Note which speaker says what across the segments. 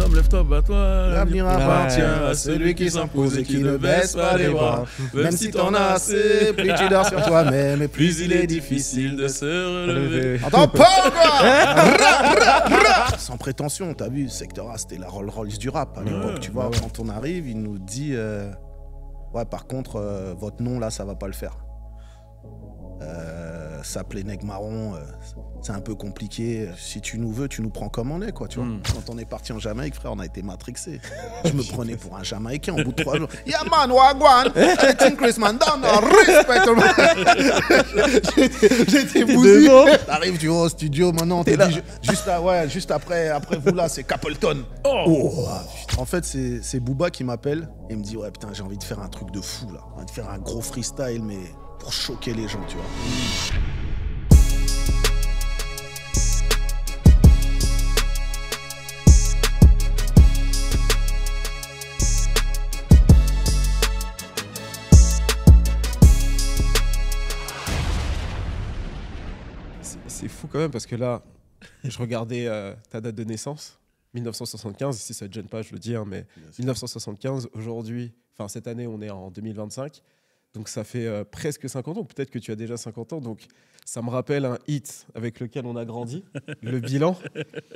Speaker 1: homme, lève-toi, bats-toi.
Speaker 2: L'avenir appartient à celui qui s'impose et qui ne baisse pas les bras. Même si t'en as assez, plus tu dors sur toi-même et plus il est difficile de se relever. Attends pas quoi. Sans prétention, t'as vu, Secteur A, c'était la Rolls Royce du rap à l'époque, tu vois. Quand on arrive, il nous dit ouais, par contre, votre nom là, ça va pas le faire. S'appeler Neg Marron, c'est un peu compliqué. Si tu nous veux, tu nous prends comme on est, quoi, tu vois. Quand on est parti en Jamaïque, frère, on a été matrixés. Je me prenais pour un Jamaïcain au bout de 3 jours. Yeah man, wagwan, King Chris man, down, respect. J'étais bousillé. T'arrives, tu vois, au studio, maintenant, t'es là. Juste après vous là, c'est Capleton. En fait, c'est Booba qui m'appelle et me dit ouais putain, j'ai envie de faire un truc de fou là, envie de faire un gros freestyle, mais pour choquer les gens, tu vois.
Speaker 3: C'est fou quand même parce que là, je regardais ta date de naissance, 1975, si ça ne te gêne pas, je le dis, hein, mais 1975, aujourd'hui, enfin cette année, on est en 2025. Donc ça fait presque 50 ans, peut-être que tu as déjà 50 ans, donc ça me rappelle un hit avec lequel on a grandi, le bilan.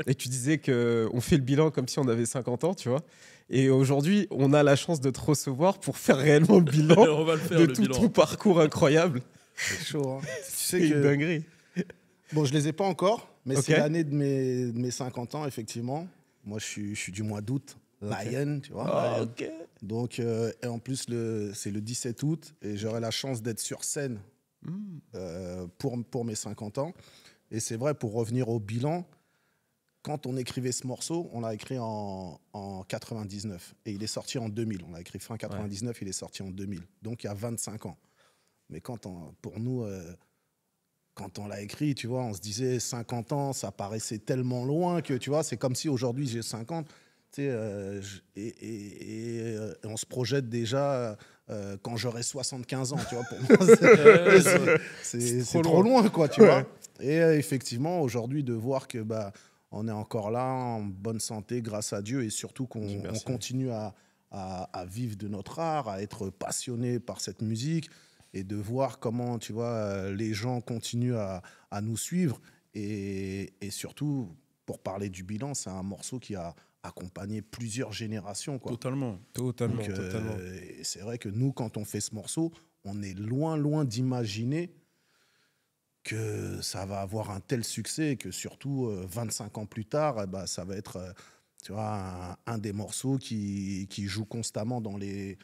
Speaker 3: Et tu disais qu'on fait le bilan comme si on avait 50 ans, tu vois. Et aujourd'hui, on a la chance de te recevoir pour faire réellement le bilan
Speaker 1: On va le faire,
Speaker 3: de
Speaker 1: le
Speaker 3: tout
Speaker 1: bilan.
Speaker 3: ton parcours incroyable.
Speaker 2: C'est chaud, hein. Tu
Speaker 3: C'est
Speaker 2: sais
Speaker 3: une
Speaker 2: que...
Speaker 3: dinguerie.
Speaker 2: Bon, je les ai pas encore, mais
Speaker 3: Ok.
Speaker 2: c'est l'année de mes 50 ans, effectivement. Moi, je suis du mois d'août, Lion, tu vois.
Speaker 3: Ah,
Speaker 2: Lion.
Speaker 3: ok.
Speaker 2: Donc, et en plus, c'est le 17 août et j'aurai la chance d'être sur scène pour mes 50 ans. Et c'est vrai, pour revenir au bilan, quand on écrivait ce morceau, on l'a écrit en 99 et il est sorti en 2000. On l'a écrit fin 99, il est sorti en 2000. Donc, il y a 25 ans. Mais pour nous, quand on l'a écrit, tu vois, on se disait 50 ans, ça paraissait tellement loin que, tu vois, c'est comme si aujourd'hui j'ai 50. Tu sais, et on se projette déjà quand j'aurai 75 ans, tu vois. Pour moi, c'est trop loin, quoi, tu vois. Et effectivement, aujourd'hui, de voir que on est encore là, en bonne santé, grâce à Dieu, et surtout qu'on continue à vivre de notre art, à être passionné par cette musique, et de voir comment, tu vois, les gens continuent à nous suivre. Et surtout, pour parler du bilan, c'est un morceau qui a accompagné plusieurs générations, quoi.
Speaker 1: Totalement.
Speaker 3: Totalement.
Speaker 2: Et c'est vrai que nous, quand on fait ce morceau, on est loin d'imaginer que ça va avoir un tel succès et que surtout 25 ans plus tard, ça va être tu vois, un des morceaux qui joue constamment dans les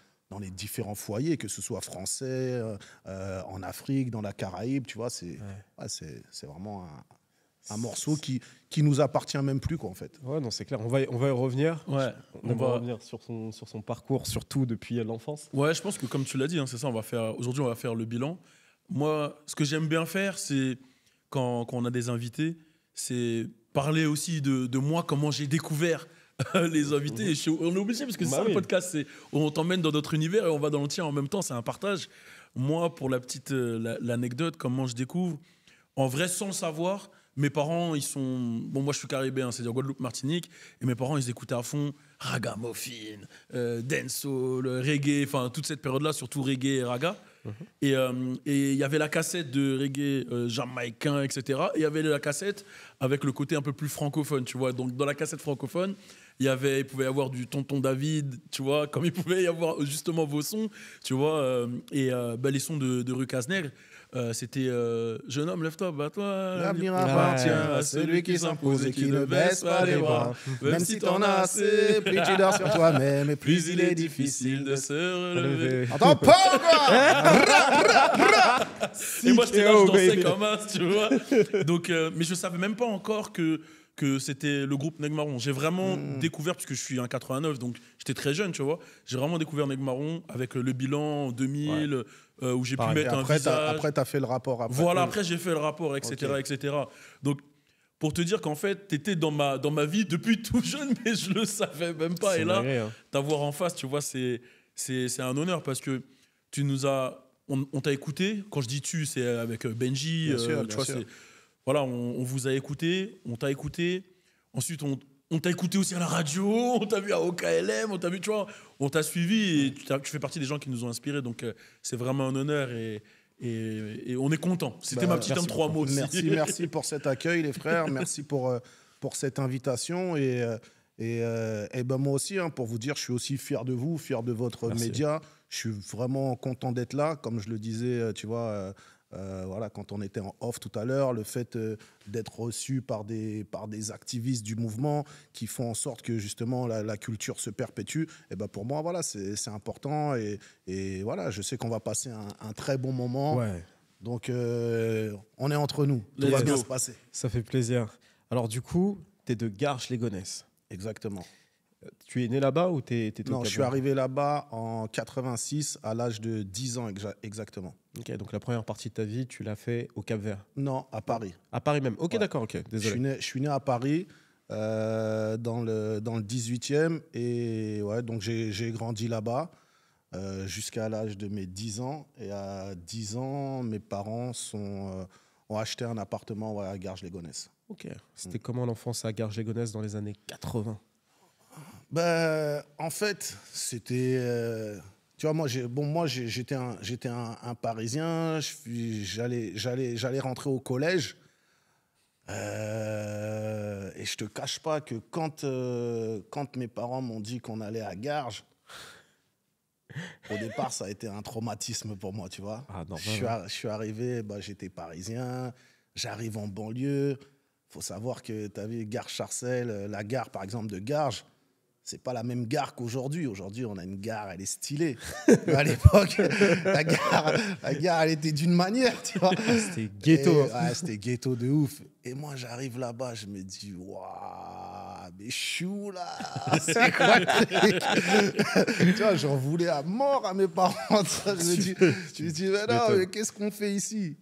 Speaker 2: différents foyers, que ce soit français, en Afrique, dans la Caraïbe, tu vois, c'est vraiment un morceau qui nous appartient même plus, quoi, en fait.
Speaker 3: Ouais, non, c'est clair. On va y revenir.
Speaker 1: Ouais,
Speaker 3: on va revenir sur son parcours, surtout depuis l'enfance.
Speaker 1: Ouais, je pense que comme tu l'as dit, hein, c'est ça, aujourd'hui on va faire le bilan. Moi, ce que j'aime bien faire, c'est quand on a des invités, c'est parler aussi de moi, comment j'ai découvert les invités. On est obligé parce que c'est ça le podcast, on t'emmène dans notre univers et on va dans le tien en même temps, c'est un partage. Moi, pour la petite l'anecdote, comment je découvre, en vrai, sans le savoir, mes parents, ils sont... Bon, moi, je suis caribéen, c'est-à-dire Guadeloupe, Martinique. Et mes parents, ils écoutaient à fond ragamuffin, dancehall, reggae, enfin, toute cette période-là, surtout reggae et raga. Et il y avait la cassette de reggae jamaïcain, etc. Et il y avait la cassette avec le côté un peu plus francophone, tu vois. Donc, dans la cassette francophone, il pouvait y avoir du Tonton David, tu vois, comme il pouvait y avoir justement vos sons, tu vois. Les sons de Rue Casse-Nègre. C'était jeune homme, lève-toi, bats-toi.
Speaker 2: L'avenir appartient à celui qui s'impose et qui ne baisse pas les bras. Même si t'en as assez, plus tu dors sur toi-même et plus il est difficile de se relever. Attends pas, quoi.
Speaker 1: Et moi, j'étais là, je dansais comme un, tu vois. Donc, mais je savais même pas encore que c'était le groupe Neg Marron. J'ai vraiment découvert, puisque je suis un 89, donc j'étais très jeune, tu vois. J'ai vraiment découvert Neg Marron avec le bilan en 2000, où j'ai pu mettre un visage.
Speaker 2: Après, t'as fait le rapport.
Speaker 1: Voilà, après, j'ai fait le rapport, etc. etc. Donc, pour te dire qu'en fait, t'étais dans ma vie depuis tout jeune, mais je le savais même pas. Et là, t'avoir en face, tu vois, c'est un honneur parce que tu nous as... On t'a écouté. Quand je dis tu, c'est avec Benji.
Speaker 2: Bien sûr,
Speaker 1: tu vois, voilà, on vous a écouté, on t'a écouté. Ensuite, on t'a écouté aussi à la radio, on t'a vu à OKLM, on t'a vu, tu vois, on t'a suivi et tu fais partie des gens qui nous ont inspirés. Donc, c'est vraiment un honneur et on est content. C'était ma petite
Speaker 3: merci
Speaker 1: 3 mots aussi.
Speaker 2: Merci pour cet accueil, les frères. Merci pour cette invitation. Et ben moi aussi, hein, pour vous dire, je suis aussi fier de vous, fier de votre média. Je suis vraiment content d'être là. Comme je le disais, tu vois, voilà, quand on était en off tout à l'heure, le fait d'être reçu par des activistes du mouvement qui font en sorte que justement la culture se perpétue, et ben pour moi, voilà, c'est important. Et voilà, je sais qu'on va passer un très bon moment.
Speaker 3: Ouais.
Speaker 2: Donc, on est entre nous. Tout
Speaker 1: Let's
Speaker 2: va bien
Speaker 1: go.
Speaker 2: se passer.
Speaker 3: Ça fait plaisir. Alors, du coup, tu es de Garches-les-Gonesse.
Speaker 2: Exactement.
Speaker 3: Tu es né là-bas ou tu es au
Speaker 2: Non, je suis
Speaker 3: Cap-Vert?
Speaker 2: arrivé là-bas en 86 à l'âge de 10 ans exactement.
Speaker 3: Ok, donc la première partie de ta vie, tu l'as fait au Cap-Vert.
Speaker 2: Non, à Paris.
Speaker 3: À Paris même. Ok,
Speaker 2: Ouais.
Speaker 3: d'accord, ok. Désolé.
Speaker 2: Je suis né à Paris, dans le 18e. Et ouais, donc j'ai grandi là-bas jusqu'à l'âge de mes 10 ans. Et à 10 ans, mes parents ont acheté un appartement, ouais, à Garges-les-Gonesse.
Speaker 3: Ok. C'était comment l'enfance à Garges-les-Gonesse dans les années 80?
Speaker 2: Ben, en fait, c'était... tu vois, moi, j'étais un Parisien. J'allais rentrer au collège. Et je te cache pas que quand mes parents m'ont dit qu'on allait à Garges, au départ, ça a été un traumatisme pour moi, tu vois.
Speaker 3: Ah, normal,
Speaker 2: Je suis arrivé, bah, j'étais parisien, j'arrive en banlieue. Faut savoir que tu as vu Garges-Sarcelles, la gare, par exemple, de Garges, c'est pas la même gare qu'aujourd'hui. Aujourd'hui, on a une gare, elle est stylée. Mais à l'époque, la gare, elle était d'une manière, tu vois.
Speaker 3: C'était ghetto.
Speaker 2: Ouais, c'était ghetto de ouf. Et moi, j'arrive là-bas, je me dis, waouh, mais chou là, c'est quoi le truc? Tu vois, j'en voulais à mort à mes parents. Je me dis, mais non, mais qu'est-ce qu'on fait ici?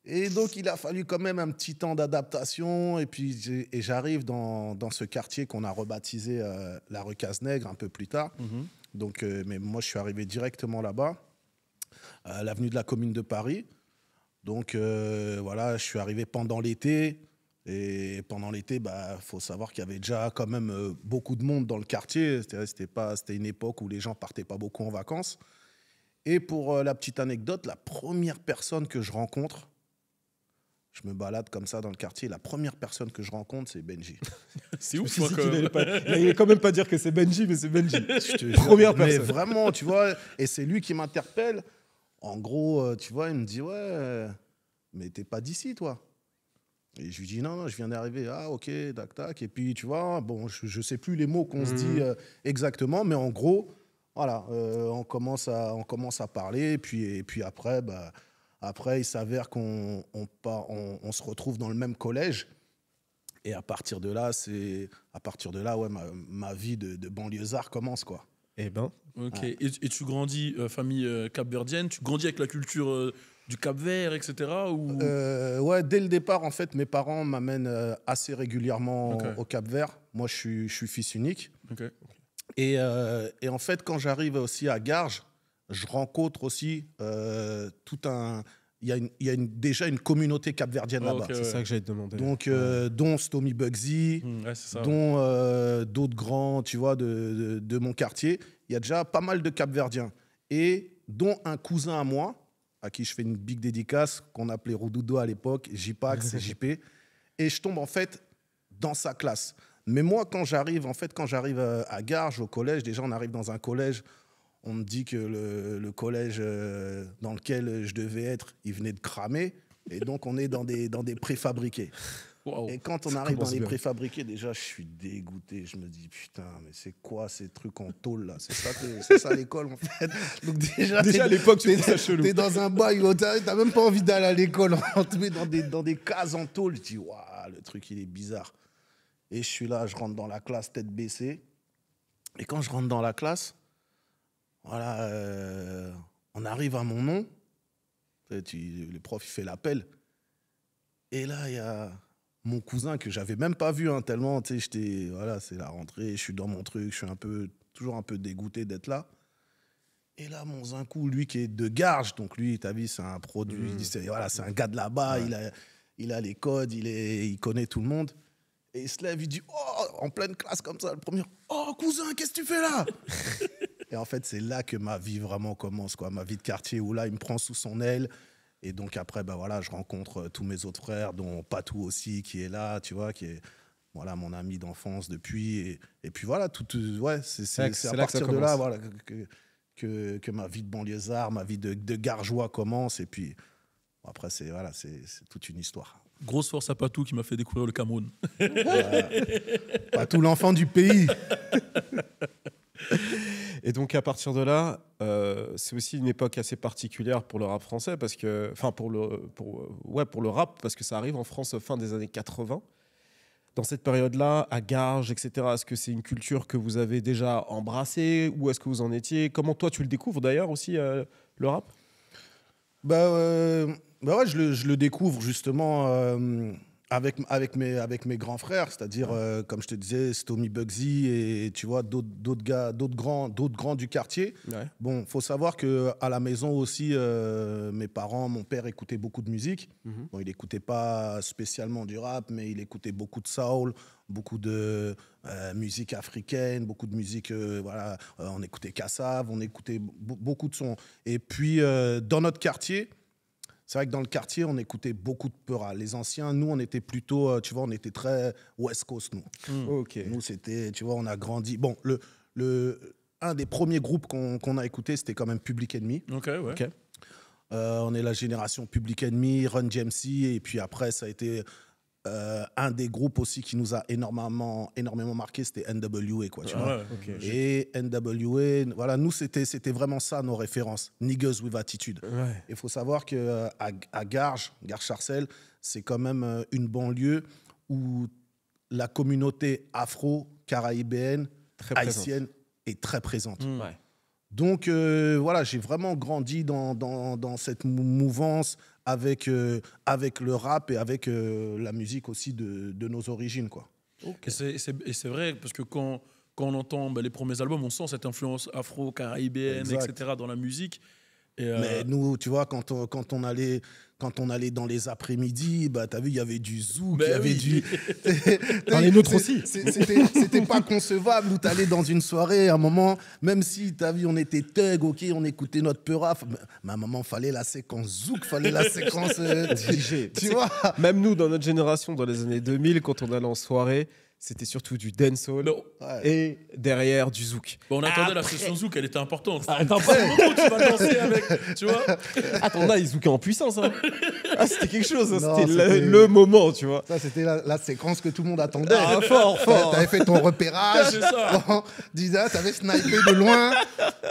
Speaker 2: Et donc, il a fallu quand même un petit temps d'adaptation. Et puis, j'arrive dans ce quartier qu'on a rebaptisé la rue Cazenègre un peu plus tard. Donc, mais moi, je suis arrivé directement là-bas, à l'avenue de la Commune de Paris. Donc, voilà, je suis arrivé pendant l'été. Et pendant l'été, bah, faut savoir qu'il y avait déjà quand même beaucoup de monde dans le quartier. C'était une époque où les gens partaient pas beaucoup en vacances. Et pour la petite anecdote, la première personne que je rencontre, je me balade comme ça dans le quartier. La première personne que je rencontre, c'est Benji.
Speaker 1: C'est
Speaker 3: Je me
Speaker 1: ouf,
Speaker 3: suis
Speaker 1: moi,
Speaker 3: dit
Speaker 1: quand
Speaker 3: qu'il
Speaker 1: même.
Speaker 3: allait quand même pas dire que c'est Benji, mais c'est Benji.
Speaker 2: Je te jure.
Speaker 3: Première
Speaker 2: Mais
Speaker 3: personne.
Speaker 2: vraiment, tu vois, et c'est lui qui m'interpelle. En gros, tu vois, il me dit, ouais, mais t'es pas d'ici, toi. Et je lui dis, non, non, je viens d'arriver. Ah, ok, tac, tac. Et puis, tu vois, bon, je sais plus les mots qu'on se dit exactement, mais en gros, voilà, on commence à parler. Et puis après, bah, après, il s'avère qu'on se retrouve dans le même collège. Et à partir de là, ouais, ma vie de banlieusard commence, quoi.
Speaker 3: Eh ben,
Speaker 1: Ok. Et tu grandis, famille capverdienne, tu grandis avec la culture du Cap-Vert, etc. Ou...
Speaker 2: Ouais, dès le départ, en fait, mes parents m'amènent assez régulièrement
Speaker 1: Ok.
Speaker 2: au Cap-Vert. Moi, je suis fils unique.
Speaker 1: Ok.
Speaker 2: Et en fait, quand j'arrive aussi à Garges, je rencontre aussi tout un... Il y a déjà une communauté capverdienne là-bas.
Speaker 1: Ok,
Speaker 3: c'est
Speaker 1: ouais.
Speaker 3: ça que j'allais te demander.
Speaker 2: Donc, dont Stomy Bugsy,
Speaker 1: Ouais, c'est ça.
Speaker 2: dont d'autres grands, tu vois, de mon quartier. Il y a déjà pas mal de Capverdiens. Et dont un cousin à moi, à qui je fais une big dédicace, qu'on appelait Roudoudou à l'époque, JPAX et JP. Et je tombe en fait dans sa classe. Mais moi, quand j'arrive à Garges, au collège, déjà on arrive dans un collège, on me dit que le collège dans lequel je devais être, il venait de cramer. Et donc on est dans des préfabriqués.
Speaker 1: Waouh.
Speaker 2: Et quand on
Speaker 3: Ça
Speaker 2: arrive dans
Speaker 3: commence
Speaker 2: les
Speaker 3: bien.
Speaker 2: préfabriqués, déjà, je suis dégoûté. Je me dis, putain, mais c'est quoi ces trucs en tôle, là? C'est ça l'école, en fait. Donc déjà
Speaker 3: Déjà, à l'époque, tu trouves ça chelou.
Speaker 2: T'es dans un bail où t'as même pas envie d'aller à l'école. On te met dans des cases en tôle. Je dis, waouh, le truc, il est bizarre. Et je suis là, je rentre dans la classe, tête baissée. Et quand je rentre dans la classe, voilà, on arrive à mon nom. Le prof, il fait l'appel. Et là, il y a mon cousin que j'avais même pas vu, hein, tellement, tu sais, voilà, c'est la rentrée, je suis dans mon truc, je suis toujours un peu dégoûté d'être là. Et là, mon Zinkou, lui qui est de Garges, donc lui, t'as vu, c'est un produit, voilà, c'est un gars de là-bas,
Speaker 3: Ouais.
Speaker 2: il a les codes, il connaît tout le monde. Et il se lève, il dit, oh, en pleine classe comme ça, le premier, oh, cousin, qu'est-ce que tu fais là? Et en fait, c'est là que ma vie vraiment commence, quoi. Ma vie de quartier, où là, il me prend sous son aile. Et donc après, bah voilà, je rencontre tous mes autres frères, dont Patou aussi, qui est là, tu vois, qui est voilà, mon ami d'enfance depuis. Et puis voilà, ouais, c'est à partir de là voilà, que ma vie de banlieusard, ma vie de gargeois commence. Et puis après, c'est voilà, c'est toute une histoire.
Speaker 1: Grosse force à Patou qui m'a fait découvrir le Cameroun.
Speaker 2: Patou, l'enfant du pays.
Speaker 3: Et donc à partir de là, c'est aussi une époque assez particulière pour le rap français, parce que, enfin pour le rap, parce que ça arrive en France fin des années 80. Dans cette période-là, à Garges, etc., est-ce que c'est une culture que vous avez déjà embrassée, ou est-ce que vous en étiez? Comment toi tu le découvres d'ailleurs aussi, le rap?
Speaker 2: Bah ouais, je le découvre justement avec mes grands frères, c'est-à-dire, comme je te disais, Stomy Bugsy et tu vois, d'autres grands du quartier.
Speaker 3: Ouais.
Speaker 2: Bon, faut savoir qu'à la maison aussi, mes parents, mon père écoutait beaucoup de musique. Bon, il n'écoutait pas spécialement du rap, mais il écoutait beaucoup de soul, beaucoup de musique africaine, beaucoup de musique, voilà, on écoutait Kassav, on écoutait beaucoup de sons. Et puis, dans notre quartier, c'est vrai que dans le quartier, on écoutait beaucoup de Peura. Les anciens, nous, on était plutôt, tu vois, on était très West Coast, nous.
Speaker 3: Ok.
Speaker 2: Nous, c'était, tu vois, on a grandi. Bon, un des premiers groupes qu'on a écouté, c'était quand même Public Enemy.
Speaker 1: Ok, ouais.
Speaker 3: Ok.
Speaker 2: On est la génération Public Enemy, Run DMC, et puis après, ça a été un des groupes aussi qui nous a énormément marqué, c'était NWA, quoi, tu vois.
Speaker 1: Ouais,
Speaker 3: Ok.
Speaker 2: Et NWA, voilà, nous, c'était vraiment ça, nos références. Niggas with attitude.
Speaker 3: Ouais.
Speaker 2: Il faut savoir qu'à Garges-Sarcelles, c'est quand même une banlieue où la communauté afro-caraïbéenne,
Speaker 3: Très présente.
Speaker 2: haïtienne, est très présente.
Speaker 3: Ouais.
Speaker 2: Donc voilà, j'ai vraiment grandi dans cette mouvance avec le rap et avec la musique aussi de nos origines, quoi.
Speaker 1: Et c'est vrai, parce que quand on entend les premiers albums, on sent cette influence afro-caraïbéenne,
Speaker 2: Exact.
Speaker 1: etc. dans la musique. Et,
Speaker 2: Mais nous, tu vois, quand on allait dans les après-midi, bah, t'as vu, il y avait du zouk, il y avait du...
Speaker 3: Dans les nôtres aussi.
Speaker 2: C'était pas concevable où t'allais dans une soirée, à un moment, même si, t'as vu, on était thug, ok, on écoutait notre Peura, mais à un moment, fallait la séquence zouk, fallait la séquence...
Speaker 3: DJ.
Speaker 2: tu vois.
Speaker 3: Même nous, dans notre génération, dans les années 2000, quand on allait en soirée, c'était surtout du dancehall
Speaker 1: non.
Speaker 2: Ouais.
Speaker 3: et derrière du zouk.
Speaker 1: Bon, on attendait la
Speaker 3: Après-
Speaker 1: session zouk, elle était importante.
Speaker 3: Attends,
Speaker 1: C'est le moment où tu vas danser avec, tu vois.
Speaker 3: Attends, là, ils zoukaient en puissance. Hein. Ah, c'était quelque chose. Hein.
Speaker 2: Non,
Speaker 3: C'était
Speaker 2: c'était-
Speaker 3: le moment, tu vois.
Speaker 2: Ça, c'était la séquence que tout le monde attendait.
Speaker 3: Ah, fort, fort.
Speaker 2: T'avais fait ton repérage.
Speaker 1: C'est ça.
Speaker 2: Bon, disais, t'avais snipé de loin.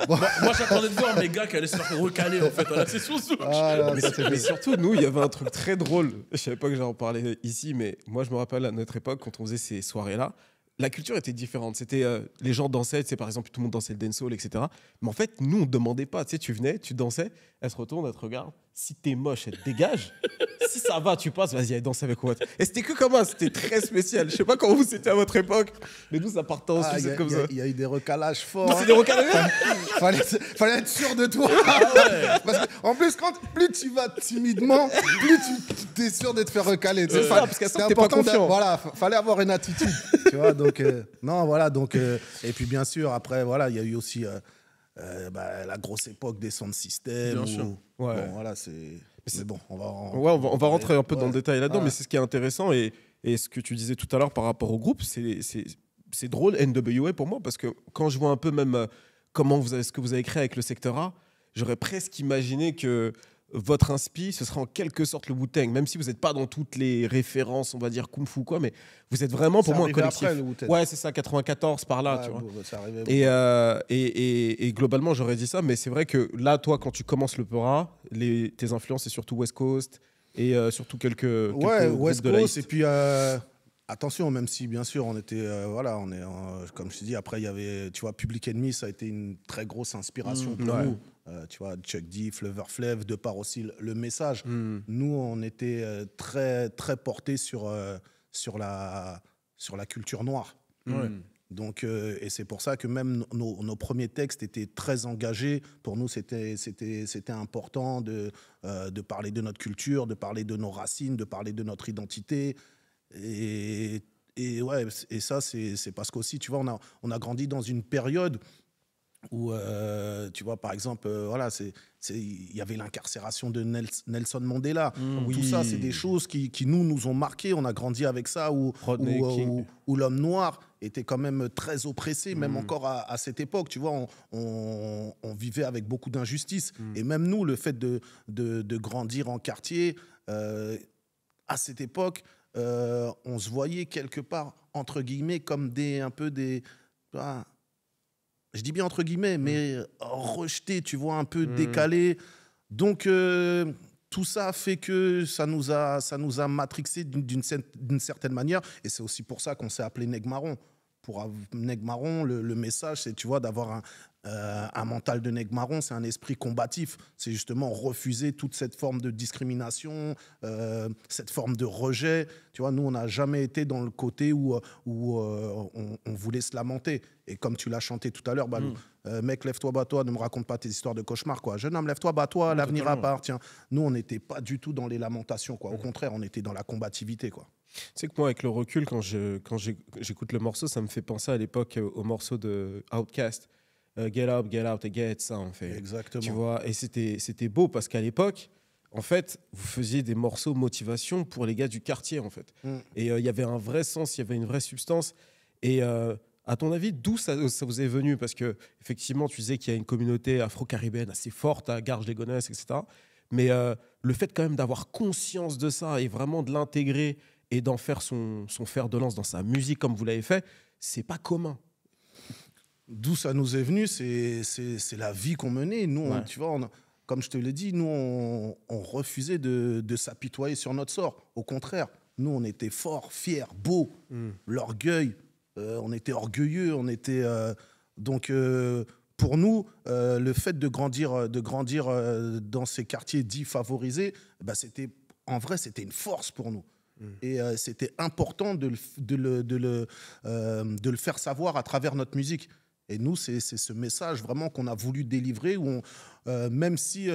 Speaker 2: Bon.
Speaker 1: Moi, j'attendais de voir mes gars qui allaient se faire recaler, en fait, à la session zouk.
Speaker 2: Ah, là, ça, c'est
Speaker 3: Mais
Speaker 2: bien.
Speaker 3: surtout, nous, il y avait un truc très drôle. Je savais pas que j'en parlais ici, mais moi, je me rappelle à notre époque, quand on faisait ces soirées-là, la culture était différente. C'était les gens dansaient, tu sais, par exemple, tout le monde dansait le dancehall, etc. Mais en fait, nous, on ne demandait pas. Tu sais, tu venais, tu dansais, elle se retourne, elle te regarde. Si t'es moche, elle te dégage. Si ça va, tu passes, vas-y, allez danser avec moi. Et c'était que comme ça, c'était très spécial. Je sais pas comment vous c'était à votre époque, mais nous, ça partait en
Speaker 2: Ah,
Speaker 3: sucette comme ça.
Speaker 2: Il y a eu des recalages forts.
Speaker 3: Non, c'est des recalés.
Speaker 2: Fallait être sûr de toi.
Speaker 1: Ah
Speaker 2: Parce que, en plus, plus tu vas timidement, plus tu es sûr de te faire recaler.
Speaker 3: C'est ça, parce qu'à ça, t'es pas
Speaker 2: important
Speaker 3: confiant.
Speaker 2: Voilà, fallait avoir une attitude. Tu vois, donc, non, voilà. Donc, et puis, bien sûr, après, voilà, il y a eu aussi la grosse époque des sound systems.
Speaker 1: Bien sûr.
Speaker 3: Ouais.
Speaker 2: Bon, voilà, c'est. Mais bon, on va.
Speaker 3: Ouais, on va rentrer un peu dans le détail là-dedans,
Speaker 2: Ouais.
Speaker 3: mais c'est ce qui est intéressant et ce que tu disais tout à l'heure par rapport au groupe, c'est drôle, NWA pour moi, parce que quand je vois un peu même ce que vous avez créé avec le secteur A, j'aurais presque imaginé que votre inspi, ce serait en quelque sorte le Wu-Tang, même si vous n'êtes pas dans toutes les références, on va dire Kung Fu quoi, mais vous êtes vraiment pour
Speaker 2: C'est
Speaker 3: moi un
Speaker 2: arrivé
Speaker 3: collectif.
Speaker 2: après, le Wu-Tang.
Speaker 3: Ouais, c'est ça, 94 par là,
Speaker 2: Ouais,
Speaker 3: tu vois.
Speaker 2: bon, c'est arrivé.
Speaker 3: Et globalement, j'aurais dit ça, mais c'est vrai que là, toi, quand tu commences le Peura, tes influences, c'est surtout West Coast et surtout quelques
Speaker 2: Ouais,
Speaker 3: groupes
Speaker 2: West
Speaker 3: de la
Speaker 2: Coast.
Speaker 3: East.
Speaker 2: Et puis, attention, même si, bien sûr, on était. Voilà, comme je te dis, après, il y avait. Tu vois, Public Enemy, ça a été une très grosse inspiration pour
Speaker 3: ouais.
Speaker 2: nous. Tu vois, Chuck D, Flavor Flav, de par aussi le message.
Speaker 3: Mm.
Speaker 2: Nous, on était très, très portés sur la culture noire.
Speaker 1: Ouais.
Speaker 2: Donc, et c'est pour ça que même nos premiers textes étaient très engagés. Pour nous, c'était important de parler de notre culture, de parler de nos racines, de parler de notre identité. Et Et ouais, et ça, c'est parce qu'aussi, tu vois, on a grandi dans une période où, tu vois, par exemple, voilà, il y avait l'incarcération de Nelson Mandela.
Speaker 1: Mm.
Speaker 2: Tout ça, c'est des choses qui nous ont marqués. On a grandi avec ça,
Speaker 3: Rodney King.
Speaker 2: où l'homme noir était quand même très oppressé, même
Speaker 3: Mm.
Speaker 2: encore à cette époque. Tu vois, on vivait avec beaucoup d'injustice.
Speaker 3: Mm.
Speaker 2: Et même nous, le fait de grandir en quartier, à cette époque, on se voyait quelque part, entre guillemets, comme un peu des... ah, je dis bien entre guillemets, mais rejetés, tu vois, un peu décalés. Donc, tout ça fait que ça nous a matrixés d'une certaine manière. Et c'est aussi pour ça qu'on s'est appelé Nègre Marron. Pour Nègre Marron, le message, c'est, tu vois, d'avoir un mental de nègre marron, c'est un esprit combatif. C'est justement refuser toute cette forme de discrimination, cette forme de rejet. Tu vois, nous, on n'a jamais été dans le côté où on voulait se lamenter. Et comme tu l'as chanté tout à l'heure, Balou, mec, lève-toi, bats-toi, ne me raconte pas tes histoires de cauchemar, quoi. Jeune homme, lève-toi, bats-toi, l'avenir appartient. Nous, on n'était pas du tout dans les lamentations, quoi. Au contraire, on était dans la combativité, quoi.
Speaker 3: Tu sais que moi, avec le recul, quand j'écoute le morceau, ça me fait penser à l'époque au morceau de Outkast. Get up, get out et get ça, en fait.
Speaker 2: Exactement.
Speaker 3: Tu vois, et c'était beau parce qu'à l'époque, en fait, vous faisiez des morceaux motivation pour les gars du quartier, en fait. Et il y avait un vrai sens, il y avait une vraie substance. Et à ton avis, d'où ça vous est venu? Parce que effectivement, tu disais qu'il y a une communauté afro-caribéenne assez forte à Garges-les-Gonesse, etc. Mais le fait quand même d'avoir conscience de ça et vraiment de l'intégrer et d'en faire son fer de lance dans sa musique comme vous l'avez fait, c'est pas commun.
Speaker 2: D'où ça nous est venu, c'est la vie qu'on menait. Nous, tu vois, comme je te l'ai dit, nous, on refusait de s'apitoyer sur notre sort. Au contraire, nous, on était forts, fiers, beaux. L'orgueil, on était orgueilleux. On était, donc, pour nous, le fait de grandir dans ces quartiers dits favorisés, bah, en vrai, c'était une force pour nous. Et c'était important de le faire savoir à travers notre musique. Et nous, c'est ce message vraiment qu'on a voulu délivrer, où même si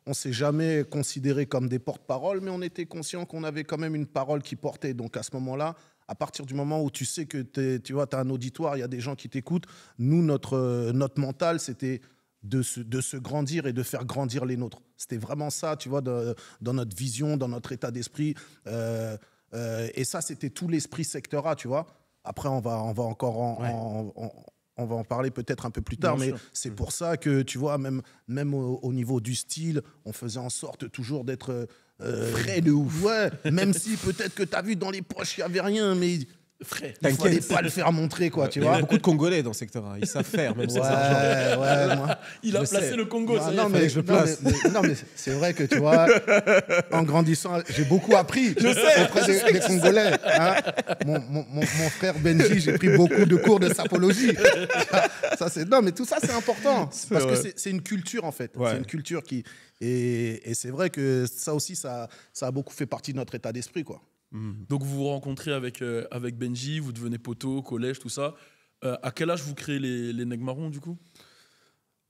Speaker 2: on ne s'est jamais considéré comme des porte-paroles, mais on était conscient qu'on avait quand même une parole qui portait. Donc à ce moment-là, à partir du moment où tu sais que tu as un auditoire, il y a des gens qui t'écoutent, nous, notre mental, c'était de se grandir et de faire grandir les nôtres. C'était vraiment ça, tu vois, dans notre vision, dans notre état d'esprit. Et ça, c'était tout l'esprit secteur A, tu vois. Après, on va encore on va en parler peut-être un peu plus tard, mais c'est pour ça que, tu vois, même au niveau du style, on faisait en sorte toujours d'être frais de ouf. Ouais, même si peut-être que tu as vu dans les poches, il n'y avait rien, mais frais. Il ne fallait pas le faire montrer, quoi, tu vois.
Speaker 3: Il y a beaucoup de Congolais dans ce secteur A. Ils savent faire, même si
Speaker 2: moi.
Speaker 1: Il a placé le Congo, ça y est.
Speaker 2: Non, mais je place. Non, mais c'est vrai que, tu vois, en grandissant, j'ai beaucoup appris auprès des Congolais. Hein. Mon frère Benji, j'ai pris beaucoup de cours de sapologie. Non, mais tout ça, c'est important. Parce que c'est une culture, en fait. Ouais. C'est une culture qui... Et c'est vrai que ça aussi, ça a beaucoup fait partie de notre état d'esprit, quoi.
Speaker 1: Donc vous vous rencontrez avec Benji, vous devenez poteau, collège, tout ça. À quel âge vous créez les Nègres Marrons, du coup?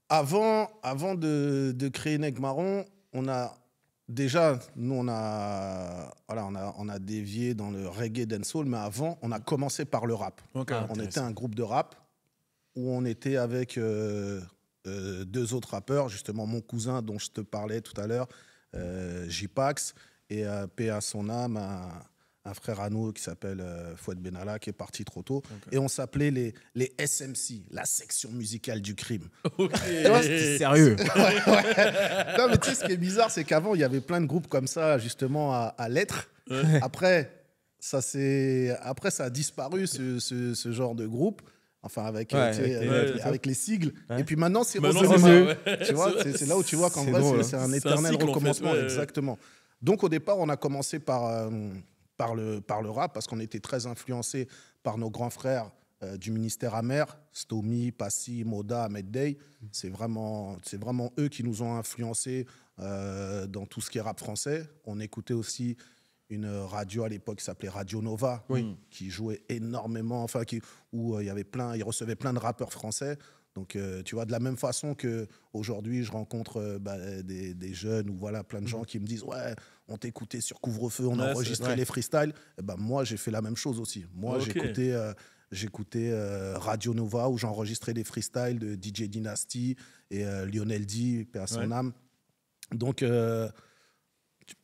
Speaker 2: Avant de créer Nègres Marrons, on a dévié dans le reggae dancehall, mais avant, on a commencé par le rap. Okay, on était un groupe de rap où on était avec deux autres rappeurs, justement mon cousin dont je te parlais tout à l'heure, J-Pax, et paix à son âme, un frère à nous qui s'appelle Fouad Benalla, qui est parti trop tôt. Okay. Et on s'appelait les SMC, la section musicale du crime.
Speaker 3: C'est sérieux.
Speaker 2: Ouais. Non, mais tu sais, ce qui est bizarre, c'est qu'avant, il y avait plein de groupes comme ça, justement, à l'être. Ouais. Après, ça a disparu, ce genre de groupe. Enfin, avec les sigles. Ouais. Et puis maintenant, c'est revenu. Tu vois, c'est là où tu vois qu'en vrai, c'est un éternel recommencement. En fait, exactement. Donc, au départ, on a commencé par le rap, parce qu'on était très influencés par nos grands frères du ministère amer, Stomy, Passy, Moda, Ahmed Day. C'est vraiment eux qui nous ont influencés dans tout ce qui est rap français. On écoutait aussi une radio à l'époque qui s'appelait Radio Nova, qui jouait énormément, enfin, où il il recevait plein de rappeurs français. Donc, tu vois, de la même façon qu'aujourd'hui, je rencontre des jeunes ou voilà, plein de gens qui me disent « Ouais, on t'écoutait sur Couvre-feu, on enregistrait les freestyles. » Moi, j'ai fait la même chose aussi. Moi, j'écoutais Radio Nova où j'enregistrais les freestyles de DJ Dynasty et Lionel D, paix à son âme. Donc,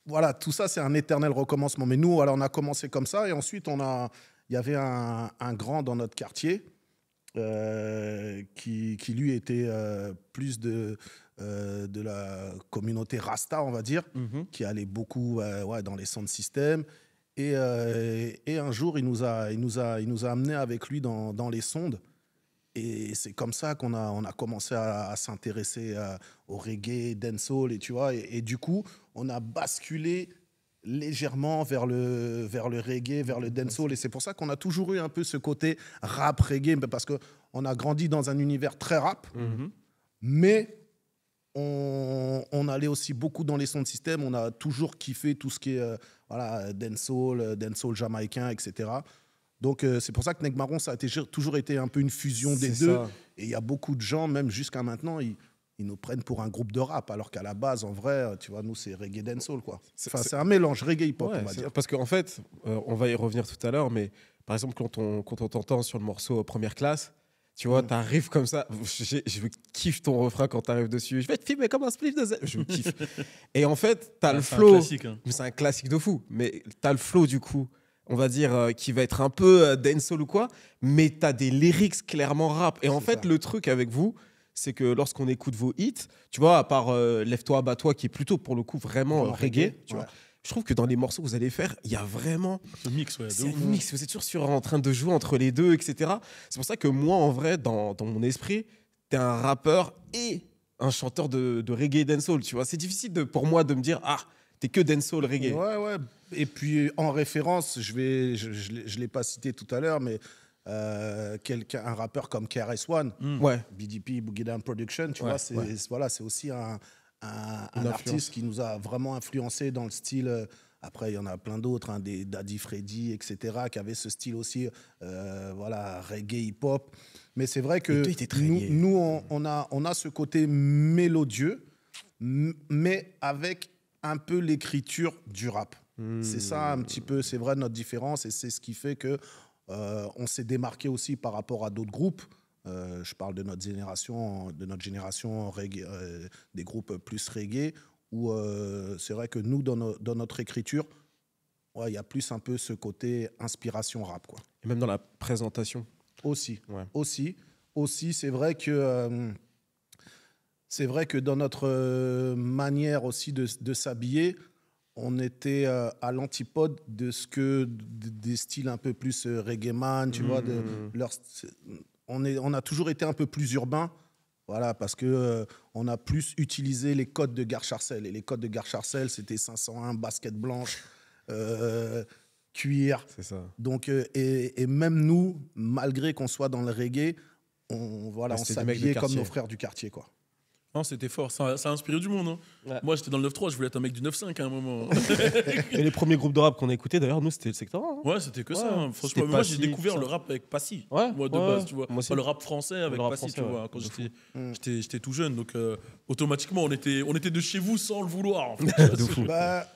Speaker 2: voilà, tout ça, c'est un éternel recommencement. Mais nous, alors, on a commencé comme ça et ensuite, il y avait un grand dans notre quartier qui lui était plus de la communauté Rasta, on va dire, qui allait beaucoup dans les sound systems. Et un jour, il nous a amenés avec lui dans les sondes. Et c'est comme ça qu'on a commencé à s'intéresser au reggae, dancehall, et tu vois. Et du coup, on a basculé légèrement vers le reggae, vers le dancehall. Et c'est pour ça qu'on a toujours eu un peu ce côté rap reggae, parce qu'on a grandi dans un univers très rap, mais on allait aussi beaucoup dans les sons de système. On a toujours kiffé tout ce qui est dancehall jamaïcain, etc. Donc, c'est pour ça que Neg Marron, ça a toujours été un peu une fusion des deux. Et il y a beaucoup de gens, même jusqu'à maintenant, ils nous prennent pour un groupe de rap, alors qu'à la base, en vrai, tu vois, nous, c'est reggae dancehall, quoi. Enfin, c'est un mélange reggae hip-hop, on va dire.
Speaker 3: Parce qu'en fait, on va y revenir tout à l'heure, mais par exemple, quand on t'entend sur le morceau Première Classe, tu vois, t'arrives comme ça. Je kiffe ton refrain quand t'arrives dessus. Je vais te filmer comme un spliff de Z. Je kiffe. Et en fait, t'as le flow. C'est un classique de fou. Mais t'as le flow, du coup, on va dire, qui va être un peu dancehall ou quoi. Mais t'as des lyrics clairement rap. Et en fait, le truc avec vous, c'est que lorsqu'on écoute vos hits, tu vois, à part Lève-toi, bats-toi, qui est plutôt pour le coup vraiment reggae, tu vois. Je trouve que dans les morceaux que vous allez faire, il y a vraiment
Speaker 1: un mix.
Speaker 3: C'est un mix. Vous êtes toujours en train de jouer entre les deux, etc. C'est pour ça que moi, en vrai, dans mon esprit, t'es un rappeur et un chanteur de reggae dancehall. Tu vois, c'est difficile pour moi de me dire t'es que dancehall reggae.
Speaker 2: Ouais. Et puis en référence, je l'ai pas cité tout à l'heure, mais un rappeur comme KRS-One, BDP, Boogie Down Production, tu vois, c'est aussi un artiste qui nous a vraiment influencé dans le style. Après, il y en a plein d'autres, des Daddy Freddy, etc., qui avaient ce style aussi, reggae, hip-hop. Mais c'est vrai que nous on a ce côté mélodieux, mais avec un peu l'écriture du rap. C'est ça un petit peu, c'est vrai, notre différence, et c'est ce qui fait que on s'est démarqué aussi par rapport à d'autres groupes. Je parle de notre génération reggae, des groupes plus reggae, où c'est vrai que nous, dans notre écriture, il y a plus un peu ce côté inspiration rap, quoi.
Speaker 3: Et même dans la présentation.
Speaker 2: Aussi, c'est vrai que dans notre manière aussi de s'habiller, on était à l'antipode de des styles un peu plus reggae man, tu vois, on a toujours été un peu plus urbain, voilà, parce que on a plus utilisé les codes de Gare Charcel. Et les codes de Gare Charcel, c'était 501, basket blanche, cuir.
Speaker 3: C'est ça.
Speaker 2: Donc, et même nous, malgré qu'on soit dans le reggae, on s'habillait comme nos frères du quartier, quoi.
Speaker 1: Non, c'était fort, ça a inspiré du monde. Moi, j'étais dans le 9-3, je voulais être un mec du 9-5 à un moment.
Speaker 3: Et les premiers groupes de rap qu'on a écoutés, d'ailleurs, nous, c'était le Secteur A.
Speaker 1: Ouais, c'était que ça. Franchement, moi, j'ai découvert le rap avec Passy. Moi, de base, tu vois. Le rap français avec Passy, tu vois, quand j'étais tout jeune. Donc, automatiquement, on était de chez vous sans le vouloir. En fait.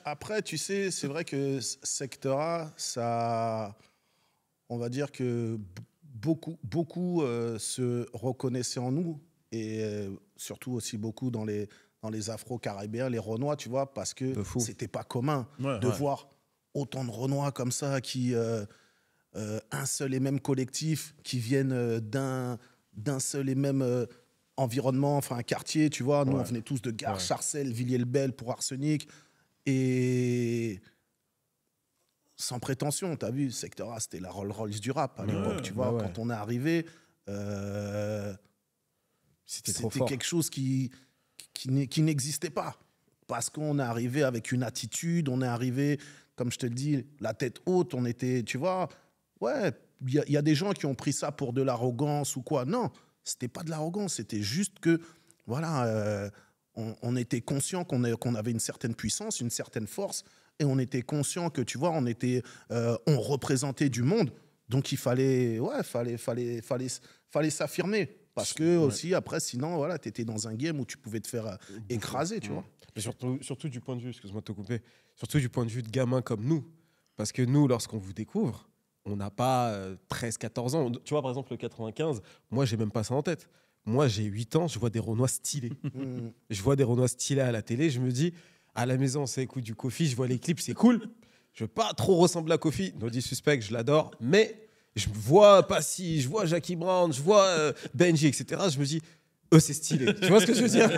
Speaker 2: Après, tu sais, c'est vrai que Secteur A, ça, on va dire que beaucoup se reconnaissaient en nous. Et surtout aussi beaucoup dans les Afro-Caribéens, les Renois, tu vois, parce que c'était pas commun de voir autant de Renois comme ça, qui un seul et même collectif, qui viennent d'un seul et même environnement, enfin un quartier, tu vois. Nous, on venait tous de Gare, Charcel, Villiers-le-Bel pour Arsenic. Et sans prétention, t'as vu, Secteur A, c'était la Rolls-Royce du rap à l'époque, tu vois. Quand on est arrivé... C'était quelque chose qui n'existait pas. Parce qu'on est arrivé avec une attitude, on est arrivé, comme je te le dis, la tête haute, on était, tu vois, il y a des gens qui ont pris ça pour de l'arrogance ou quoi. Non, c'était pas de l'arrogance, c'était juste que, voilà, on était conscient qu'on avait une certaine puissance, une certaine force, et on était conscient que, tu vois, on représentait du monde. Donc, il fallait s'affirmer. Parce que aussi, après, sinon, voilà, tu étais dans un game où tu pouvais te faire écraser, tu vois.
Speaker 3: Mais surtout du point de vue, excuse-moi de te couper, surtout du point de vue de gamins comme nous. Parce que nous, lorsqu'on vous découvre, on n'a pas 13-14 ans. Tu vois, par exemple, le 95, moi, j'ai même pas ça en tête. Moi, j'ai 8 ans, je vois des Renois stylés. Je vois des Renois stylés à la télé, je me dis, à la maison, ça écoute du Kofi, je vois les clips, c'est cool. Je veux pas trop ressembler à Kofi. No disrespect, je l'adore, mais je vois Passy, je vois Jackie Brown, je vois Benji, etc. Je me dis, eux, c'est stylé. Tu vois ce que je veux dire?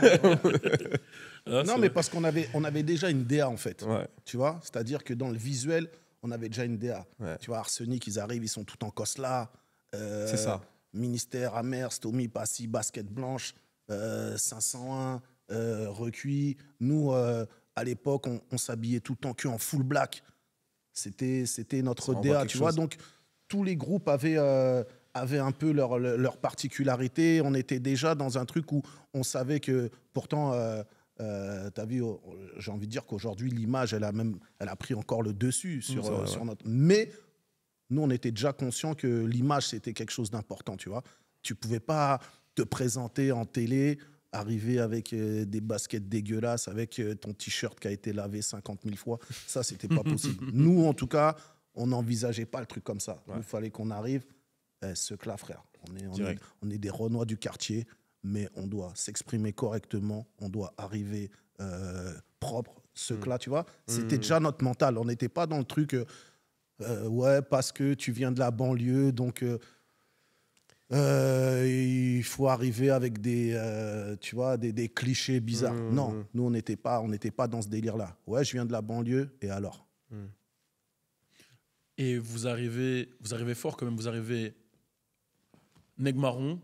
Speaker 2: Non, mais parce qu'on avait déjà une DA, en fait.
Speaker 3: Ouais.
Speaker 2: Tu vois? C'est-à-dire que dans le visuel, on avait déjà une DA.
Speaker 3: Ouais.
Speaker 2: Tu vois, Arsenic, ils arrivent, ils sont tout en cosla.
Speaker 3: C'est ça.
Speaker 2: Ministère, Amers, Tommy, Passy, basket blanche, 501, recuit. Nous, à l'époque, on s'habillait tout le temps en full black. C'était notre DA, tu vois. Donc, tous les groupes avaient un peu leur particularité. On était déjà dans un truc où on savait que, pourtant, t'as vu, j'ai envie de dire qu'aujourd'hui, l'image, elle a pris encore le dessus sur notre... Mais nous, on était déjà conscients que l'image, c'était quelque chose d'important, tu vois. Tu pouvais pas te présenter en télé, arriver avec des baskets dégueulasses, avec ton t-shirt qui a été lavé 50 000 fois. Ça, c'était pas possible. Nous, en tout cas, on n'envisageait pas le truc comme ça. Il fallait qu'on arrive, ce que là, frère. On est des Renois du quartier, mais on doit s'exprimer correctement, on doit arriver propre, ce que là, tu vois. C'était déjà notre mental. On n'était pas dans le truc, ouais, parce que tu viens de la banlieue, donc il faut arriver avec tu vois, des clichés bizarres. Non, nous, on n'était pas dans ce délire-là. Ouais, je viens de la banlieue, et alors?
Speaker 1: Et vous arrivez fort quand même, vous arrivez Nègre Marron,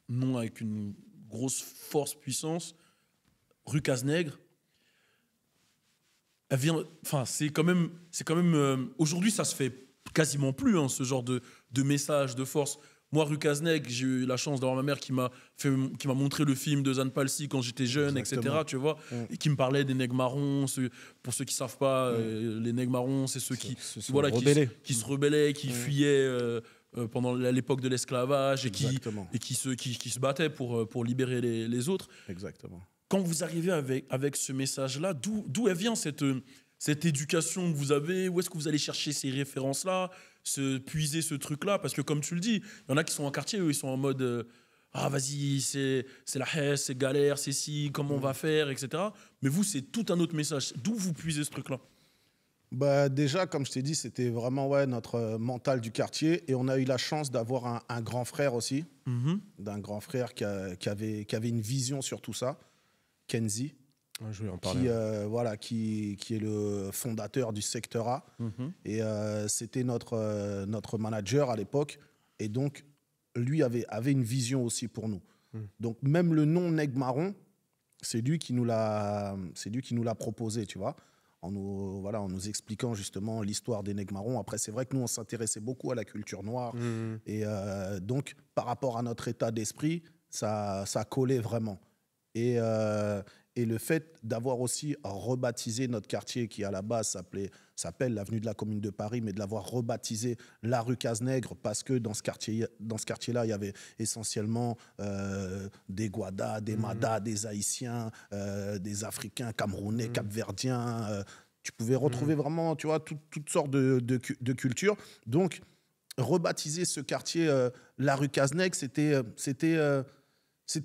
Speaker 1: nom avec une grosse force, puissance, rue Cazenègre. Elle vient, enfin, c'est quand même aujourd'hui, ça se fait quasiment plus, hein, ce genre de message, de force. Moi, rue Cazenègre, j'ai eu la chance d'avoir ma mère qui m'a montré le film de Zane Palsy quand j'étais jeune, etc. Tu vois, et qui me parlait des nègres marrons. Pour ceux qui savent pas, les nègres marrons, c'est ceux qui se rebellaient, qui fuyaient pendant l'époque de l'esclavage et qui se battaient pour libérer les autres.
Speaker 2: Exactement.
Speaker 1: Quand vous arrivez avec ce message-là, d'où elle vient cette éducation que vous avez? Où est-ce que vous allez chercher ces références-là, puiser ce truc-là? Parce que comme tu le dis, il y en a qui sont en quartier, eux, ils sont en mode ah vas-y, c'est la haisse, c'est galère, c'est si, comment on va faire, etc. Mais vous, c'est tout un autre message. D'où vous puisez ce truc-là?
Speaker 2: Bah, déjà, comme je t'ai dit, c'était vraiment notre mental du quartier. Et on a eu la chance d'avoir un grand frère aussi, d'un grand frère qui avait une vision sur tout ça, Kenzie.
Speaker 3: Je vais en parler.
Speaker 2: Qui est le fondateur du secteur A. Et c'était notre manager à l'époque. Et donc, lui avait une vision aussi pour nous. Donc, même le nom Nègre Marron, c'est lui qui nous l'a proposé, tu vois, en nous expliquant justement l'histoire des Nègres Marrons. Après, c'est vrai que nous, on s'intéressait beaucoup à la culture noire. Et donc, par rapport à notre état d'esprit, ça collait vraiment. Et le fait d'avoir aussi rebaptisé notre quartier, qui à la base s'appelle l'avenue de la Commune de Paris, mais de l'avoir rebaptisé la rue Cazenègre, parce que dans ce quartier-là, il y avait essentiellement des Guadas, des Madas, des Haïtiens, des Africains, Camerounais, Capverdiens. Tu pouvais retrouver vraiment, tu vois, toutes sortes de cultures. Donc, rebaptiser ce quartier la rue Cazenègre, c'était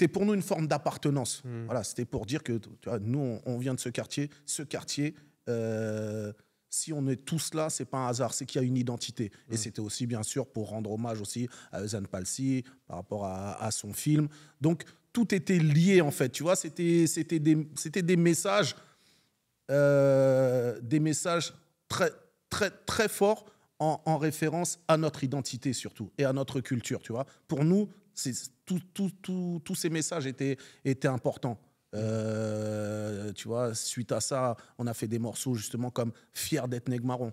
Speaker 2: pour nous une forme d'appartenance. Voilà, c'était pour dire que tu vois, nous, on vient de ce quartier. Ce quartier, si on est tous là, c'est pas un hasard, c'est qu'il y a une identité. Et c'était aussi, bien sûr, pour rendre hommage aussi à Zane Palsy par rapport à son film. Donc, tout était lié, en fait. Tu vois, c'était des messages très, très, très forts en référence à notre identité, surtout, et à notre culture, tu vois. Pour nous, tous ces messages étaient importants. Tu vois, suite à ça, on a fait des morceaux justement comme Fier d'être Nègre Marron.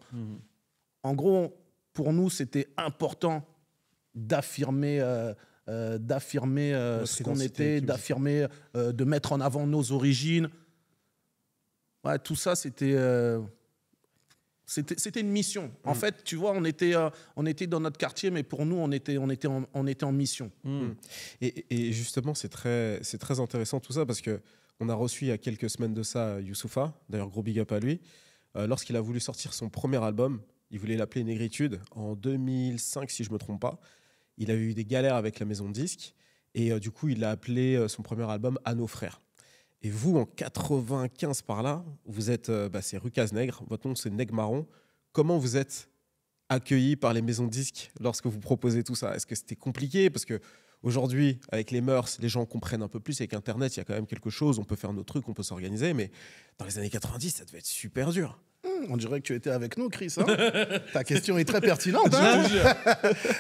Speaker 2: En gros, pour nous, c'était important d'affirmer ce qu'on était, d'affirmer, de mettre en avant nos origines. Ouais, tout ça, c'était C'était une mission. En fait, tu vois, on était dans notre quartier, mais pour nous, on était en mission.
Speaker 3: Et justement, c'est très intéressant tout ça parce qu'on a reçu il y a quelques semaines de ça Youssoupha, d'ailleurs gros big up à lui, lorsqu'il a voulu sortir son premier album, il voulait l'appeler Négritude en 2005 si je ne me trompe pas. Il avait eu des galères avec la maison de disques et du coup, il a appelé son premier album À nos frères. Et vous, en 95 par là, vous êtes, c'est Rucaz Nègre, votre nom c'est Nègre Marron. Comment vous êtes accueilli par les maisons de disques lorsque vous proposez tout ça? Est-ce que c'était compliqué? Parce qu'aujourd'hui, avec les mœurs, les gens comprennent un peu plus. Avec Internet, il y a quand même quelque chose, on peut faire nos trucs, on peut s'organiser. Mais dans les années 90, ça devait être super dur.
Speaker 2: On dirait que tu étais avec nous, Chris. Hein. Ta question est très pertinente. Hein.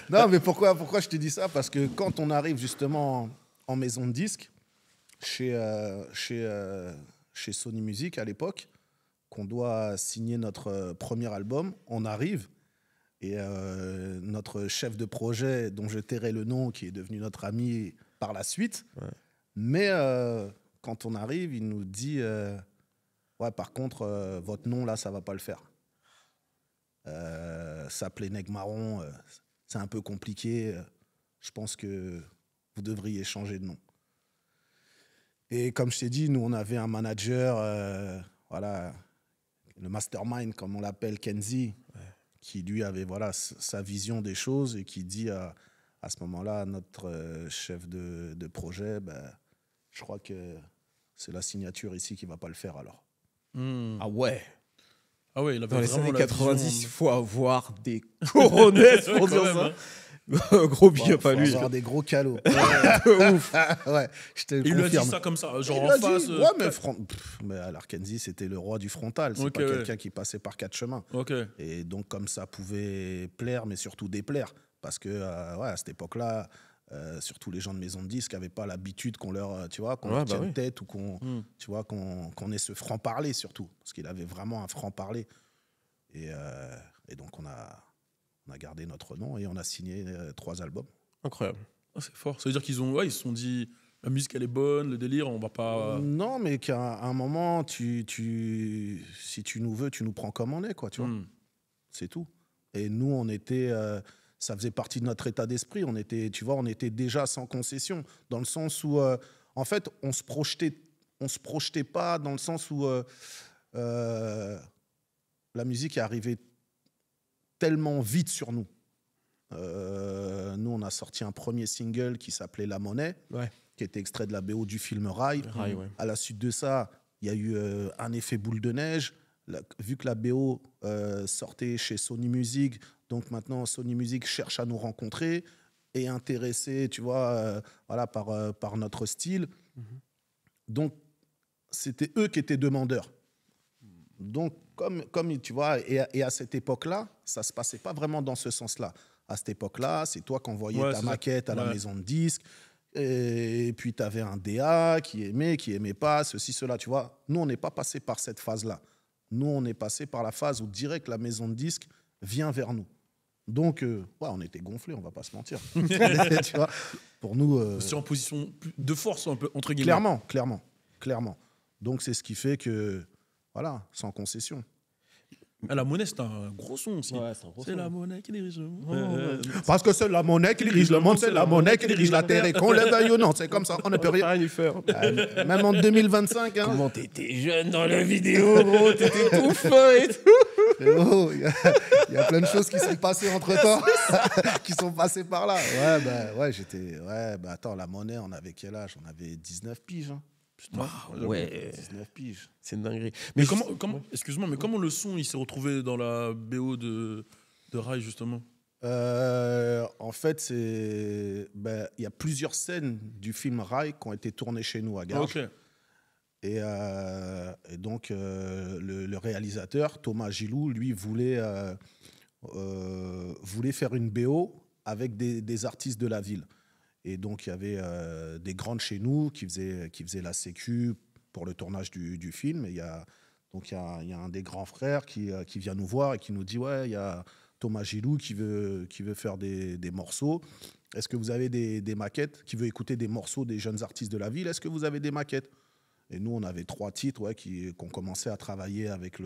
Speaker 2: Non, mais pourquoi je te dis ça? Parce que quand on arrive justement en maison de disques, chez Sony Music à l'époque, qu'on doit signer notre premier album, on arrive et notre chef de projet, dont je tairai le nom, qui est devenu notre ami par la suite, mais quand on arrive, il nous dit ouais, par contre, votre nom là, ça va pas le faire. S'appeler Nègre Marron, c'est un peu compliqué. Je pense que vous devriez changer de nom. Et comme je t'ai dit, nous, on avait un manager, voilà, le mastermind, comme on l'appelle, Kenzie, qui lui avait sa vision des choses et qui dit à ce moment-là à notre chef de projet, je crois que c'est la signature ici qui ne va pas le faire alors.
Speaker 3: Ah ouais.
Speaker 1: Ah ouais, il avait
Speaker 3: dans les années 90,
Speaker 1: vision...
Speaker 3: il faut avoir des coronettes pour dire ça.
Speaker 1: Hein.
Speaker 3: Gros billet pas lui.
Speaker 2: Il faut avoir des gros calots. Ouf. Ouais, je te le
Speaker 1: Il lui a dit
Speaker 2: confirme.
Speaker 1: ça comme ça, genre
Speaker 2: Il
Speaker 1: en
Speaker 2: a
Speaker 1: face.
Speaker 2: dit, ouais, mais alors Kenzie, c'était le roi du frontal. C'est pas quelqu'un qui passait par 4 chemins. Et donc, comme ça pouvait plaire, mais surtout déplaire. Parce que, à cette époque-là, surtout les gens de maison de disques n'avaient pas l'habitude qu'on leur, leur tienne tête ou qu'on ait ce franc-parler, surtout. Parce qu'il avait vraiment un franc-parler. Et donc, on a gardé notre nom et on a signé 3 albums.
Speaker 3: Incroyable.
Speaker 1: Ah, c'est fort. Ça veut dire qu'ils ils se sont dit, la musique, elle est bonne, le délire, on va pas...
Speaker 2: Non, mais qu'à un moment, si tu nous veux, tu nous prends comme on est, quoi, tu vois. C'est tout. Et nous, on était... ça faisait partie de notre état d'esprit. On était, on était déjà sans concession, dans le sens où, en fait, on se projetait pas dans le sens où la musique est arrivée tellement vite sur nous. Nous, on a sorti un premier single qui s'appelait La Monnaie, qui était extrait de la BO du film Rai. À la suite de ça, il y a eu un effet boule de neige. Vu que la BO sortait chez Sony Music, donc maintenant Sony Music cherche à nous rencontrer et intéressé, par notre style. Donc, c'était eux qui étaient demandeurs. Donc, comme tu vois, et à cette époque-là, ça ne se passait pas vraiment dans ce sens-là. À cette époque-là, c'est toi qui envoyais ta maquette à la maison de disques, et puis tu avais un DA qui aimait pas, ceci, cela, tu vois. Nous, on n'est pas passé par cette phase-là. Nous, on est passé par la phase où direct la maison de disques vient vers nous. Donc, on était gonflés, on ne va pas se mentir. Tu vois, pour nous...
Speaker 1: C'est en position de force, un peu, entre guillemets.
Speaker 2: Clairement. Donc, c'est ce qui fait que... Voilà, sans concession.
Speaker 1: La Monnaie, c'est un gros son aussi.
Speaker 3: Ouais,
Speaker 1: c'est la monnaie qui dirige le monde.
Speaker 2: Parce que c'est la monnaie qui dirige le monde, c'est la monnaie qui dirige la terre. Et qu'on le veuille ou non, c'est comme ça, on ne peut rien
Speaker 3: y faire.
Speaker 2: Même en 2025. Hein.
Speaker 3: Comment t'étais jeune dans la vidéo, gros, t'étais tout fin et tout.
Speaker 2: Il y a plein de choses qui sont passées entre-temps, qui sont passées par là. Attends, la monnaie, on avait quel âge? On avait 19 piges. Hein.
Speaker 3: Putain,
Speaker 2: 19 piges.
Speaker 3: C'est une dinguerie.
Speaker 1: Mais excuse-moi, mais comment le son il s'est retrouvé dans la BO de Rai, justement?
Speaker 2: En fait, il y a plusieurs scènes du film Rai qui ont été tournées chez nous à Garges. Et donc, le réalisateur, Thomas Gilou, lui, voulait faire une BO avec des artistes de la ville. Et donc, il y avait des grandes chez nous qui faisaient la sécu pour le tournage du film. Et il y a un des grands frères qui vient nous voir et qui nous dit « Ouais, il y a Thomas Gilou qui veut faire des morceaux. Est-ce que vous avez des maquettes? Qui veut écouter des morceaux des jeunes artistes de la ville? Est-ce que vous avez des maquettes ?» Et nous, on avait 3 titres qu'on commençait à travailler avec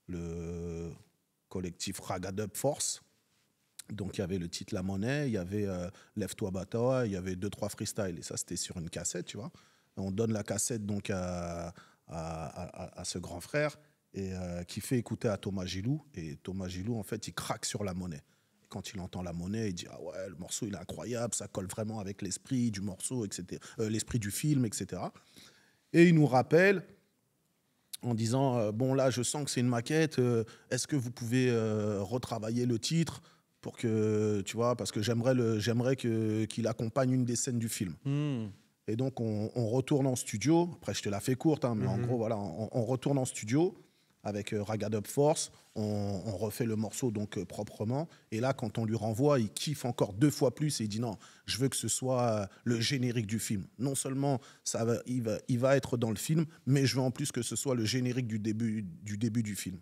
Speaker 2: le collectif Ragadub Force. Donc il y avait le titre La Monnaie, il y avait Lève-toi Batawa, il y avait 2-3 freestyles. Et ça, c'était sur une cassette, tu vois. Et on donne la cassette donc à ce grand frère et qui fait écouter à Thomas Gilou. Et Thomas Gilou, en fait, il craque sur La Monnaie. Et quand il entend La Monnaie, il dit ah ouais, le morceau il est incroyable, ça colle vraiment avec l'esprit du morceau, etc. L'esprit du film, etc. Et il nous rappelle en disant bon là, je sens que c'est une maquette. Est-ce que vous pouvez retravailler le titre pour que tu vois, parce que j'aimerais qu'il accompagne une des scènes du film. Et donc on retourne en studio. Après je te la fais courte, hein, mais en gros voilà, on retourne en studio avec Ragadub Force. On refait le morceau donc proprement. Et là quand on lui renvoie, il kiffe encore 2 fois plus et il dit non, je veux que ce soit le générique du film. Non seulement il va être dans le film, mais je veux en plus que ce soit le générique du début du film.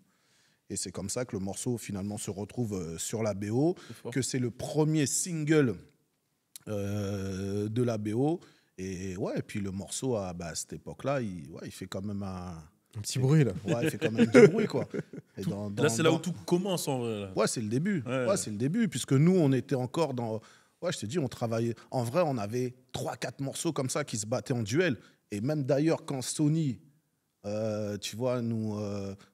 Speaker 2: Et c'est comme ça que le morceau finalement se retrouve sur la BO, que c'est le premier single de la BO. Et ouais, et puis le morceau à cette époque-là, il fait quand même un
Speaker 3: petit bruit là.
Speaker 2: Ouais, il fait quand même du bruit quoi. Et
Speaker 1: là, c'est là où tout commence en vrai. Là.
Speaker 2: Ouais, c'est le début. Ouais, c'est le début, puisque nous, on était encore dans. Ouais, je te dis, on travaillait. En vrai, on avait 3-4 morceaux comme ça qui se battaient en duel. Et même d'ailleurs, quand Sony. Tu vois, nous,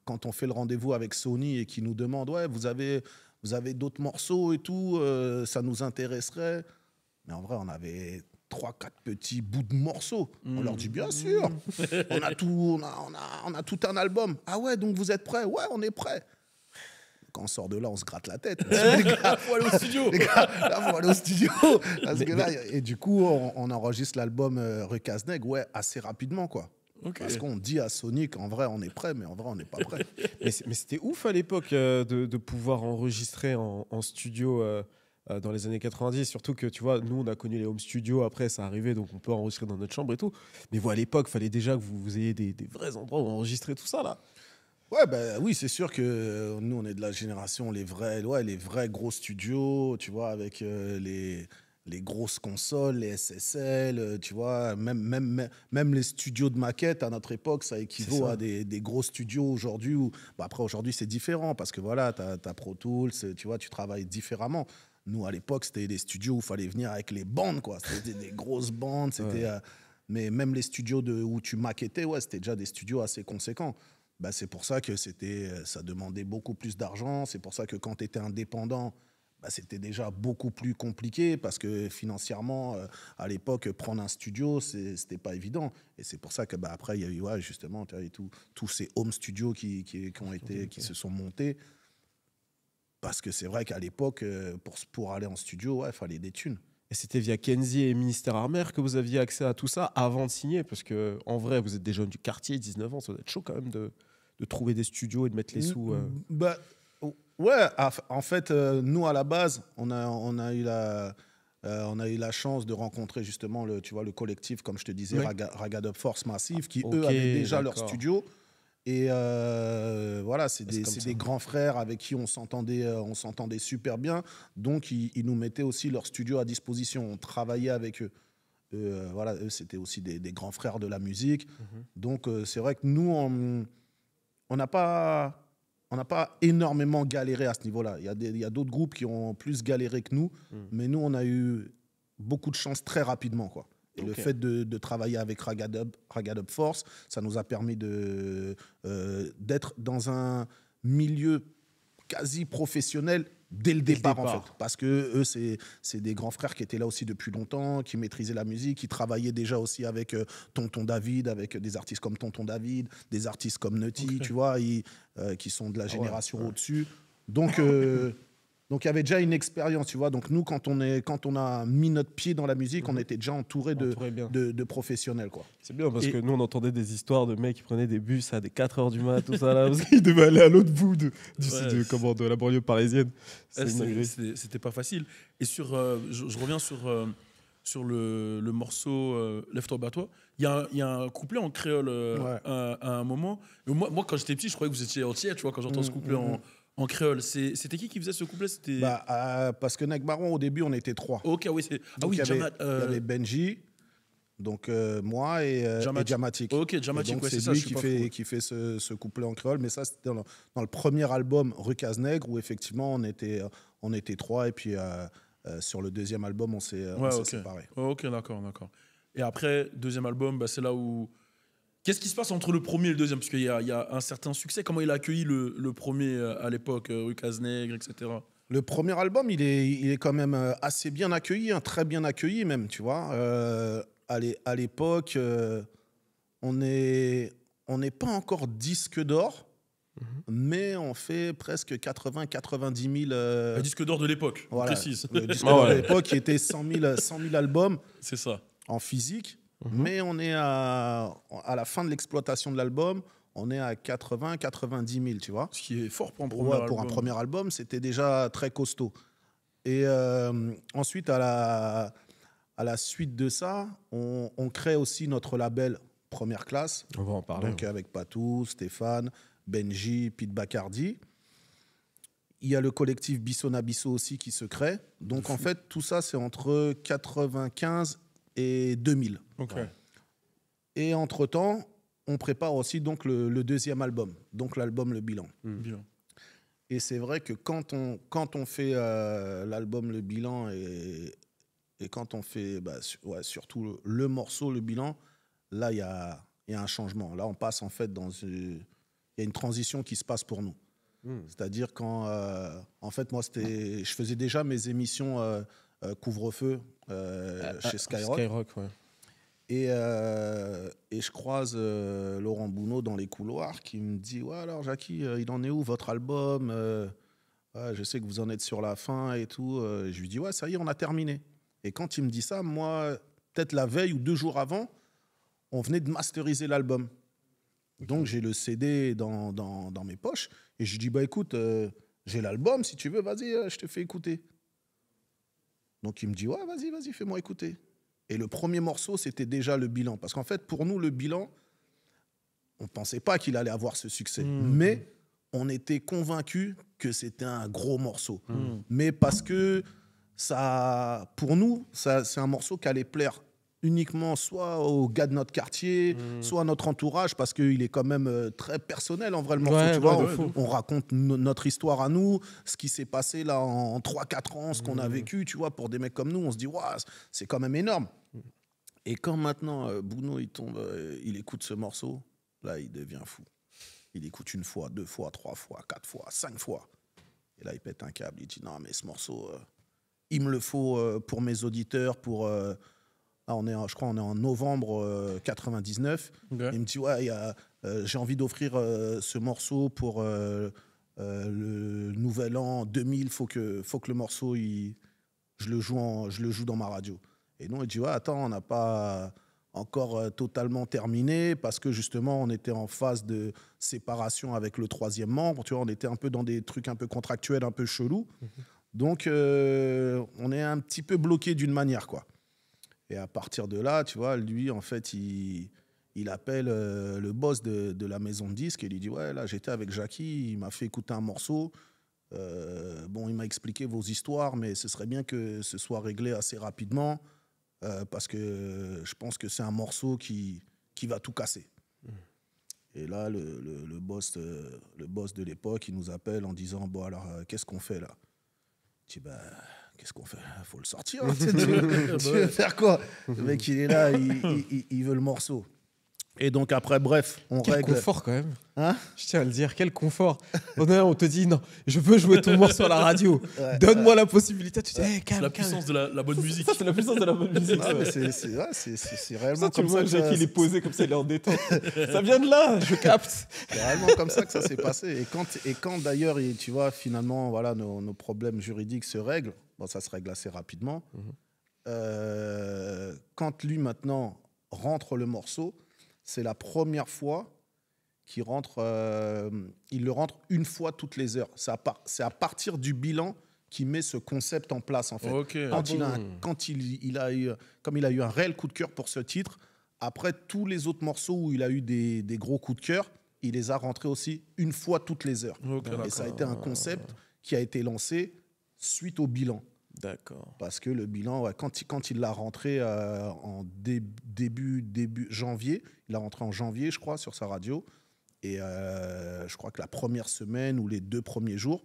Speaker 2: quand on fait le rendez-vous avec Sony et qu'ils nous demandent ouais, vous avez d'autres morceaux et tout, ça nous intéresserait. Mais en vrai, on avait 3-4 petits bouts de morceaux. On leur dit bien sûr, on a tout un album. Ah ouais, donc vous êtes prêts? Ouais, on est prêts. Quand on sort de là, on se gratte la tête.
Speaker 1: Les gars, faut aller au studio.
Speaker 2: Les gars, là, faut aller au studio. Et du coup, on enregistre l'album Recazneg, ouais, assez rapidement, quoi. Okay. Parce qu'on dit à Sony qu'en vrai on est prêt, mais en vrai on n'est pas prêt.
Speaker 3: mais c'était ouf à l'époque de pouvoir enregistrer en studio dans les années 90, surtout que tu vois, nous on a connu les home studios, après ça arrivait, donc on peut enregistrer dans notre chambre et tout. Mais vous à l'époque, il fallait déjà que vous ayez des vrais endroits où enregistrer tout ça là.
Speaker 2: Ouais, oui, c'est sûr que nous on est de la génération, les vrais gros studios, tu vois, avec les grosses consoles, les SSL, tu vois, même les studios de maquettes à notre époque, ça équivaut à des gros studios aujourd'hui. Après, aujourd'hui, c'est différent parce que voilà, tu as Pro Tools, tu vois, tu travailles différemment. Nous, à l'époque, c'était des studios où il fallait venir avec les bandes, quoi. C'était des grosses bandes. Mais même les studios où tu maquettais, ouais, c'était déjà des studios assez conséquents. C'est pour ça que ça demandait beaucoup plus d'argent. C'est pour ça que quand tu étais indépendant, c'était déjà beaucoup plus compliqué parce que financièrement, à l'époque, prendre un studio, c'était pas évident. Et c'est pour ça que après, il y a eu justement tous ces home studios qui se sont montés. Parce que c'est vrai qu'à l'époque, pour aller en studio, il fallait des thunes.
Speaker 3: Et c'était via Kenzie et Ministère Armer que vous aviez accès à tout ça avant de signer? Parce qu'en vrai, vous êtes des jeunes du quartier, 19 ans, ça doit être chaud quand même de trouver des studios et de mettre les sous.
Speaker 2: Ouais, en fait, nous, à la base, on a eu la chance de rencontrer justement le collectif, comme je te disais, Ragadub Force Massive, qui, eux, avaient déjà leur studio. Et voilà, c'est des grands frères avec qui on s'entendait super bien. Donc, ils nous mettaient aussi leur studio à disposition. On travaillait avec eux. Voilà, eux, c'était aussi des grands frères de la musique. Donc, c'est vrai que nous, on n'a pas énormément galéré à ce niveau-là. Il y a d'autres groupes qui ont plus galéré que nous, mais nous, on a eu beaucoup de chance très rapidement, quoi. Et le fait de travailler avec Ragadub Force, ça nous a permis d'être dans un milieu quasi professionnel dès le départ, en fait. Parce que eux, c'est des grands frères qui étaient là aussi depuis longtemps, qui maîtrisaient la musique, qui travaillaient déjà aussi avec Tonton David, avec des artistes comme Tonton David, des artistes comme Nutty, tu vois, qui sont de la génération au-dessus. Donc il y avait déjà une expérience, tu vois. Donc nous, quand on a mis notre pied dans la musique, on était déjà entouré de professionnels, quoi.
Speaker 3: C'est bien parce que nous, on entendait des histoires de mecs qui prenaient des bus à des 4h du mat, tout ça là, parce qu'ils devaient aller à l'autre bout de la banlieue parisienne.
Speaker 1: C'était pas facile. Et je reviens sur le morceau Lève-toi, bats-toi. Il y a un couplet en créole à un moment. Moi, quand j'étais petit, je croyais que vous étiez entier, tu vois, quand j'entends ce couplet en créole. C'était qui faisait ce couplet?
Speaker 2: Parce que Neg Marron, au début, on était 3.
Speaker 1: Ok, oui.
Speaker 2: Il y avait Benji, Donc moi et Jamatic.
Speaker 1: Ok, Jamatic,
Speaker 2: donc
Speaker 1: ouais,
Speaker 2: c'est
Speaker 1: ça.
Speaker 2: lui qui fait ce couplet en créole. Mais ça, c'était dans le premier album Rue Cazenègre où effectivement on était 3 et puis sur le deuxième album on s'est séparés.
Speaker 1: Ok, d'accord. Et après, deuxième album, bah, c'est là où... Qu'est-ce qui se passe entre le premier et le deuxième? Parce qu'il y a un certain succès. Comment il a accueilli le premier à l'époque, Rue Cazenègre, etc.
Speaker 2: Le premier album, il est quand même assez bien accueilli, hein, très bien accueilli même, tu vois. À l'époque, on n'est pas encore disque d'or, mais on fait presque 80-90 000...
Speaker 1: Le disque d'or de l'époque, on
Speaker 2: voilà,
Speaker 1: précise.
Speaker 2: le disque d'or de l'époque qui était 100 000 albums
Speaker 1: C'est ça.
Speaker 2: en physique, mais on est à la fin de l'exploitation de l'album, on est à 80-90 000, tu vois.
Speaker 1: Ce qui est fort pour un premier album.
Speaker 2: Pour un premier album, c'était déjà très costaud. Et ensuite, à la suite de ça, on crée aussi notre label Première Classe.
Speaker 3: On va en parler.
Speaker 2: Donc avec Patou, Stéphane, Benji, Pete Bacardi. Il y a le collectif Bissona Bisso aussi qui se crée. Donc en fait, tout ça, c'est entre 95 et 2000.
Speaker 1: Okay.
Speaker 2: Et entre-temps, on prépare aussi donc le deuxième album, donc l'album Le Bilan.
Speaker 1: Bien.
Speaker 2: Et c'est vrai que quand on fait l'album Le Bilan et quand on fait surtout le morceau Le Bilan, là, il y a un changement. Là, on passe en fait il y a une transition qui se passe pour nous. C'est-à-dire quand, en fait, moi, je faisais déjà mes émissions couvre-feu chez Skyrock.
Speaker 3: Skyrock, ouais.
Speaker 2: Et je croise Laurent Bounot dans les couloirs qui me dit « Ouais, alors Jackie, il en est où votre album je sais que vous en êtes sur la fin et tout. » Je lui dis « Ouais, ça y est, on a terminé. » Et quand il me dit ça, moi, peut-être la veille ou 2 jours avant, on venait de masteriser l'album. Donc j'ai le CD dans mes poches et je lui dis « Bah écoute, j'ai l'album, si tu veux, vas-y, je te fais écouter. » Donc il me dit « Ouais, vas-y, fais-moi écouter. » Et le premier morceau, c'était déjà Le Bilan. Parce qu'en fait, pour nous, Le Bilan, on ne pensait pas qu'il allait avoir ce succès. Mais on était convaincus que c'était un gros morceau. Mais parce que ça, pour nous, c'est un morceau qui allait plaire uniquement soit aux gars de notre quartier, soit à notre entourage, parce qu'il est quand même très personnel en vrai le morceau.
Speaker 3: Ouais,
Speaker 2: tu vois,
Speaker 3: ouais,
Speaker 2: on raconte notre histoire à nous, ce qui s'est passé là en 3-4 ans, ce qu'on a vécu, tu vois, pour des mecs comme nous, on se dit, waouh, c'est quand même énorme. Et quand maintenant Bouno il tombe, il écoute ce morceau, là il devient fou. Il écoute 1 fois, 2 fois, 3 fois, 4 fois, 5 fois. Et là il pète un câble, il dit non mais ce morceau, il me le faut pour mes auditeurs, pour... là je crois on est en novembre 99. Okay. Il me dit ouais, j'ai envie d'offrir ce morceau pour le nouvel an 2000, faut que le morceau je le joue dans ma radio. Et non, il dit, ouais, attends, on n'a pas encore totalement terminé parce que justement, on était en phase de séparation avec le 3e membre. Tu vois, on était un peu dans des trucs un peu contractuels, un peu chelous. Donc, on est un petit peu bloqué d'une manière, quoi. Et à partir de là, tu vois, lui, en fait, il appelle le boss de la maison de disques et il lui dit, ouais, là, j'étais avec Jackie, il m'a fait écouter un morceau. Bon, il m'a expliqué vos histoires, mais ce serait bien que ce soit réglé assez rapidement. Parce que je pense que c'est un morceau qui va tout casser. Et là, le boss de l'époque, il nous appelle en disant, bon alors, qu'est-ce qu'on fait là? Je dis, bah, qu'est-ce qu'on fait? Il faut le sortir. Hein, tu veux faire quoi? Le mec, il est là, il veut le morceau. Et donc après, bref, on règle...
Speaker 3: Quel confort quand même.
Speaker 2: Hein?
Speaker 3: Je tiens à le dire, quel confort. On te dit, non, je veux jouer ton morceau à la radio. Donne-moi la possibilité. Tu dis, hey, calme,
Speaker 1: la puissance de la bonne musique.
Speaker 3: Ça, c'est la puissance de la bonne musique.
Speaker 2: Ah, c'est réellement
Speaker 3: ça,
Speaker 2: comme ça.
Speaker 3: Jackie, il est posé comme ça, il est en détente. Ça vient de là, je capte.
Speaker 2: C'est réellement comme ça que ça s'est passé. Et quand d'ailleurs, tu vois, finalement, voilà, nos problèmes juridiques se règlent, bon, ça se règle assez rapidement. Quand lui, maintenant, rentre le morceau, c'est la première fois qu'il rentre, il le rentre 1 fois toutes les heures. C'est à partir du bilan qu'il met ce concept en place, en fait.
Speaker 1: Okay.
Speaker 2: Comme il a eu un réel coup de cœur pour ce titre, après tous les autres morceaux où il a eu des gros coups de cœur, il les a rentrés aussi 1 fois toutes les heures.
Speaker 1: Okay,
Speaker 2: et ça a été un concept qui a été lancé suite au bilan.
Speaker 1: D'accord.
Speaker 2: Parce que le bilan, ouais, quand il l'a rentré en début janvier, il l'a rentré en janvier, je crois, sur sa radio. Et je crois que la première semaine ou les 2 premiers jours,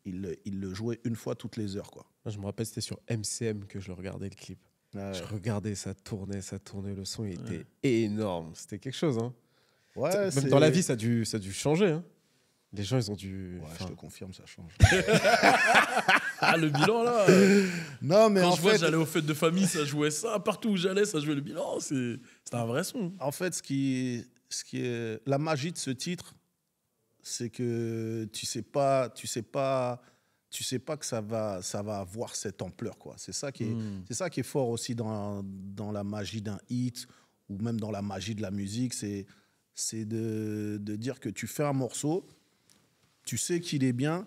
Speaker 2: il le jouait une fois toutes les heures, quoi.
Speaker 3: Moi, je me rappelle, c'était sur MCM que je regardais le clip.
Speaker 2: Ouais.
Speaker 3: Je regardais, ça tournait, le son il était énorme. C'était quelque chose. Hein.
Speaker 2: Ouais,
Speaker 3: Même dans la vie, ça a dû changer. Hein. Les gens, ils ont dû...
Speaker 2: Ouais, je te confirme, ça change.
Speaker 1: Ah, le bilan, là.
Speaker 2: Non, mais
Speaker 1: Quand
Speaker 2: en
Speaker 1: je vois,
Speaker 2: fait,
Speaker 1: j'allais aux fêtes de famille, ça jouait ça. Partout où j'allais, ça jouait le bilan. C'était un vrai son.
Speaker 2: en fait, ce qui est la magie de ce titre, c'est que tu sais pas que ça va avoir cette ampleur, quoi. C'est ça qui est fort aussi dans la magie d'un hit ou même dans la magie de la musique, c'est de dire que tu fais un morceau, tu sais qu'il est bien,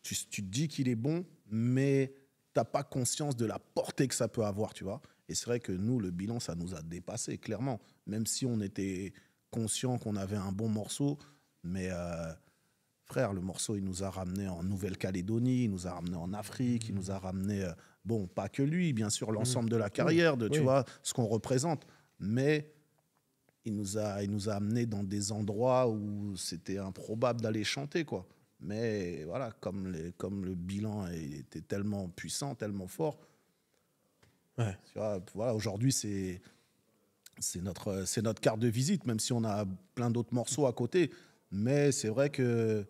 Speaker 2: tu te dis qu'il est bon, mais t'as pas conscience de la portée que ça peut avoir, tu vois. Et c'est vrai que nous, le bilan, ça nous a dépassé, clairement. Même si on était conscient qu'on avait un bon morceau, mais frère, le morceau, il nous a ramené en Nouvelle-Calédonie, il nous a ramené en Afrique, il nous a ramené, bon, pas que lui, bien sûr, l'ensemble de la carrière, tu vois, ce qu'on représente, mais il nous a amené dans des endroits où c'était improbable d'aller chanter, quoi. Mais voilà, comme le bilan était tellement puissant, tellement fort,
Speaker 3: Ouais.
Speaker 2: tu vois, voilà, aujourd'hui, c'est notre carte de visite, même si on a plein d'autres morceaux à côté. Mais c'est vrai que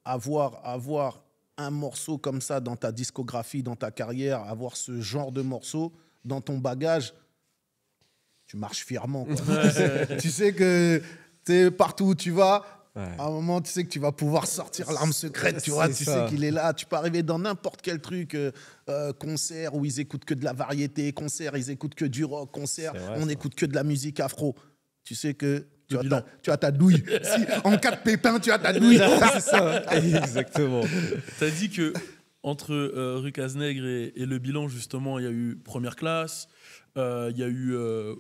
Speaker 2: avoir un morceau comme ça dans ta discographie, dans ta carrière, avoir ce genre de morceau dans ton bagage, tu marches fièrement, quoi. Tu sais que partout où tu vas, à un moment, tu sais que tu vas pouvoir sortir l'arme secrète, tu vois, tu sais qu'il est là. Tu peux arriver dans n'importe quel truc, concert où ils écoutent que de la variété, concert, ils écoutent que du rock, concert, on écoute que de la musique afro. Tu sais que tu as ta douille. Si, en cas de pépin, tu as ta douille.
Speaker 3: C'est ça, exactement.
Speaker 1: Tu as dit que entre Rue Cazenègre et le bilan, justement, il y a eu Première Classe, il y a eu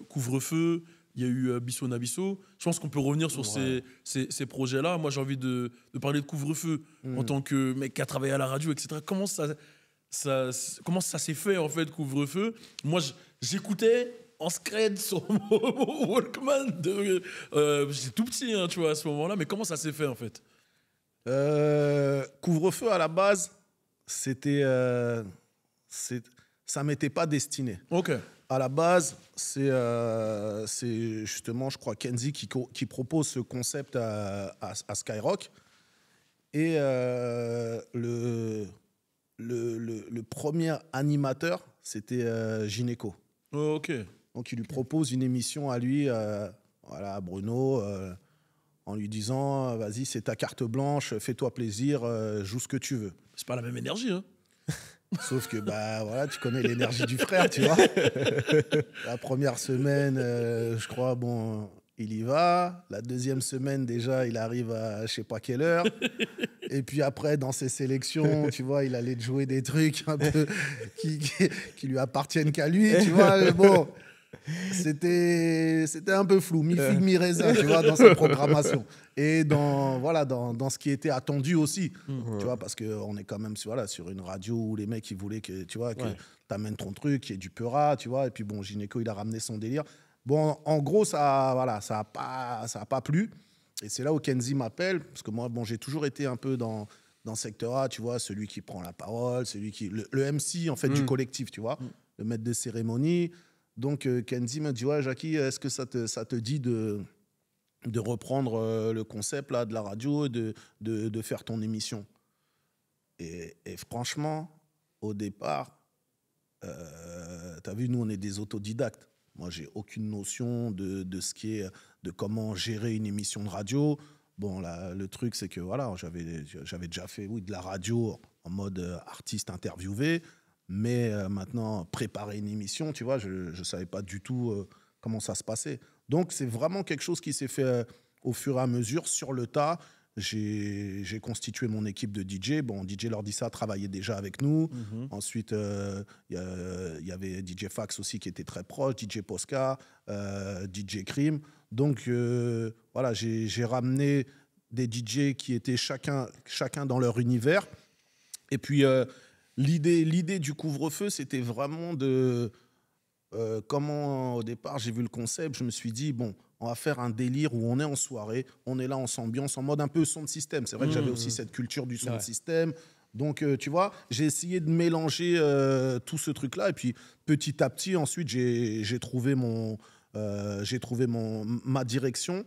Speaker 1: Couvre-feu, il y a eu Bisso Nabisso. Je pense qu'on peut revenir sur ces projets-là. Moi, j'ai envie de parler de Couvre-feu en tant que mec qui a travaillé à la radio, etc. Comment ça s'est fait, en fait, Couvre-feu? Moi, j'écoutais en scred sur mon Walkman. J'étais tout petit, hein, tu vois, à ce moment-là. Mais comment ça s'est fait, en fait?
Speaker 2: Couvre-feu, à la base, ça m'était pas destiné.
Speaker 1: Ok.
Speaker 2: À la base, c'est justement, je crois, Kenzie qui propose ce concept à Skyrock. Et le premier animateur, c'était Gynéco.
Speaker 1: Oh, ok.
Speaker 2: Donc, il lui propose une émission à lui, voilà, Bruno, en lui disant, vas-y, c'est ta carte blanche, fais-toi plaisir, joue ce que tu veux.
Speaker 1: C'est pas la même énergie, hein.
Speaker 2: Sauf que bah voilà, tu connais l'énergie du frère, tu vois. La première semaine, je crois, bon, il y va. La deuxième semaine, déjà, il arrive à je sais pas quelle heure. Et puis après, dans ses sélections, tu vois, il allait te jouer des trucs un peu qui lui appartiennent qu'à lui, tu vois. Mais bon, c'était un peu flou, mi-figue, mi-raisin, tu vois, dans sa programmation. Et dans ce qui était attendu aussi, tu vois, parce qu'on est quand même sur une radio où les mecs, ils voulaient que tu amènes ton truc, qu'il y ait du Peura, tu vois. Et puis bon, Gynéco, il a ramené son délire. Bon, en gros, ça a pas plu. Et c'est là où Kenzie m'appelle, parce que moi, bon, j'ai toujours été un peu dans secteur A, tu vois, celui qui prend la parole, le MC, en fait, du collectif, tu vois, le maître de cérémonie. Donc, Kenzie m'a dit, ouais, Jackie, est-ce que ça te dit de reprendre le concept là, de la radio et de faire ton émission? Et franchement, au départ, tu as vu, nous, on est des autodidactes. Moi, j'ai aucune notion de ce qui est, de comment gérer une émission de radio. Bon, là, le truc, c'est que voilà, j'avais déjà fait de la radio en mode artiste interviewé. Mais maintenant, préparer une émission, tu vois, je ne savais pas du tout comment ça se passait. Donc, c'est vraiment quelque chose qui s'est fait au fur et à mesure, sur le tas. J'ai constitué mon équipe de DJ. Bon, DJ Lordissa travaillait déjà avec nous. Ensuite, il y avait DJ Fax aussi qui était très proche, DJ Posca, DJ Cream. Donc, voilà, j'ai ramené des DJ qui étaient chacun dans leur univers. Et puis, l'idée du couvre-feu, c'était vraiment de... comment, au départ, j'ai vu le concept, je me suis dit, bon, on va faire un délire où on est en soirée, on est là, on s'ambiance, en mode un peu son de système. C'est vrai que j'avais aussi cette culture du son de système. Donc, tu vois, j'ai essayé de mélanger tout ce truc-là. Et puis, petit à petit, ensuite, j'ai trouvé ma direction.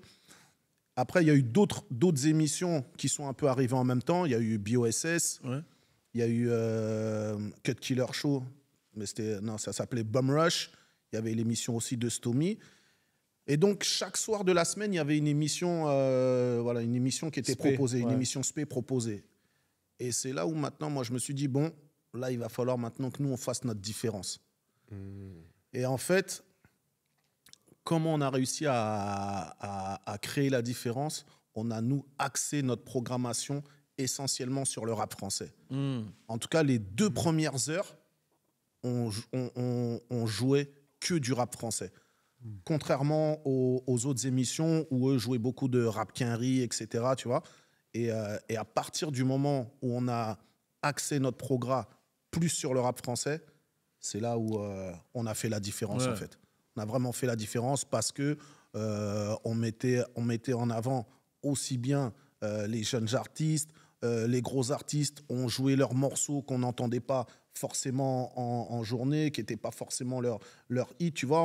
Speaker 2: Après, il y a eu d'autres émissions qui sont un peu arrivées en même temps. Il y a eu BOSS, il y a eu Cut Killer Show, mais ça s'appelait Bum Rush. Il y avait l'émission aussi de Stomy. Et donc, chaque soir de la semaine, il y avait une émission, une émission qui était proposée, une émission spé proposée. Et c'est là où maintenant, moi, je me suis dit, bon, là, il va falloir maintenant que nous, on fasse notre différence. Et en fait, comment on a réussi à créer la différence? On a, nous, axé notre programmation essentiellement sur le rap français. En tout cas, les 2 premières heures, on jouait que du rap français. Contrairement aux autres émissions où eux jouaient beaucoup de rap quinri, etc. Tu vois, et à partir du moment où on a axé notre programme plus sur le rap français, c'est là où on a fait la différence, en fait. On a vraiment fait la différence parce que on mettait en avant aussi bien les jeunes artistes, les gros artistes ont joué leurs morceaux qu'on n'entendait pas forcément en journée, qui n'étaient pas forcément leur hit. Tu vois,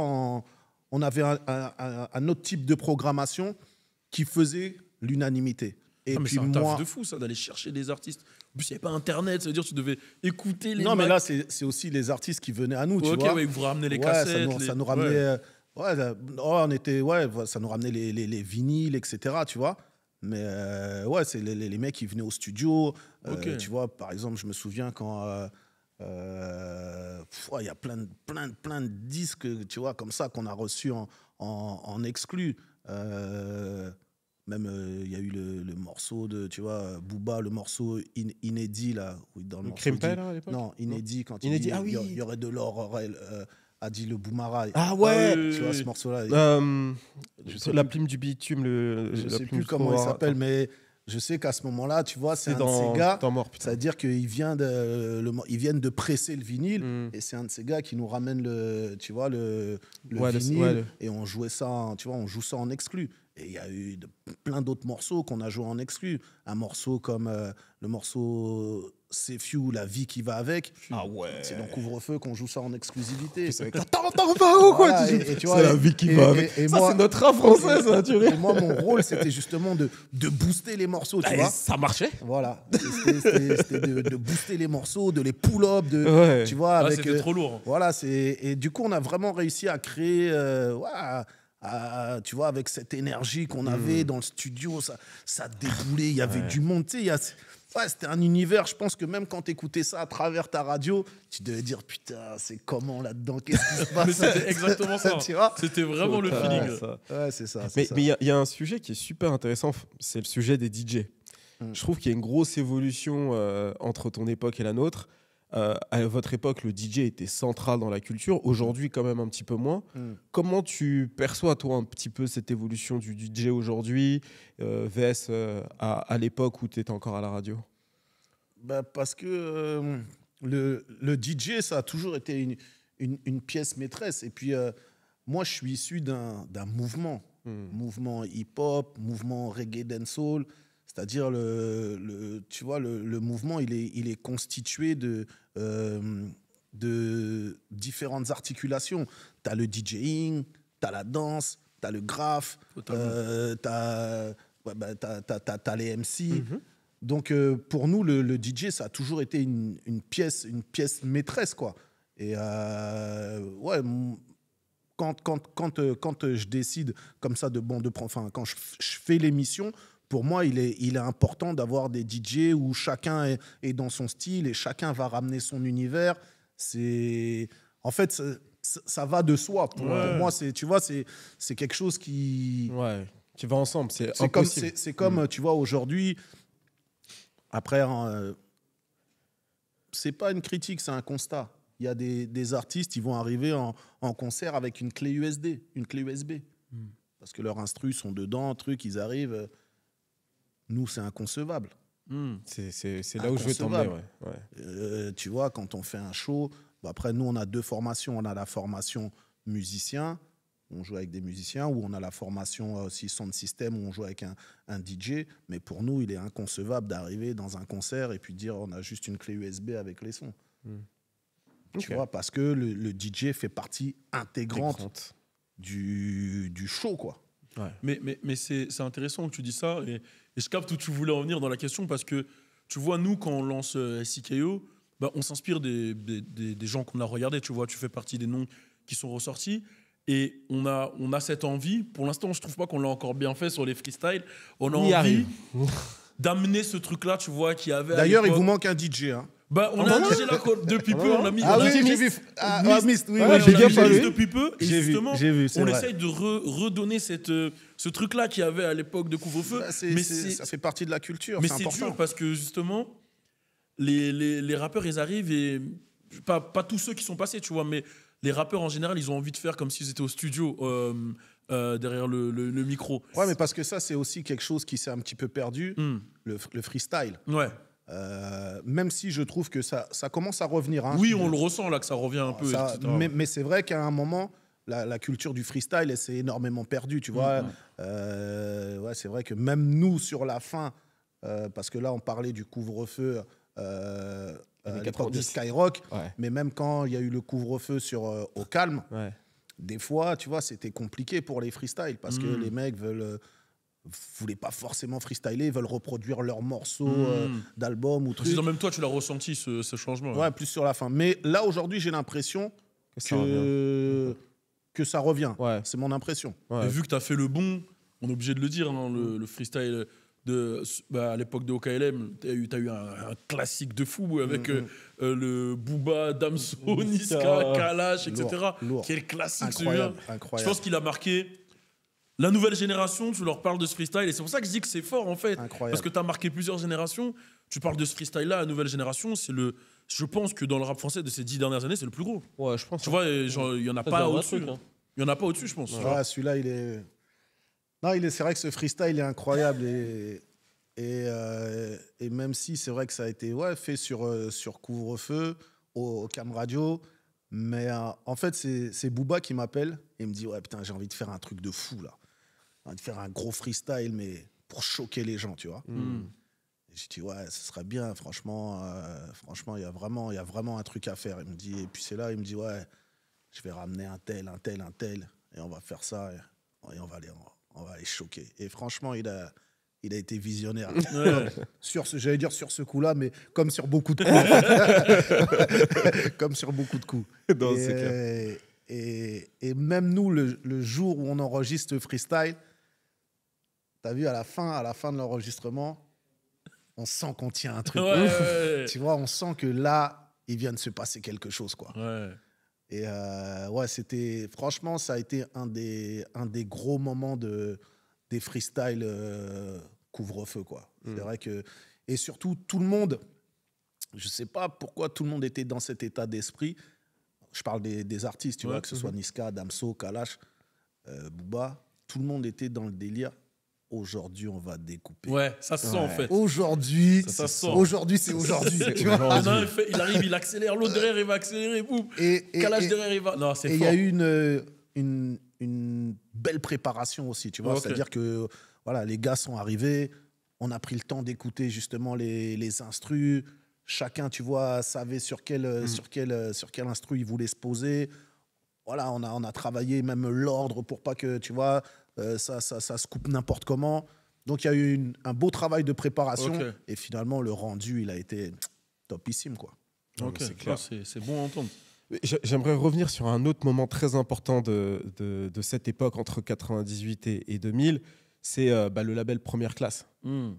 Speaker 2: on avait un autre type de programmation qui faisait l'unanimité. Et
Speaker 1: mais
Speaker 2: puis
Speaker 1: c'est un taf de fou, ça, d'aller chercher des artistes. En plus, il n'y avait pas Internet, ça veut dire que tu devais écouter les...
Speaker 2: Non, mais là, c'est aussi les artistes qui venaient à nous, tu vois.
Speaker 1: Ouais, vous ramenez les cassettes.
Speaker 2: Ça nous ramenait... ça nous ramenait les vinyles, etc., tu vois. Mais c'est les mecs qui venaient au studio. Tu vois, par exemple, je me souviens quand... il y a plein de disques, tu vois, comme ça, qu'on a reçus en exclu. Même, il y a eu le morceau de, tu vois, Booba, le morceau inédit, là. Dans le
Speaker 3: Crimpel, à l'époque?
Speaker 2: Non, inédit, quand
Speaker 3: Inédit,
Speaker 2: il y aurait de l'or, a dit le Boumara.
Speaker 3: Ah ouais,
Speaker 2: tu vois, ce morceau-là.
Speaker 3: la plume du bitume,
Speaker 2: je ne sais plus comment il s'appelle, mais je sais qu'à ce moment-là, tu vois, c'est un de ces gars, c'est-à-dire qu'ils viennent de presser le vinyle, et c'est un de ces gars qui nous ramène le vinyle, et on jouait ça, tu vois, on joue ça en exclu. Et il y a eu plein d'autres morceaux qu'on a joué en exclu. Un morceau comme le morceau C'est Few, La vie qui va avec.
Speaker 3: Ah ouais.
Speaker 2: C'est dans Couvre-feu qu'on joue ça en exclusivité.
Speaker 3: T'en pas où, quoi?
Speaker 2: C'est
Speaker 3: la vie qui va avec. Ça, c'est notre rap français, ça, tu vois.
Speaker 2: Et moi, mon rôle, c'était justement de booster les morceaux, tu vois.
Speaker 3: Ça marchait.
Speaker 2: Voilà. C'était de booster les morceaux, de les pull-up, tu vois.
Speaker 1: C'était trop lourd.
Speaker 2: Voilà, et du coup, on a vraiment réussi à créer... tu vois, avec cette énergie qu'on avait dans le studio, ça déboulait, il y avait du monde, tu sais, c'était un univers. Je pense que même quand tu écoutais ça à travers ta radio, tu devais dire putain, c'est comment là-dedans, qu'est-ce qui se passe?
Speaker 1: Mais c'était exactement ça. Tu vois, c'était vraiment le feeling.
Speaker 2: Ouais, c'est ça.
Speaker 3: Mais il y a un sujet qui est super intéressant, c'est le sujet des DJ. Je trouve qu'il y a une grosse évolution entre ton époque et la nôtre. À votre époque, le DJ était central dans la culture. Aujourd'hui, quand même un petit peu moins. Comment tu perçois, toi, un petit peu cette évolution du DJ aujourd'hui, VS à l'époque où tu étais encore à la radio?
Speaker 2: Parce que le DJ, ça a toujours été une pièce maîtresse. Et puis, moi, je suis issu d'un mouvement. Mouvement hip-hop, mouvement reggae dancehall. C'est-à-dire, tu vois, le mouvement, il est constitué de différentes articulations. Tu as le DJing, tu as la danse, tu as le graphe, tu as les MC. Donc, pour nous, le DJ, ça a toujours été une pièce maîtresse, quoi. Et quand je décide comme ça quand je fais l'émission, pour moi, il est important d'avoir des DJ où chacun est dans son style et chacun va ramener son univers. En fait, ça va de soi. Pour moi, tu vois, c'est quelque chose qui
Speaker 3: va ensemble. C'est
Speaker 2: comme tu vois, aujourd'hui, après, c'est pas une critique, c'est un constat. Il y a des artistes, ils vont arriver en concert avec une clé USB. Parce que leurs instrus sont dedans, ils arrivent... Nous, c'est inconcevable.
Speaker 3: C'est là où je veux t'emmener. Ouais.
Speaker 2: Tu vois, quand on fait un show, après, nous, on a 2 formations. On a la formation musicien, on joue avec des musiciens, ou on a la formation aussi sound system, où on joue avec un DJ. Mais pour nous, il est inconcevable d'arriver dans un concert et puis de dire on a juste une clé USB avec les sons. Tu vois, parce que le DJ fait partie intégrante du show, quoi.
Speaker 1: Ouais. Mais c'est intéressant que tu dis ça, et je capte où tu voulais en venir dans la question, parce que tu vois, nous, quand on lance SCKO, on s'inspire des gens qu'on a regardés, tu vois, tu fais partie des noms qui sont ressortis, et on a cette envie. Pour l'instant, je trouve pas qu'on l'a encore bien fait sur les freestyles. On a envie d'amener ce truc-là, tu vois, qu'il y avait.
Speaker 2: D'ailleurs, il vous manque un DJ, hein.
Speaker 1: On a un DJ là depuis peu, on a mis.
Speaker 2: Ah oui, j'ai vu. Mist, oui,
Speaker 1: depuis peu. Et justement, on
Speaker 2: vrai.
Speaker 1: essaye de redonner ce truc-là qu'il y avait à l'époque de couvre-feu.
Speaker 2: Ça fait partie de la culture.
Speaker 1: Mais
Speaker 2: c'est important.
Speaker 1: dur parce que justement, les rappeurs, ils arrivent et pas tous ceux qui sont passés, tu vois, mais les rappeurs en général, ils ont envie de faire comme s'ils étaient au studio derrière le micro.
Speaker 2: Ouais, mais parce que ça, c'est aussi quelque chose qui s'est un petit peu perdu, le freestyle.
Speaker 1: Ouais.
Speaker 2: Même si je trouve que ça commence à revenir. Hein,
Speaker 1: oui, on le ressent là, que ça revient un peu.
Speaker 2: Mais c'est vrai qu'à un moment, la culture du freestyle, elle s'est énormément perdue, tu vois. Ouais, c'est vrai que même nous, sur la fin, parce que là, on parlait du couvre-feu à l'époque de Skyrock, mais même quand il y a eu le couvre-feu au Calme, des fois, tu vois, c'était compliqué pour les freestyles, parce que les mecs voulaient pas forcément freestyler, ils veulent reproduire leurs morceaux d'albums ou trucs.
Speaker 1: Même toi, tu l'as ressenti, ce changement.
Speaker 2: Ouais, plus sur la fin. Mais là, aujourd'hui, j'ai l'impression que ça revient. Ouais. C'est mon impression.
Speaker 1: Ouais. Et vu que tu as fait le bon, on est obligé de le dire, hein, le freestyle à l'époque de OKLM, tu as eu un classique de fou avec le Booba, Damso, Niska, Kalash, etc.
Speaker 2: Lourd.
Speaker 1: Quel classique,
Speaker 2: incroyable.
Speaker 1: Je pense qu'il a marqué la nouvelle génération. Tu leur parles de ce freestyle, et c'est pour ça que je dis que c'est fort, en fait.
Speaker 2: Incroyable.
Speaker 1: Parce que tu as marqué plusieurs générations. Tu parles de ce freestyle-là, la nouvelle génération, je pense que dans le rap français de ces 10 dernières années, c'est le plus gros.
Speaker 3: Ouais, je pense.
Speaker 1: Tu vois, il n'y en a pas au-dessus. Il n'y en a pas au-dessus, je pense.
Speaker 2: Ouais, celui-là, il est... Non, c'est vrai que ce freestyle est incroyable, et même si c'est vrai que ça a été fait sur couvre-feu, au Cam Radio, mais en fait, c'est Booba qui m'appelle et il me dit « Ouais, putain, j'ai envie de faire un truc de fou, là. J'ai envie de faire un gros freestyle, mais pour choquer les gens, tu vois. Et j'ai dit « Ouais, ce serait bien, franchement, il y a vraiment un truc à faire. » Il me dit, et puis c'est là, il me dit « Ouais, je vais ramener un tel, et on va faire ça, et on va aller choquer. » Et franchement, il a été visionnaire. J'allais dire sur ce coup-là, mais comme sur beaucoup de coups. Comme sur beaucoup de coups.
Speaker 3: Non,
Speaker 2: et même nous, le jour où on enregistre le freestyle, t'as vu, à la fin de l'enregistrement, on sent qu'on tient un truc. Tu vois, on sent que là, il vient de se passer quelque chose, quoi. Et franchement, ça a été un des gros moments des freestyles couvre-feu, quoi. C'est vrai que... Et surtout, tout le monde, je sais pas pourquoi tout le monde était dans cet état d'esprit. Je parle des artistes, tu vois, que ce soit Niska, Damso, Kalash, Booba. Tout le monde était dans le délire. Aujourd'hui, on va découper.
Speaker 1: Ouais, ça se sent, en fait.
Speaker 2: Aujourd'hui,
Speaker 1: ça sent.
Speaker 2: Aujourd'hui, c'est aujourd'hui. Tu vois,
Speaker 1: il arrive, il accélère. L'autre derrière, il va accélérer. Boum. Kalash derrière, il va... Non, c'est fort.
Speaker 2: Et il y a eu une belle préparation aussi, tu vois. C'est-à-dire que voilà, les gars sont arrivés, on a pris le temps d'écouter justement les instrus. Chacun, tu vois, savait sur quel instru il voulait se poser. Voilà, on a travaillé même l'ordre pour pas que, tu vois, ça se coupe n'importe comment. Donc, il y a eu un beau travail de préparation. Et finalement, le rendu, il a été topissime, quoi.
Speaker 1: C'est clair. C'est bon à entendre.
Speaker 3: J'aimerais revenir sur un autre moment très important de cette époque, entre 98 et 2000. C'est le label Première Classe,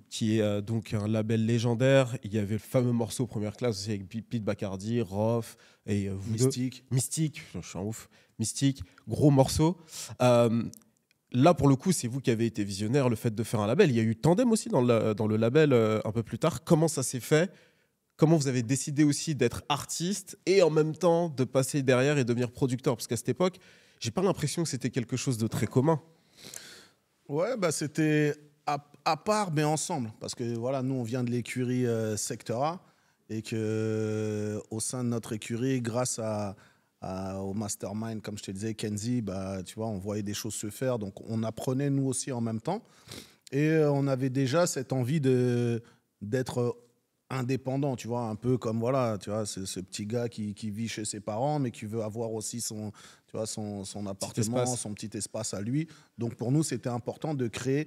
Speaker 3: qui est donc un label légendaire. Il y avait le fameux morceau Première Classe aussi avec Pete Bacardi, Rof et Mystique, je suis en ouf. Mystique, gros morceau. Là, pour le coup, c'est vous qui avez été visionnaire, le fait de faire un label. Il y a eu Tandem aussi dans le label un peu plus tard. Comment ça s'est fait ? Comment vous avez décidé aussi d'être artiste et en même temps de passer derrière et devenir producteur ? Parce qu'à cette époque, j'ai pas l'impression que c'était quelque chose de très commun.
Speaker 2: Ouais, c'était... À part, mais ensemble. Parce que voilà, nous, on vient de l'écurie Secteur A. Et qu'au sein de notre écurie, grâce au mastermind, comme je te disais, Kenzie, bah, tu vois, on voyait des choses se faire. Donc, on apprenait, nous aussi, en même temps. Et on avait déjà cette envie d'être indépendant, tu vois, un peu comme, voilà, tu vois, ce petit gars qui vit chez ses parents, mais qui veut avoir aussi son appartement, son petit espace à lui. Donc, pour nous, c'était important de créer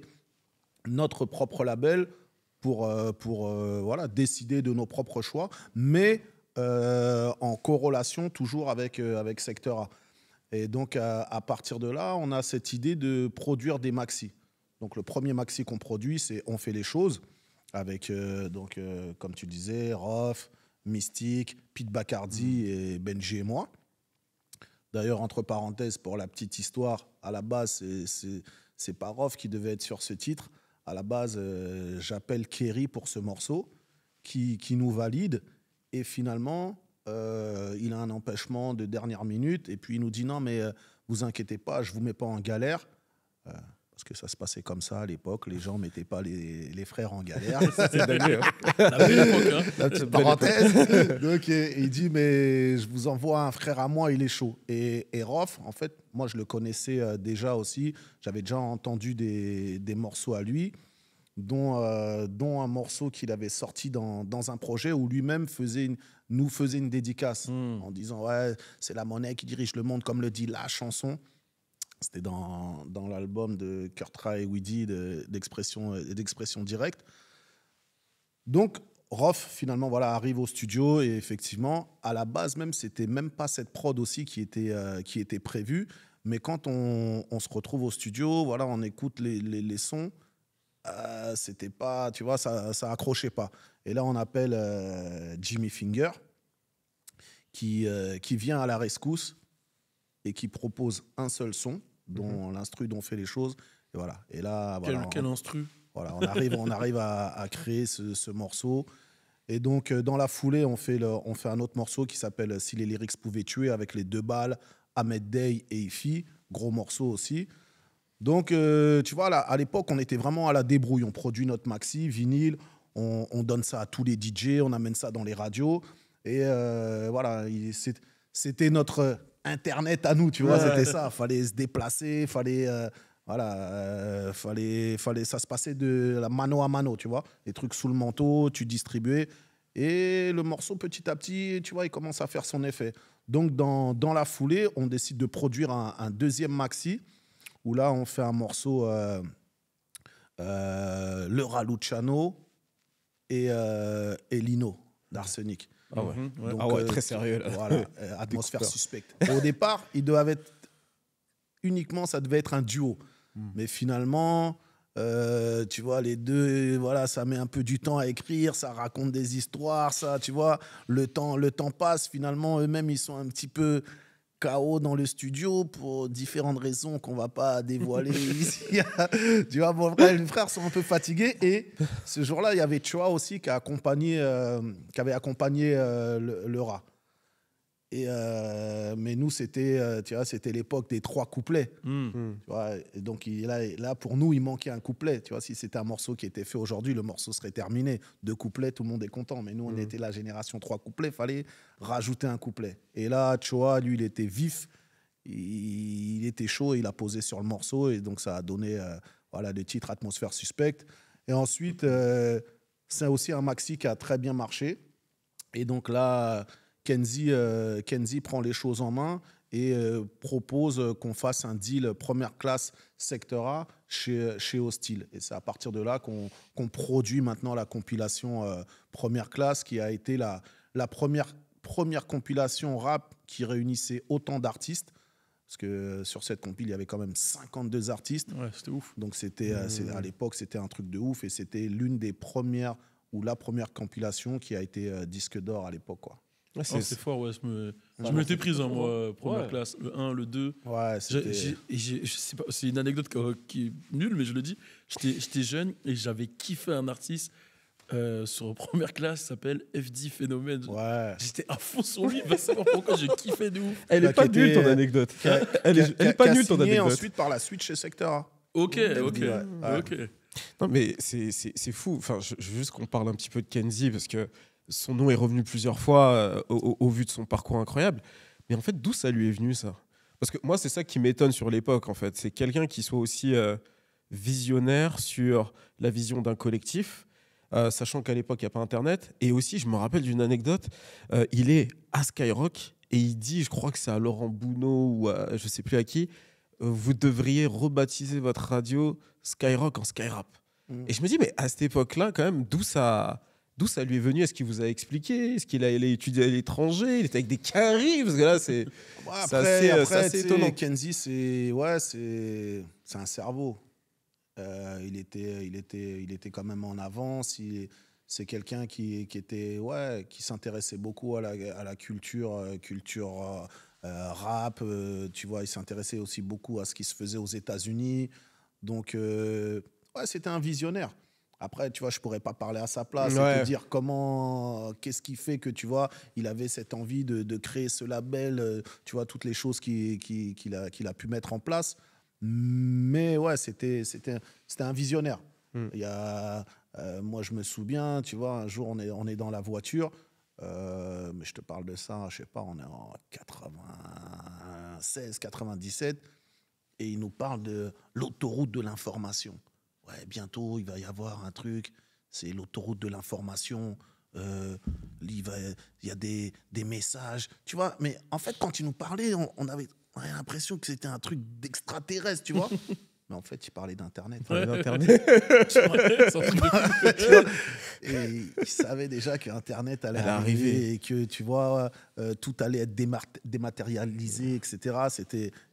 Speaker 2: notre propre label pour voilà, décider de nos propres choix, mais en corrélation toujours avec Secteur A. Et donc, à partir de là, on a cette idée de produire des maxis. Donc, le premier maxi qu'on produit, c'est On fait les choses, avec, comme tu disais, Rof, Mystique, Pete Bacardi et Benji et moi. D'ailleurs, entre parenthèses, pour la petite histoire, à la base, c'est pas Rof qui devait être sur ce titre. À la base, j'appelle Kerry pour ce morceau, qui nous valide. Et finalement, il a un empêchement de dernière minute. Et puis, il nous dit, non, mais vous inquiétez pas, je ne vous mets pas en galère. Parce que ça se passait comme ça à l'époque. Les gens ne mettaient pas les frères en galère.
Speaker 3: C'est dingue.
Speaker 1: La belle époque, hein.
Speaker 2: La petite parenthèse. Donc, il dit, mais je vous envoie un frère à moi, il est chaud. Et Rof, en fait, moi, je le connaissais déjà aussi. J'avais déjà entendu des morceaux à lui, dont un morceau qu'il avait sorti dans un projet où lui-même nous faisait une dédicace en disant, ouais, c'est la monnaie qui dirige le monde, comme le dit la chanson. C'était dans l'album de Kurt Ra et Weedy d'expression directe. Donc, Rof, finalement, voilà, arrive au studio et effectivement, à la base même, c'était même pas cette prod aussi qui était prévue. Mais quand on se retrouve au studio, voilà, on écoute les sons, c'était pas, tu vois, ça accrochait pas. Et là, on appelle Jimmy Finger qui vient à la rescousse et qui propose un seul son, dont l'instru dont fait les choses. Et voilà. Et là,
Speaker 1: Quel instru.
Speaker 2: Voilà, on arrive à créer ce morceau. Et donc, dans la foulée, on fait un autre morceau qui s'appelle Si les lyrics pouvaient tuer, avec les 2 balles, Ahmed Day et Ifi. Gros morceau aussi. Donc, tu vois, là, à l'époque, on était vraiment à la débrouille. On produit notre maxi, vinyle, on donne ça à tous les DJ, on amène ça dans les radios. Et voilà, c'était notre Internet à nous, tu vois, c'était ça. Il fallait se déplacer, fallait, ça se passait de la mano à mano, tu vois. Les trucs sous le manteau, tu distribuais. Et le morceau, petit à petit, tu vois, il commence à faire son effet. Donc, dans la foulée, on décide de produire un deuxième maxi, où là, on fait un morceau Le Raluciano et Lino d'Arsenic.
Speaker 3: Ah ouais,
Speaker 2: Donc,
Speaker 3: très sérieux là.
Speaker 2: Voilà, atmosphère suspecte. Au départ, ça devait être un duo. Mais finalement, tu vois, les deux, voilà, ça met un peu du temps à écrire, ça raconte des histoires, ça, tu vois, le temps passe. Finalement, eux-mêmes, ils sont un petit peu KO dans le studio pour différentes raisons qu'on va pas dévoiler ici. Tu vois, bon, les frères sont un peu fatigués. Et ce jour-là, il y avait Choa aussi qui avait accompagné le Ra. Mais nous, c'était l'époque des 3 couplets. Tu vois, et donc, là, pour nous, il manquait un couplet. Tu vois, si c'était un morceau qui était fait aujourd'hui, le morceau serait terminé. 2 couplets, tout le monde est content. Mais nous, on était la génération 3 couplets. Il fallait rajouter un couplet. Et là, Choa, lui, il était vif. Il était chaud. Il a posé sur le morceau. Et donc, ça a donné le titre Atmosphère suspecte. Et ensuite, c'est aussi un maxi qui a très bien marché. Et donc là, Kenzie prend les choses en main et propose qu'on fasse un deal première classe Secteur A chez Hostile. Et c'est à partir de là qu'on produit maintenant la compilation première classe, qui a été la première compilation rap qui réunissait autant d'artistes. Parce que sur cette compile, il y avait quand même 52 artistes.
Speaker 1: Ouais, c'était ouf.
Speaker 2: Donc à l'époque, c'était un truc de ouf. Et c'était l'une des premières, ou la première compilation qui a été disque d'or à l'époque, quoi.
Speaker 1: Ouais, c'est fort, ouais. Je me l'étais prise, moi, première classe, le 1, le 2.
Speaker 2: Ouais,
Speaker 1: je sais pas, c'est une anecdote qui est nulle, mais je le dis. J'étais jeune et j'avais kiffé un artiste sur première classe, qui s'appelle FD Phénomène.
Speaker 2: Ouais.
Speaker 1: J'étais à fond sur lui, va savoir pourquoi j'ai kiffé de ouf.
Speaker 3: Elle est pas nulle, ton anecdote. Elle est pas nulle, ton anecdote.
Speaker 2: Ensuite, par la suite, chez Secteur A.
Speaker 1: Ok.
Speaker 2: Ouais.
Speaker 1: Ok.
Speaker 3: Non, mais c'est fou. Enfin, je veux juste qu'on parle un petit peu de Kenzie parce que son nom est revenu plusieurs fois au vu de son parcours incroyable. Mais en fait, d'où ça lui est venu, ça? Parce que moi, c'est ça qui m'étonne sur l'époque, en fait. C'est quelqu'un qui soit aussi visionnaire sur la vision d'un collectif, sachant qu'à l'époque, il n'y a pas Internet. Et aussi, je me rappelle d'une anecdote. Il est à Skyrock et il dit, je crois que c'est à Laurent Bounot ou à, je ne sais plus à qui, vous devriez rebaptiser votre radio Skyrock en Skyrap. Et je me dis, mais à cette époque-là, quand même, d'où ça lui est venu? Est-ce qu'il vous a expliqué? Est-ce qu'il allait étudier à l'étranger? Il était avec des caries? Parce que là, c'est assez étonnant.
Speaker 2: Kenzie, c'est un cerveau. Il était quand même en avance. C'est quelqu'un qui s'intéressait beaucoup à la culture rap. Tu vois, il s'intéressait aussi beaucoup à ce qui se faisait aux États-Unis. Donc, c'était un visionnaire. Après, tu vois, je pourrais pas parler à sa place et te dire qu'est-ce qui fait que, tu vois, il avait cette envie de créer ce label, tu vois, toutes les choses qu'il a pu mettre en place. Mais ouais, c'était un visionnaire. Il y a, moi, je me souviens, tu vois, un jour, on est dans la voiture, mais je te parle de ça, je sais pas, on est en 96, 97, et il nous parle de l'autoroute de l'information. Ouais, bientôt, il va y avoir un truc, c'est l'autoroute de l'information. Il y a des messages, tu vois. Mais en fait, quand il nous parlait, on avait l'impression que c'était un truc d'extraterrestre, tu vois. Mais en fait, il parlait d'Internet.
Speaker 1: Ouais.
Speaker 2: Et il savait déjà qu'Internet allait arriver et que, tu vois, tout allait être dématérialisé, etc.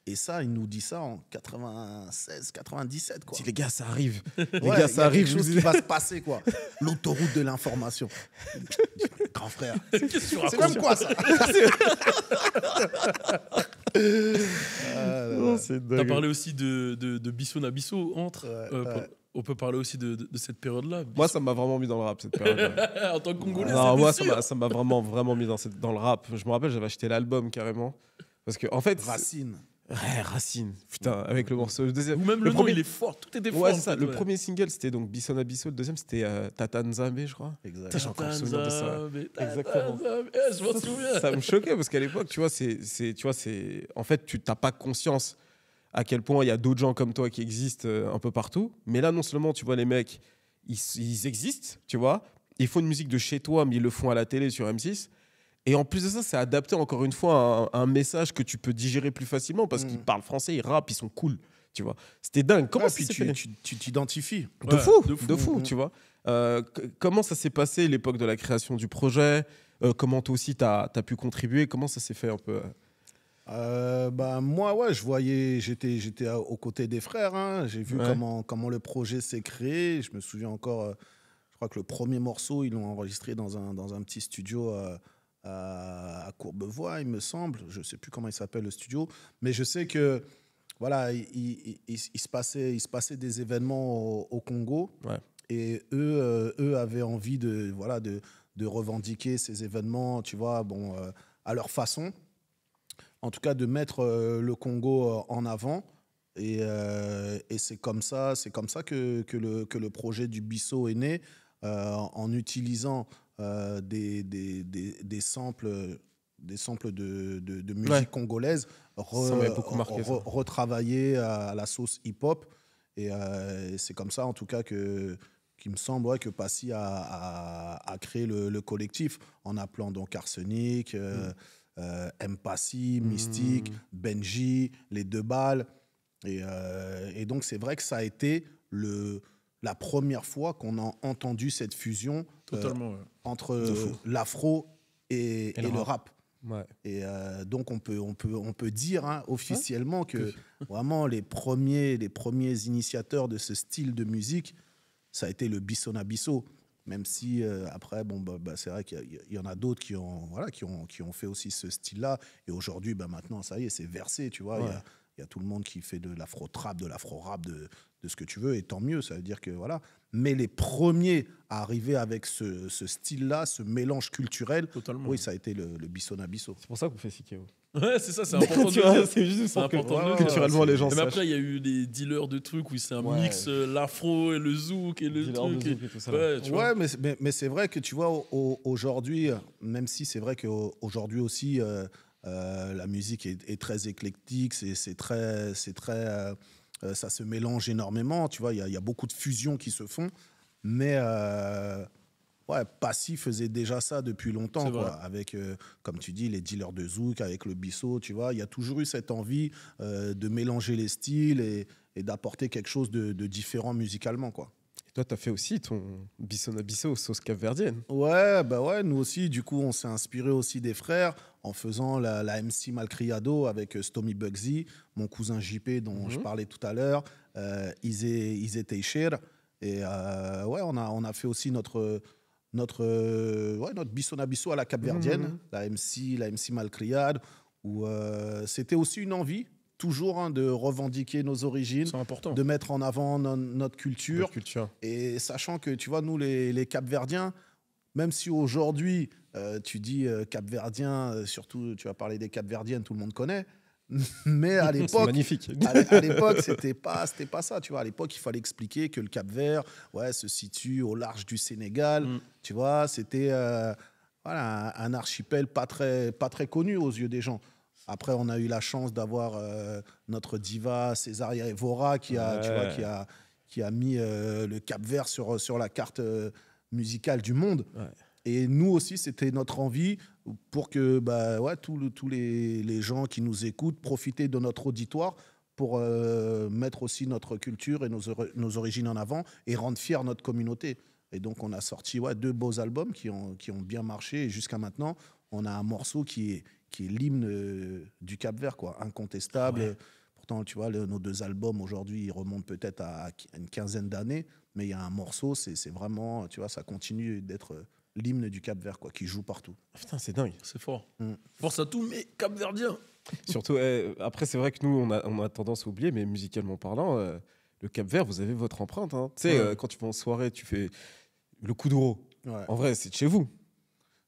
Speaker 2: Et ça, il nous dit ça en 96, 97, quoi.
Speaker 3: Si les gars, ça arrive.
Speaker 2: Les gars, ça arrive. Il y a quelque chose qui va se passer, quoi. L'autoroute de l'information. Grand frère. C'est même quoi, ça?
Speaker 1: T'as parlé aussi de Bisso Nabisso entre. On peut parler aussi de cette période-là.
Speaker 3: Moi, ça m'a vraiment mis dans le rap, cette période-là.
Speaker 1: En tant que Congolais,
Speaker 3: non, moi, ça m'a vraiment mis dans le rap. Je me rappelle, j'avais acheté l'album carrément. Parce que, en fait.
Speaker 2: Racine.
Speaker 3: Ouais, Racine. Putain, avec le morceau. Le deuxième.
Speaker 1: Ou même le nom, il est fort. Tout était fort.
Speaker 3: Ouais, c'est ça. Le premier single, c'était donc Bisso Nabisso. Le deuxième, c'était Tata Nzambe, je crois.
Speaker 2: Exact.
Speaker 3: J'ai encore le souvenir de ça. Exactement.
Speaker 1: Je m'en souviens.
Speaker 3: Ça me choquait parce qu'à l'époque, tu vois, en fait, tu n'as pas conscience à quel point il y a d'autres gens comme toi qui existent un peu partout. Mais là, non seulement, tu vois, les mecs, ils existent, tu vois. Ils font une musique de chez toi, mais ils le font à la télé sur M6. Et en plus de ça, c'est adapté encore une fois à un message que tu peux digérer plus facilement parce qu'ils parlent français, ils rappent, ils sont cool, tu vois. C'était dingue. Comment
Speaker 2: puis tu t'identifies.
Speaker 3: De fou, tu vois. Comment ça s'est passé l'époque de la création du projet? Comment toi aussi t'as pu contribuer? Comment ça s'est fait un peu?
Speaker 2: Moi, ouais, j'étais aux côtés des frères. Hein. J'ai vu comment le projet s'est créé. Je me souviens encore, je crois que le premier morceau, ils l'ont enregistré dans un petit studio à Courbevoie, il me semble. Je ne sais plus comment il s'appelle le studio, mais je sais que voilà, il se passait des événements au Congo, et eux avaient envie de revendiquer ces événements, tu vois, à leur façon. En tout cas, de mettre le Congo en avant. Et c'est comme ça que le projet du Bisso est né, en utilisant des samples de musique congolaise retravaillés à la sauce hip-hop. Et c'est comme ça, en tout cas, qu'il me semble que Passy a créé le collectif, en appelant donc Arsenic, M-Passy, Mystique, Benji, les Deux Balles. Et donc, c'est vrai que ça a été la première fois qu'on a entendu cette fusion entre l'afro et le rap.
Speaker 3: Ouais.
Speaker 2: Et donc, on peut dire officiellement que vraiment les premiers initiateurs de ce style de musique, ça a été le Bisso Nabisso. Même si après, c'est vrai qu'il y en a d'autres qui ont fait aussi ce style-là. Et aujourd'hui, maintenant, ça y est, c'est versé, tu vois. Il y a tout le monde qui fait de l'afro-trap, de l'afro-rap, de ce que tu veux, et tant mieux, ça veut dire que voilà. Mais les premiers à arriver avec ce style-là, ce mélange culturel, oui, ça a été le Bisso Nabisso.
Speaker 3: C'est pour ça qu'on fait Sikeo.
Speaker 1: Ouais, c'est ça, c'est important de
Speaker 3: Tu
Speaker 1: le
Speaker 3: vois,
Speaker 1: dire.
Speaker 3: c'est juste
Speaker 1: C'est
Speaker 3: pour que
Speaker 1: important de le dire.
Speaker 3: culturellement les gens
Speaker 1: Mais
Speaker 3: sachent.
Speaker 1: après, il y a eu des dealers de trucs où c'est un
Speaker 2: Ouais.
Speaker 1: mix, l'afro et le zouk et le
Speaker 3: Dealer de
Speaker 1: truc.
Speaker 3: zouk et tout ça.
Speaker 1: Ouais, tu vois.
Speaker 2: Ouais, mais c'est vrai que tu vois, aujourd'hui, même si c'est vrai qu'aujourd'hui aussi, la musique est très éclectique, ça se mélange énormément, tu vois, il y a beaucoup de fusions qui se font, mais ouais, Passy faisait déjà ça depuis longtemps,
Speaker 1: C'est
Speaker 2: quoi,
Speaker 1: vrai.
Speaker 2: avec, comme tu dis, les dealers de zouk, avec le bisso, tu vois, il y a toujours eu cette envie de mélanger les styles et d'apporter quelque chose de différent musicalement, quoi.
Speaker 3: Et toi, tu as fait aussi ton Bissona Bisso sauce capverdienne.
Speaker 2: Ouais, bah ouais, nous aussi, du coup, on s'est inspiré aussi des frères en faisant la MC Malcriado avec Stomy Bugsy, mon cousin JP dont je parlais tout à l'heure, Izé Teixeira. Et ouais, on a fait aussi notre Bissona Bisso à la capverdienne, la MC Malcriade, où c'était aussi une envie, toujours, hein, de revendiquer nos origines,
Speaker 1: C'est important.
Speaker 2: de mettre en avant notre culture.
Speaker 3: Notre culture.
Speaker 2: Et sachant que, tu vois, nous, les Capverdiens, même si aujourd'hui, tu dis Capverdiens, surtout, tu vas parler des Capverdiennes, tout le monde connaît, mais à
Speaker 3: C'est
Speaker 2: l'époque,
Speaker 3: magnifique.
Speaker 2: à l'époque, c'était pas ça, tu vois. À l'époque, il fallait expliquer que le Cap-Vert, ouais, se situe au large du Sénégal, tu vois. C'était voilà, un archipel pas très connu aux yeux des gens. Après, on a eu la chance d'avoir notre diva Césaria Evora qui a, tu vois, qui a mis le Cap-Vert sur la carte musicale du monde.
Speaker 3: Ouais.
Speaker 2: Et nous aussi, c'était notre envie pour que bah, ouais, tous les gens qui nous écoutent profitent de notre auditoire pour mettre aussi notre culture et nos origines en avant et rendre fière notre communauté. Et donc, on a sorti 2 beaux albums qui ont bien marché. Et jusqu'à maintenant, on a un morceau qui est l'hymne du Cap-Vert, quoi, incontestable.
Speaker 1: Ouais.
Speaker 2: Pourtant, tu vois, nos 2 albums aujourd'hui, ils remontent peut-être à une quinzaine d'années. Mais il y a un morceau, c'est vraiment, tu vois, ça continue d'être l'hymne du Cap-Vert, quoi, qui joue partout.
Speaker 3: Ah, putain, c'est dingue.
Speaker 1: C'est fort.
Speaker 2: Mm.
Speaker 1: Force à tous, mais Cap-Verdien.
Speaker 3: Surtout, après, c'est vrai que nous, on a tendance à oublier, mais musicalement parlant, le Cap-Vert, vous avez votre empreinte. Hein. Tu sais,
Speaker 1: Ouais.
Speaker 3: quand tu vas en soirée, tu fais le kuduro.
Speaker 2: Ouais.
Speaker 3: En vrai, c'est de chez vous.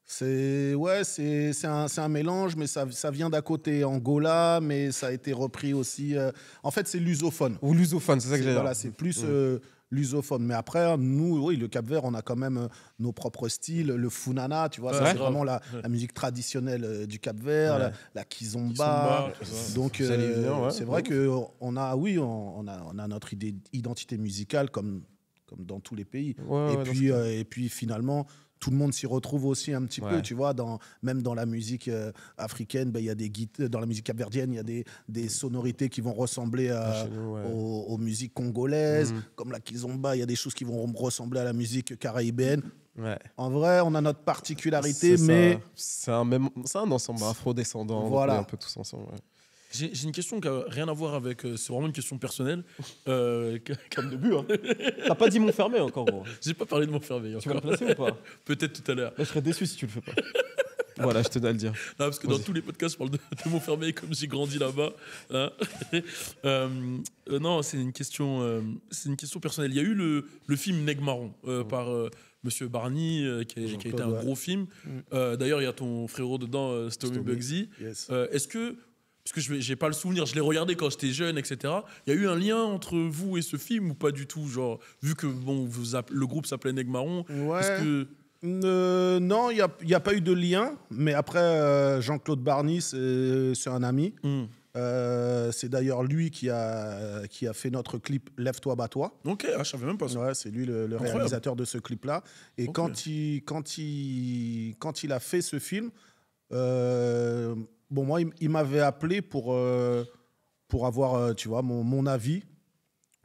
Speaker 2: C'est un mélange, mais ça vient d'à côté Angola, mais ça a été repris aussi. En fait, c'est lusophone.
Speaker 3: Ou lusophone, c'est ça que j'ai
Speaker 2: Voilà, c'est plus lusophone. Mais après, nous, oui, le Cap-Vert, on a quand même nos propres styles. Le funana, tu vois,
Speaker 1: Ouais,
Speaker 2: ça, c'est
Speaker 1: grave.
Speaker 2: vraiment la musique traditionnelle du Cap-Vert,
Speaker 3: Ouais.
Speaker 2: la kizomba.
Speaker 1: Kizomba, tout ça.
Speaker 2: Donc,
Speaker 3: Vous allez y venir, ouais.
Speaker 2: c'est vrai qu'on a, oui, on a notre identité musicale comme dans tous les pays.
Speaker 3: Ouais, ouais,
Speaker 2: Et puis finalement, tout le monde s'y retrouve aussi un petit peu,
Speaker 3: Ouais.
Speaker 2: tu vois, même dans la musique africaine, ben, il y a dans la musique capverdienne, il y a des sonorités qui vont ressembler
Speaker 3: chez nous, ouais.
Speaker 2: aux musiques congolaises, comme la kizomba, il y a des choses qui vont ressembler à la musique caraïbéenne.
Speaker 3: Ouais.
Speaker 2: En vrai, on a notre particularité,
Speaker 3: C'est
Speaker 2: mais
Speaker 3: ça. C'est un ensemble afro-descendant.
Speaker 2: Voilà.
Speaker 3: On est un peu tous ensemble. Ouais.
Speaker 1: J'ai une question qui n'a rien à voir avec. C'est vraiment une question personnelle.
Speaker 3: Comme début, hein. T'as pas dit Montfermé encore, gros.
Speaker 1: J'ai pas parlé de Montfermeil
Speaker 3: Tu vas le
Speaker 1: encore.
Speaker 3: placer ou pas?
Speaker 1: Peut-être tout à l'heure.
Speaker 3: Là, je serais déçu si tu le fais pas. Voilà, je tenais à le dire.
Speaker 1: Non, parce que dans
Speaker 3: Vas-y.
Speaker 1: tous les podcasts, je parle de Montfermeil comme j'ai grandi là-bas. Hein. Non, c'est une question personnelle. Il y a eu le film Neg Marron par Monsieur Barney, qui a été un
Speaker 2: Jean-Claude,
Speaker 1: gros film. D'ailleurs, il y a ton frérot dedans, Stomy
Speaker 2: Stomy,
Speaker 1: Bugsy.
Speaker 2: yes.
Speaker 1: Est-ce que, parce que j'ai pas le souvenir, je l'ai regardé quand j'étais jeune, etc. Il y a eu un lien entre vous et ce film ou pas du tout, genre vu que bon, le groupe s'appelait Neg Marron.
Speaker 2: Ouais.
Speaker 1: Est-ce que
Speaker 2: Non, il n'y a pas eu de lien, mais après, Jean-Claude Barny, c'est un ami. C'est d'ailleurs lui qui a fait notre clip Lève-toi, bats-toi.
Speaker 1: Ok, je savais même pas ça.
Speaker 2: Ouais, c'est lui le
Speaker 1: Incroyable.
Speaker 2: réalisateur de ce clip-là. Et
Speaker 1: Ok.
Speaker 2: quand il a fait ce film, bon, moi, il m'avait appelé pour avoir, tu vois, mon avis.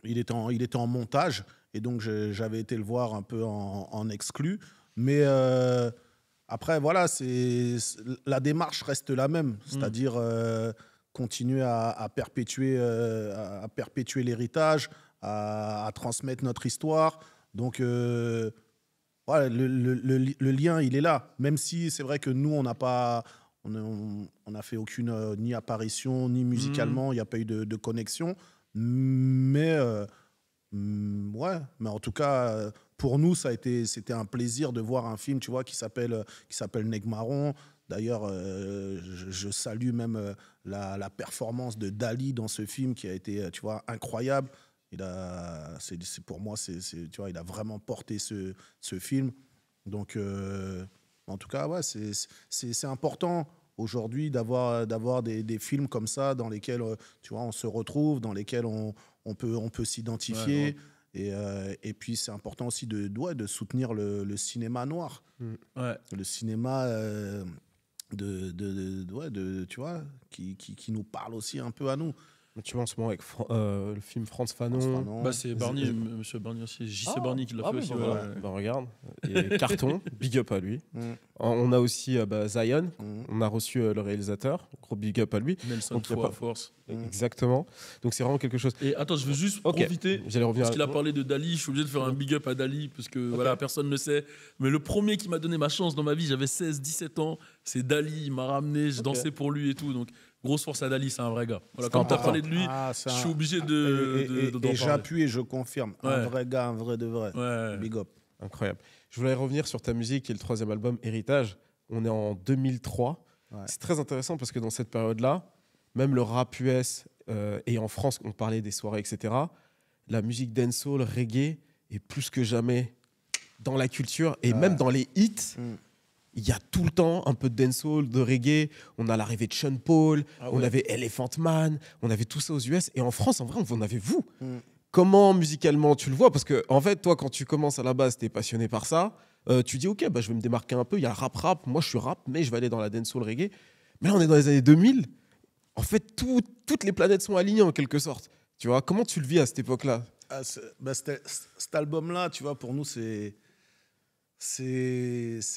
Speaker 2: Il était en montage, et donc j'avais été le voir un peu en exclu. Mais après, voilà, la démarche reste la même, c'est-à-dire continuer à perpétuer l'héritage, à transmettre notre histoire. Donc, voilà, le lien, il est là. Même si c'est vrai que nous, on n'a fait aucune ni apparition, ni musicalement, il n'y a pas eu de connexion. Mais ouais, mais en tout cas, pour nous, c'était un plaisir de voir un film, tu vois, qui s'appelle Neg Marron, D'ailleurs, je salue même la performance de Dali dans ce film qui a été, tu vois, incroyable. Pour moi, tu vois, il a vraiment porté ce film. Donc, en tout cas, ouais, c'est important aujourd'hui d'avoir des films comme ça dans lesquels, tu vois, on se retrouve, dans lesquels on peut s'identifier. Et puis, c'est important aussi de soutenir le cinéma noir.
Speaker 1: Ouais.
Speaker 2: Le cinéma tu vois, qui nous parle aussi un peu à nous.
Speaker 3: Tu vois, en ce moment, avec le film Frantz Fanon.
Speaker 1: Bah, c'est Barnier, monsieur Barnier aussi. J.C. Barnier qui l'a fait aussi.
Speaker 3: Voilà.
Speaker 1: Ouais.
Speaker 3: Bah, regarde, et carton, big up à lui. On a aussi Zion, on a reçu le réalisateur, gros big up à lui.
Speaker 1: Nelson
Speaker 3: Donc,
Speaker 1: Fo à force.
Speaker 3: Exactement. Donc c'est vraiment quelque chose.
Speaker 1: Et attends, je veux juste profiter,
Speaker 3: J'allais revenir
Speaker 1: parce qu'il a parlé de Dali, je suis obligé de faire un big up à Dali, parce que voilà, personne ne sait. Mais le premier qui m'a donné ma chance dans ma vie, j'avais 16-17 ans, c'est Dali, il m'a ramené, j'ai dansé pour lui et tout. Donc grosse force à Dali, c'est un vrai gars. Voilà, comme tu as parlé de lui, je suis obligé d'en
Speaker 2: Et j'appuie et je confirme.
Speaker 1: Ouais.
Speaker 2: Un vrai gars, un vrai de vrai.
Speaker 1: Ouais.
Speaker 2: Big up.
Speaker 3: Incroyable. Je voulais revenir sur ta musique qui est le 3e album, Héritage. On est en 2003.
Speaker 2: Ouais.
Speaker 3: C'est très intéressant parce que dans cette période-là, même le rap US et en France, on parlait des soirées, etc., la musique dancehall, reggae est plus que jamais dans la culture et même dans les hits. Il y a tout le temps un peu de dancehall, de reggae. On a l'arrivée de Sean Paul, on avait Elephant Man, on avait tout ça aux US. Et en France, en vrai, on en avait vous. Comment musicalement tu le vois? Parce que en fait, toi, quand tu commences à la base, tu es passionné par ça. Tu dis, OK, bah, je vais me démarquer un peu. Il y a rap. Moi, je suis rap, mais je vais aller dans la dancehall reggae. Mais là, on est dans les années 2000. En fait, toutes les planètes sont alignées en quelque sorte. Tu vois, comment tu le vis à cette époque-là?
Speaker 2: Cet album-là, tu vois, pour nous, c'est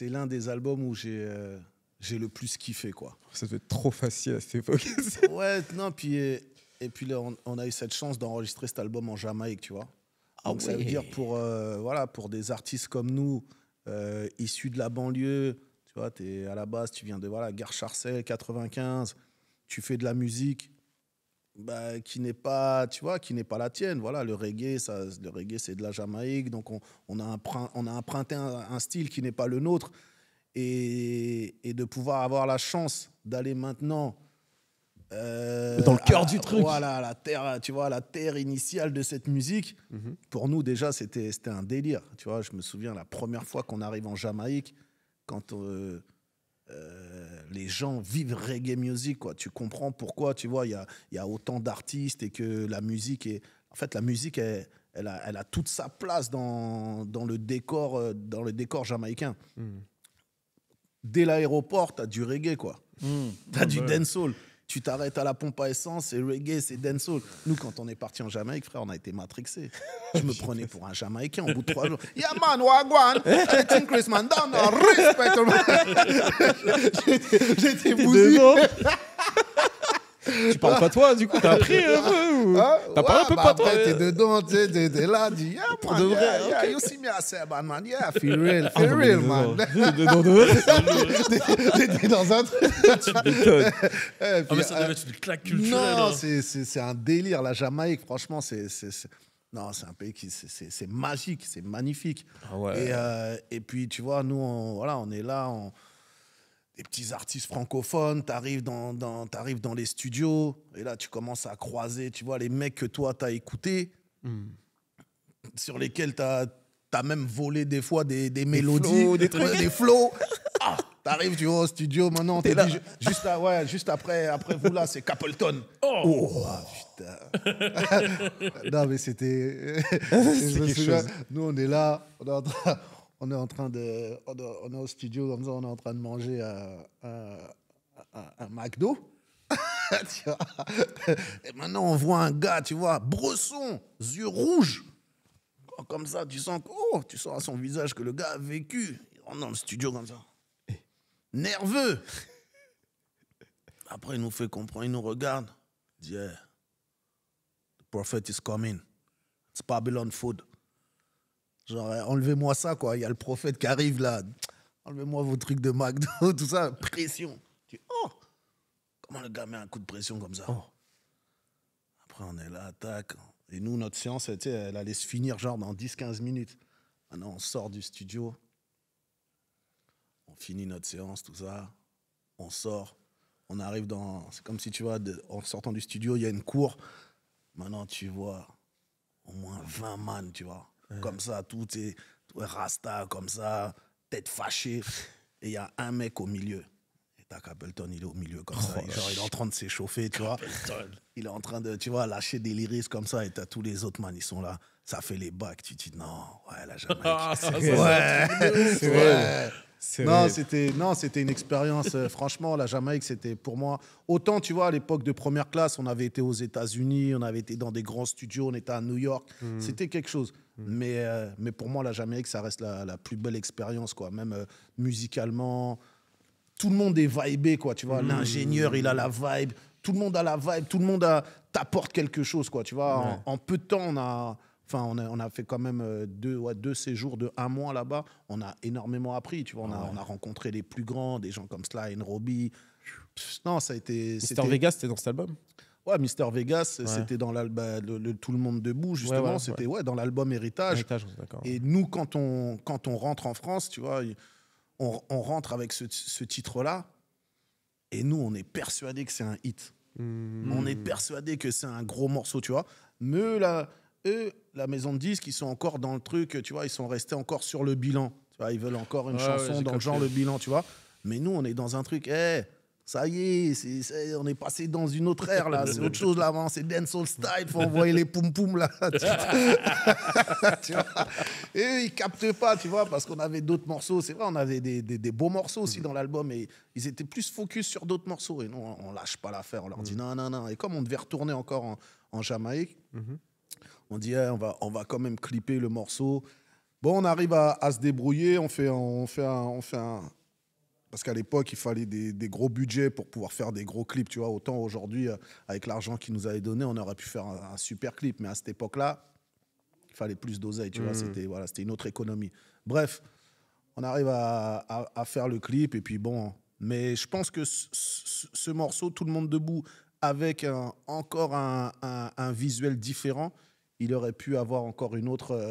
Speaker 2: l'un des albums où j'ai le plus kiffé, quoi.
Speaker 3: Ça devait être trop facile à cette époque.
Speaker 2: Ouais, non, et puis là, on a eu cette chance d'enregistrer cet album en Jamaïque, tu vois. Donc ça veut dire pour des artistes comme nous, issus de la banlieue, tu vois, à la base, tu viens de Gare Charcel, 95, tu fais de la musique qui n'est pas, tu vois, qui n'est pas la tienne. Voilà, le reggae, c'est de la Jamaïque, donc on a emprunté un style qui n'est pas le nôtre, et de pouvoir avoir la chance d'aller maintenant
Speaker 3: dans le cœur du truc.
Speaker 2: Voilà, la terre, tu vois, la terre initiale de cette musique. Pour nous, déjà, c'était un délire. Tu vois, je me souviens la première fois qu'on arrive en Jamaïque, quand les gens vivent reggae music, quoi. Tu comprends pourquoi, tu vois, il y a autant d'artistes et que la musique elle a toute sa place dans le décor jamaïcain. Dès l'aéroport, tu as du reggae, quoi. Tu as du dancehall. Tu t'arrêtes à la pompe à essence, c'est reggae, c'est dancehall. Nous, quand on est parti en Jamaïque, frère, on a été matrixés. Je me prenais pour un Jamaïcain au bout de 3 jours. Yeah, man, wagwan, King Chris, man, down, respect. J'étais bousillé.
Speaker 3: Tu parles pas toi, du coup, t'as appris un peu t'as parlé un peu pas toi.
Speaker 2: T'es dedans, t'es là, dis, yeah,
Speaker 3: Pour
Speaker 2: man,
Speaker 3: de vrai,
Speaker 2: yeah,
Speaker 3: ok.
Speaker 2: you see me, I say, man, yeah, feel real, man. T'étais dans un truc.
Speaker 1: Mais ça devait être une claque culturelle.
Speaker 2: Non,
Speaker 1: hein.
Speaker 2: c'est un délire, la Jamaïque, franchement, non, c'est un pays c'est magique, c'est magnifique.
Speaker 3: Ah ouais.
Speaker 2: Et puis, tu vois, nous, on est là, des petits artistes francophones, t'arrives dans les studios, et là, tu commences à croiser, tu vois, les mecs que toi, t'as écoutés, sur lesquels t'as même volé des fois des mélodies,
Speaker 3: flows, des trucs.
Speaker 2: des flows. Ah, t'arrives, tu vois, au studio, maintenant, on te dit, juste après vous, là, c'est Capleton. Oh, putain. Non, mais c'était... Je me souviens, nous, on est là, on est au studio, comme ça, on est en train de manger un McDo. Tu vois. Et maintenant, on voit un gars, tu vois, bresson, yeux rouges. Comme ça, tu sens à son visage que le gars a vécu. Il rentre dans le studio comme ça. Nerveux. Après, il nous fait comprendre, il nous regarde. Il dit, yeah, the prophet is coming. It's Babylon food. Genre, enlevez-moi ça, quoi. Il y a le prophète qui arrive là. Enlevez-moi vos trucs de McDo, tout ça. Pression. Tu dis, comment le gars met un coup de pression comme ça? Après, on est là, tac. Et nous, notre séance, elle allait se finir genre dans 10-15 minutes. Maintenant, on sort du studio. On finit notre séance, tout ça. on sort, on arrive dans... C'est comme si, tu vois, en sortant du studio, il y a une cour. Maintenant, tu vois au moins 20 man, tu vois. Comme ça, tout est rasta, comme ça, tête fâchée. Et il y a un mec au milieu. Et t'as Capleton, il est au milieu comme ça. Genre, il est en train de s'échauffer, tu vois. Il est en train de, tu vois, lâcher des lyrics comme ça. Et t'as tous les autres man, ils sont là. Ça fait les bacs. Tu te dis, non, ouais, la Jamaïque. C'était une expérience. Franchement, la Jamaïque, c'était pour moi. Autant, tu vois, à l'époque de première classe, on avait été aux États-Unis, on avait été dans des grands studios, on était à New York. C'était quelque chose. Mais pour moi, la Jamaïque, ça reste la plus belle expérience, quoi. Même musicalement, tout le monde est vibé, quoi. Tu vois, l'ingénieur, il a la vibe. Tout le monde a la vibe. Tout le monde t'apporte quelque chose, quoi. Tu vois, en peu de temps, on a fait quand même deux séjours de 1 mois là-bas. On a énormément appris, tu vois. On a rencontré les plus grands, des gens comme Sly and Robbie. Non, ça a été...
Speaker 3: Mr. Vegas, c'était dans cet album?
Speaker 2: Ouais, Mr. Vegas, c'était dans l'album Tout le monde debout, justement. C'était dans l'album Héritage. Et nous, quand on rentre en France, tu vois, on rentre avec ce titre-là. Et nous, on est persuadés que c'est un hit. On est persuadés que c'est un gros morceau, tu vois. Mais là... Eux, la maison de disques, ils sont encore dans le truc, tu vois, ils sont restés encore sur le bilan. Tu vois, ils veulent encore une chanson dans le genre le bilan, tu vois. Mais nous, on est dans un truc, ça y est, on est passé dans une autre ère, là. C'est autre chose, là, avant. C'est dancehall style, faut envoyer les poum-poum, là. Tu vois. Et eux, ils captent pas, tu vois, parce qu'on avait d'autres morceaux. C'est vrai, on avait des beaux morceaux aussi dans l'album, et ils étaient plus focus sur d'autres morceaux. Et nous, on lâche pas l'affaire. On leur dit non. Et comme on devait retourner encore en Jamaïque, on dit, on va quand même clipper le morceau. Bon, on arrive à se débrouiller. On fait un... Parce qu'à l'époque, il fallait des gros budgets pour pouvoir faire des gros clips. Tu vois, autant aujourd'hui, avec l'argent qu'ils nous avaient donné, on aurait pu faire un super clip. Mais à cette époque-là, il fallait plus d'oseille. Tu vois, c'était une autre économie. Bref, on arrive à faire le clip. Et puis bon, mais je pense que ce morceau, Tout le monde debout, avec encore un visuel différent, il aurait pu avoir encore une autre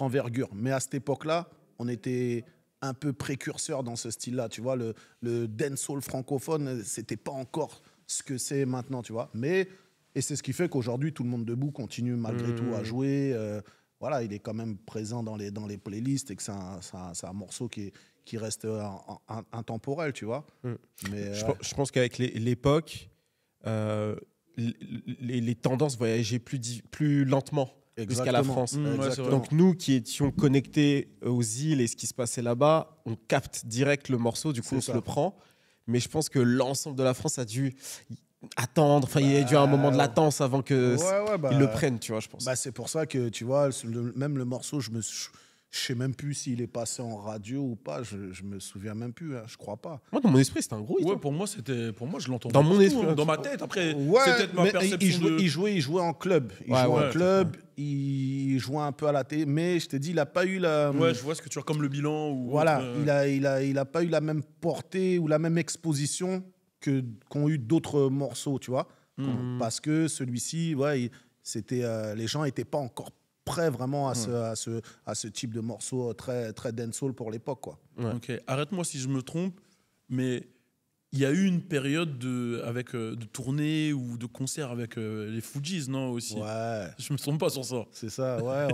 Speaker 2: envergure. Mais à cette époque-là, on était un peu précurseur dans ce style-là. Tu vois, le dancehall francophone, c'était pas encore ce que c'est maintenant, tu vois. Et c'est ce qui fait qu'aujourd'hui, Tout le monde debout continue malgré tout à jouer. Voilà, il est quand même présent dans les playlists et que c'est un morceau qui reste intemporel, tu vois. Mais,
Speaker 3: je pense qu'avec l'époque, les tendances voyageaient plus lentement jusqu'à la France. Donc nous qui étions connectés aux îles et ce qui se passait là-bas, on capte direct le morceau, du coup on se le prend. Mais je pense que l'ensemble de la France a dû attendre. Enfin, il y a dû un moment de latence avant qu'ils le prennent, tu vois, je pense.
Speaker 2: C'est pour ça que, tu vois, même le morceau, je sais même plus s'il est passé en radio ou pas. Je me souviens même plus. Je crois pas.
Speaker 3: Moi, dans mon esprit, c'était un gros hit.
Speaker 1: Ouais, pour moi, je l'entends
Speaker 3: dans mon esprit,
Speaker 1: dans ma tête. Après, c'est peut-être ma perception.
Speaker 2: Il jouait en club. Il jouait un peu à la télé. Mais je t'ai dit, il a pas eu la.
Speaker 1: Ouais, je vois ce que tu as comme le bilan.
Speaker 2: Voilà, il a pas eu la même portée ou la même exposition qu'ont eu d'autres morceaux, tu vois. Parce que celui-ci, les gens n'étaient pas encore prêt vraiment à ce type de morceau très, très dancehall pour l'époque, quoi.
Speaker 1: Ok, arrête-moi si je me trompe, mais il y a eu une période de tournée ou de concert avec les Fujis, non, aussi.
Speaker 2: Ouais.
Speaker 1: Je me trompe pas sur ça.
Speaker 2: C'est ça, ouais.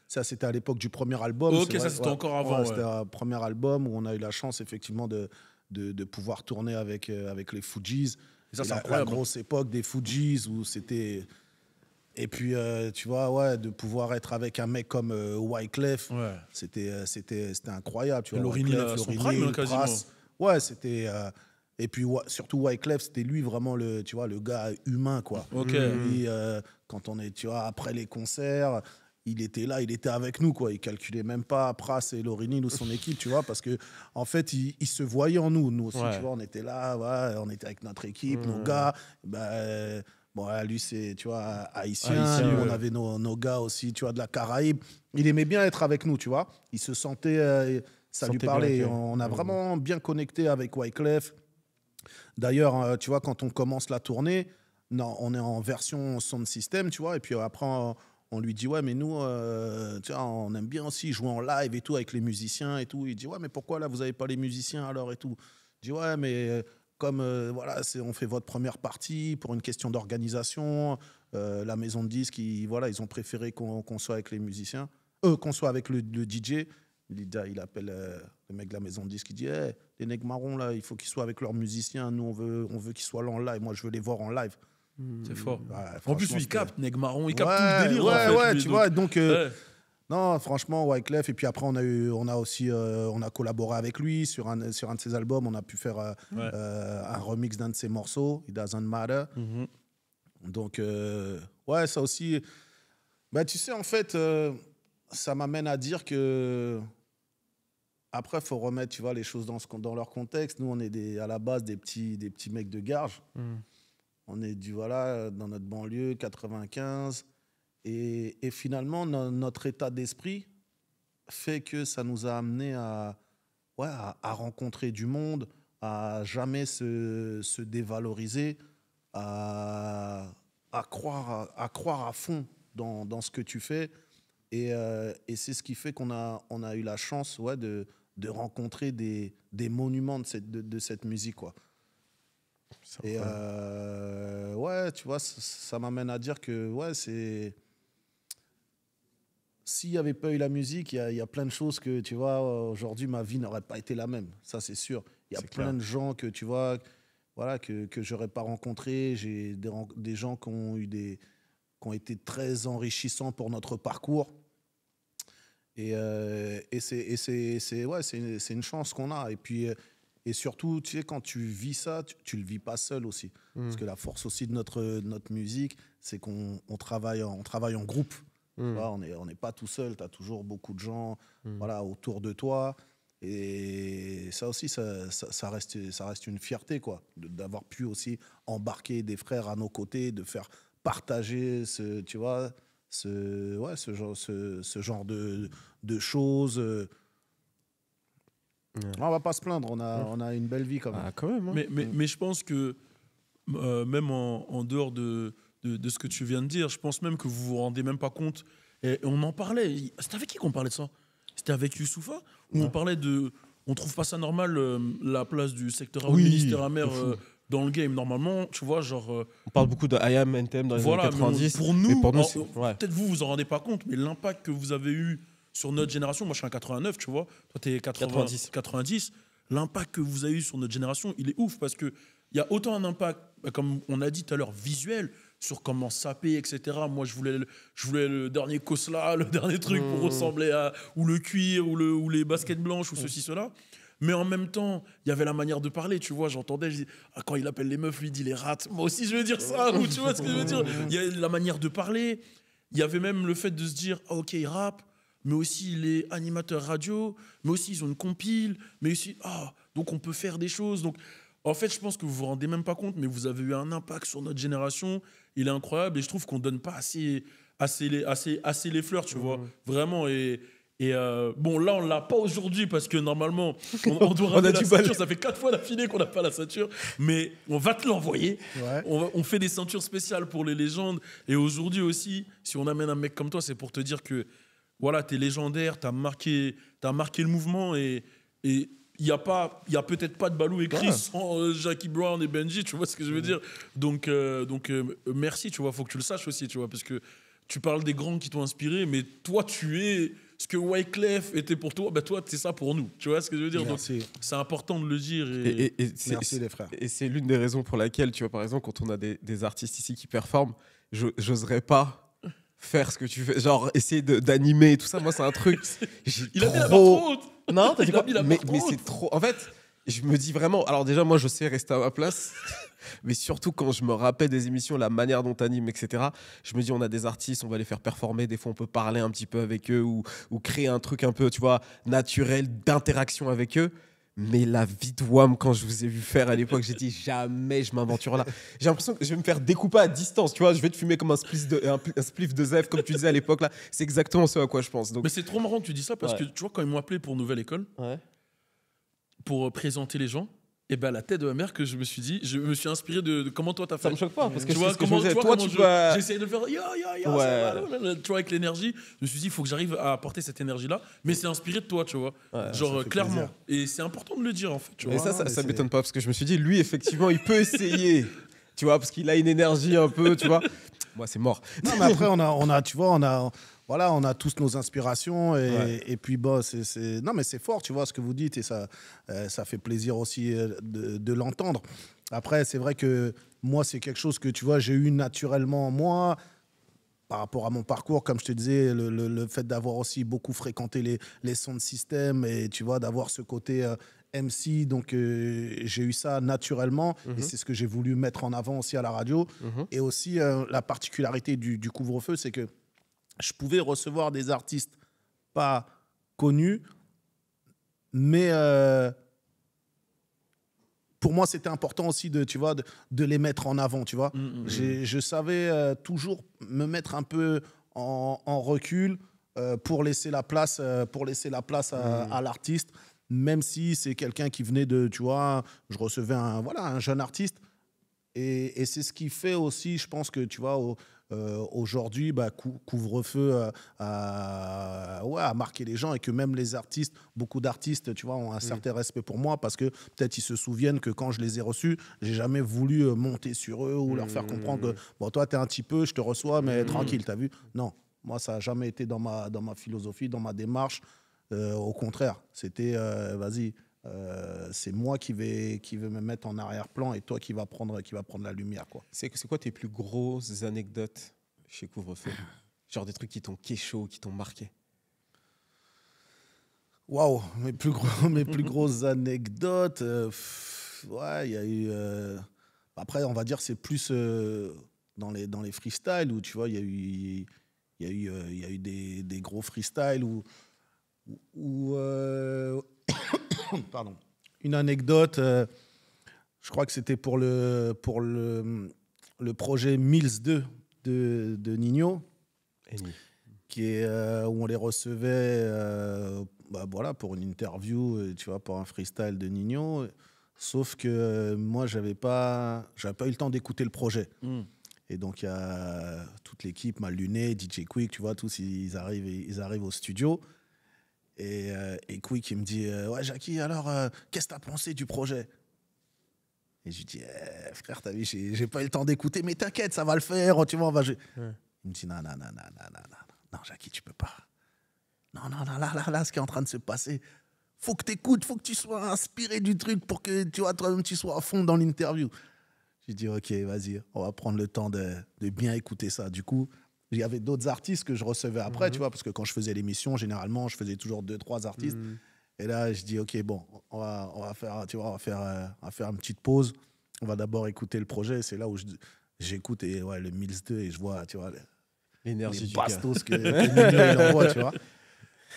Speaker 2: Ça, c'était à l'époque du premier album.
Speaker 1: Ok, ça, c'était encore avant.
Speaker 2: C'était un premier album où on a eu la chance, effectivement, de pouvoir tourner avec les Fujis.
Speaker 1: Et ça, c'est
Speaker 2: la grosse époque des Fujis où c'était... Et puis, tu vois, de pouvoir être avec un mec comme Wyclef, c'était incroyable. Tu vois,
Speaker 1: Lorini, son prime, quasiment.
Speaker 2: Ouais, c'était... et puis, surtout Wyclef, c'était lui vraiment le gars humain, quoi. Lui, quand on est, tu vois, après les concerts, il était là, il était avec nous, quoi. Il calculait même pas Pras et Lorini, nous, son équipe, tu vois, parce que en fait, il se voyait en nous. Nous aussi, tu vois, on était là, on était avec notre équipe, nos gars. Bon, lui, c'est, tu vois, haïtien. Nous, on avait nos gars aussi, tu vois, de la Caraïbe. Il aimait bien être avec nous, tu vois. Il se sentait, ça lui parlait. On a vraiment bien connecté avec Wyclef. D'ailleurs, tu vois, quand on commence la tournée, on est en version sound system, tu vois, et puis après, on lui dit, ouais, mais nous, tu vois, on aime bien aussi jouer en live et tout, avec les musiciens et tout. Il dit, ouais, mais pourquoi là, vous n'avez pas les musiciens alors et tout. Je dis, ouais, mais comme voilà, on fait votre première partie pour une question d'organisation, la maison de disques, ils ont préféré qu'on soit avec les musiciens, qu'on soit avec le DJ. Il appelle le mec de la maison de disques, il dit, hey, les nègres marrons, là, il faut qu'ils soient avec leurs musiciens. Nous, on veut qu'ils soient là en live. Moi, je veux les voir en live.
Speaker 1: C'est fort.
Speaker 2: Ouais,
Speaker 1: En plus,
Speaker 2: franchement,
Speaker 1: il capte, Nègre Marron, il
Speaker 2: Ouais,
Speaker 1: capte tout le délire. en fait,
Speaker 2: ouais,
Speaker 1: lui,
Speaker 2: tu
Speaker 1: donc-
Speaker 2: vois. Donc,
Speaker 1: Ouais.
Speaker 2: non, franchement, Wyclef. Et puis après, on a aussi on a collaboré avec lui sur un de ses albums. On a pu faire
Speaker 1: Ouais.
Speaker 2: un remix d'un de ses morceaux, It Doesn't Matter.
Speaker 1: Mhm.
Speaker 2: Donc, ouais, ça aussi. Bah, tu sais, en fait, ça m'amène à dire que. Après, il faut remettre, tu vois, les choses dans leur contexte. Nous, on est à la base des petits mecs de Garges. On est dans notre banlieue, 95. Et finalement, notre état d'esprit fait que ça nous a amené à rencontrer du monde, à jamais se dévaloriser, à croire à fond dans ce que tu fais. Et c'est ce qui fait qu'on a eu la chance de rencontrer des monuments de cette musique, quoi. Et ouais, tu vois, ça m'amène à dire que c'est... S'il n'y avait pas eu la musique, il y a plein de choses que, tu vois, aujourd'hui, ma vie n'aurait pas été la même. Ça, c'est sûr. Il y a plein de gens que, tu vois, voilà, que je n'aurais pas rencontrés. J'ai des gens qui ont été très enrichissants pour notre parcours. Et c'est une chance qu'on a. Et puis, et surtout, tu sais, quand tu vis ça, tu le vis pas seul aussi. Parce que la force aussi de notre musique, c'est qu'on travaille en groupe. Voilà, on n'est pas tout seul. Tu as toujours beaucoup de gens voilà, autour de toi. Et ça aussi, ça reste une fierté, quoi, d'avoir pu aussi embarquer des frères à nos côtés, de faire partager tu vois, ce genre de choses. On va pas se plaindre, on a une belle vie quand même.
Speaker 3: Ah, quand même. Hein.
Speaker 1: Mais je pense que même en dehors de ce que tu viens de dire, je pense même que vous vous rendez même pas compte. Et on en parlait. C'était avec qui qu'on parlait de ça? C'était avec Youssoufa où on parlait de. On trouve pas ça normal la place du secteur
Speaker 3: Oui,
Speaker 1: ministère amer dans le game. Normalement, tu vois, genre.
Speaker 3: On parle beaucoup de I Am Anthem dans les années 90.
Speaker 1: Pour nous,
Speaker 3: ouais.
Speaker 1: peut-être vous en rendez pas compte, mais l'impact que vous avez eu sur notre génération, moi je suis en 89, tu vois, toi t'es 90, l'impact que vous avez eu sur notre génération, il est ouf parce qu'il y a autant un impact, comme on a dit tout à l'heure, visuel, sur comment saper, etc. Moi, je voulais le dernier Kosla, le dernier truc pour ressembler à... Ou le cuir, ou les baskets blanches, ou ceci, cela. Mais en même temps, il y avait la manière de parler, tu vois. J'entendais, je dis, quand il appelle les meufs, lui, il dit les rats. Moi aussi, je veux dire ça, ou tu vois ce que je veux dire. Il y a la manière de parler. Il y avait même le fait de se dire, ah, OK, il rappe, mais aussi il est animateur radio, mais aussi ils ont une compile, mais aussi, donc on peut faire des choses. Donc, en fait, je pense que vous vous rendez même pas compte, mais vous avez eu un impact sur notre génération. Il est incroyable et je trouve qu'on donne pas assez les fleurs, tu vois, vraiment. Et bon, là, on l'a pas aujourd'hui parce que normalement, on doit ramener la ceinture. Ça fait 4 fois d'affilée qu'on n'a pas la ceinture, mais on va te l'envoyer. Ouais. On fait des ceintures spéciales pour les légendes. Et aujourd'hui aussi, si on amène un mec comme toi, c'est pour te dire que voilà, t'es légendaire, t'as marqué le mouvement et il y a peut-être pas de Balou écrit sans Jackie Brown et Benji, tu vois ce que je veux dire. Donc merci, tu vois, faut que tu le saches aussi, tu vois, parce que tu parles des grands qui t'ont inspiré, mais toi tu es ce que Wyclef était pour toi, toi t'es ça pour nous, tu vois ce que je veux dire.
Speaker 2: Merci.
Speaker 1: Donc c'est important de le dire.
Speaker 2: Merci les frères.
Speaker 3: Et c'est l'une des raisons pour laquelle, tu vois, par exemple, quand on a des artistes ici qui performent, j'oserais pas faire ce que tu fais, genre essayer d'animer et tout ça. Moi, c'est un truc.
Speaker 1: Il a mis la barre trop haute.
Speaker 3: Non, t'as dit quoi? Mais c'est trop. En fait, je me dis vraiment. Alors, déjà, moi, je sais rester à ma place. Mais surtout, quand je me rappelle des émissions, la manière dont t'animes, etc., je me dis, on a des artistes, on va les faire performer. Des fois, on peut parler un petit peu avec eux ou créer un truc un peu, tu vois, naturel d'interaction avec eux. Mais la vie de WAM, quand je vous ai vu faire à l'époque, j'ai dit jamais je m'aventure là. J'ai l'impression que je vais me faire découper à distance, tu vois. Je vais te fumer comme un spliff de Zef, comme tu disais à l'époque là. C'est exactement ce à quoi je pense. Donc...
Speaker 1: Mais c'est trop marrant que tu dis ça parce que tu vois, quand ils m'ont appelé pour Nouvelle École, pour présenter les gens, Et ben la tête de ma mère que je me suis dit, je me suis inspiré de comment toi t'as fait.
Speaker 3: Ça me choque pas, parce que
Speaker 1: tu
Speaker 3: c'est
Speaker 1: vois
Speaker 3: ce que je
Speaker 1: comment,
Speaker 3: faisais.
Speaker 1: tu vois
Speaker 3: Toi,
Speaker 1: comment
Speaker 3: tu peux.
Speaker 1: j'essaye de le faire,
Speaker 3: Ouais.
Speaker 1: tu vois, avec l'énergie. Je me suis dit, il faut que j'arrive à apporter cette énergie-là, mais c'est inspiré de toi, tu vois.
Speaker 3: Ouais,
Speaker 1: genre
Speaker 2: ça fait
Speaker 1: clairement.
Speaker 2: plaisir.
Speaker 1: Et c'est important de le dire en fait. Tu
Speaker 3: Mais
Speaker 1: vois.
Speaker 3: ça,
Speaker 2: non,
Speaker 3: ça,
Speaker 2: mais
Speaker 3: ça
Speaker 2: c'est-
Speaker 3: m'étonne pas, parce que je me suis dit, lui, effectivement, il peut essayer. Tu vois, parce qu'il a une énergie un peu, tu vois. Moi, c'est mort.
Speaker 2: Non, mais après, tu vois, voilà, on a tous nos inspirations et puis bon, non, mais c'est fort, tu vois, ce que vous dites et ça fait plaisir aussi de l'entendre. Après, c'est vrai que moi, c'est quelque chose que, tu vois, j'ai eu naturellement en moi par rapport à mon parcours, comme je te disais, le fait d'avoir aussi beaucoup fréquenté les sons de système et, tu vois, d'avoir ce côté MC, donc j'ai eu ça naturellement et c'est ce que j'ai voulu mettre en avant aussi à la radio. Et aussi, la particularité du couvre-feu, c'est que je pouvais recevoir des artistes pas connus, mais pour moi, c'était important aussi tu vois, de les mettre en avant, tu vois. Je savais toujours me mettre un peu en recul pour laisser la place, à l'artiste, même si c'est quelqu'un qui venait tu vois, je recevais un jeune artiste. Et c'est ce qui fait aussi, je pense que, tu vois, aujourd'hui, couvre-feu a marqué les gens et que même les artistes, beaucoup d'artistes, tu vois, ont un certain respect pour moi parce que peut-être ils se souviennent que quand je les ai reçus, j'ai jamais voulu monter sur eux ou leur faire comprendre que, bon, toi, t'es un petit peu, je te reçois, mais tranquille, t'as vu? Non, moi, ça n'a jamais été dans ma philosophie, dans ma démarche. Au contraire, c'était, vas-y. C'est moi qui vais me mettre en arrière-plan et toi qui va prendre la lumière, quoi.
Speaker 3: C'est quoi tes plus grosses anecdotes chez Couvre-feu? Genre des trucs qui t'ont kécho, qui t'ont marqué?
Speaker 2: Waouh, mes plus grosses anecdotes. Ouais, il y a eu. Après, on va dire c'est plus dans les freestyles où, tu vois, il y a eu des gros freestyles où pardon. Une anecdote, je crois que c'était pour le projet Mills 2 de Nino, où on les recevait voilà, pour une interview, tu vois, pour un freestyle de Nino. Sauf que moi, j'avais pas eu le temps d'écouter le projet. Et donc, il y a toute l'équipe, Maluné, DJ Quick, tu vois, tous, ils arrivent au studio. Et Quick, il me dit ouais, Jackie, alors, qu'est-ce que tu as pensé du projet? Et je lui dis frère, t'as vu, j'ai pas eu le temps d'écouter, mais t'inquiète, ça va le faire, tu vois, on va jouer. Ouais. Il me dit non, Jackie, tu peux pas. Non, là, ce qui est en train de se passer, faut que t'écoutes, faut que tu sois inspiré du truc pour que, tu vois, toi-même, tu sois à fond dans l'interview. Je lui dis ok, vas-y, on va prendre le temps de bien écouter ça. Du coup, il y avait d'autres artistes que je recevais après, tu vois, parce que quand je faisais l'émission, généralement, je faisais toujours 2-3 artistes. Et là, je dis, ok, bon, on va faire, tu vois, on va faire une petite pause. On va d'abord écouter le projet. C'est là où j'écoute le Mills 2 et je vois, tu vois,
Speaker 3: l'énergie
Speaker 2: les bastos que Nino, il envoie, tu vois.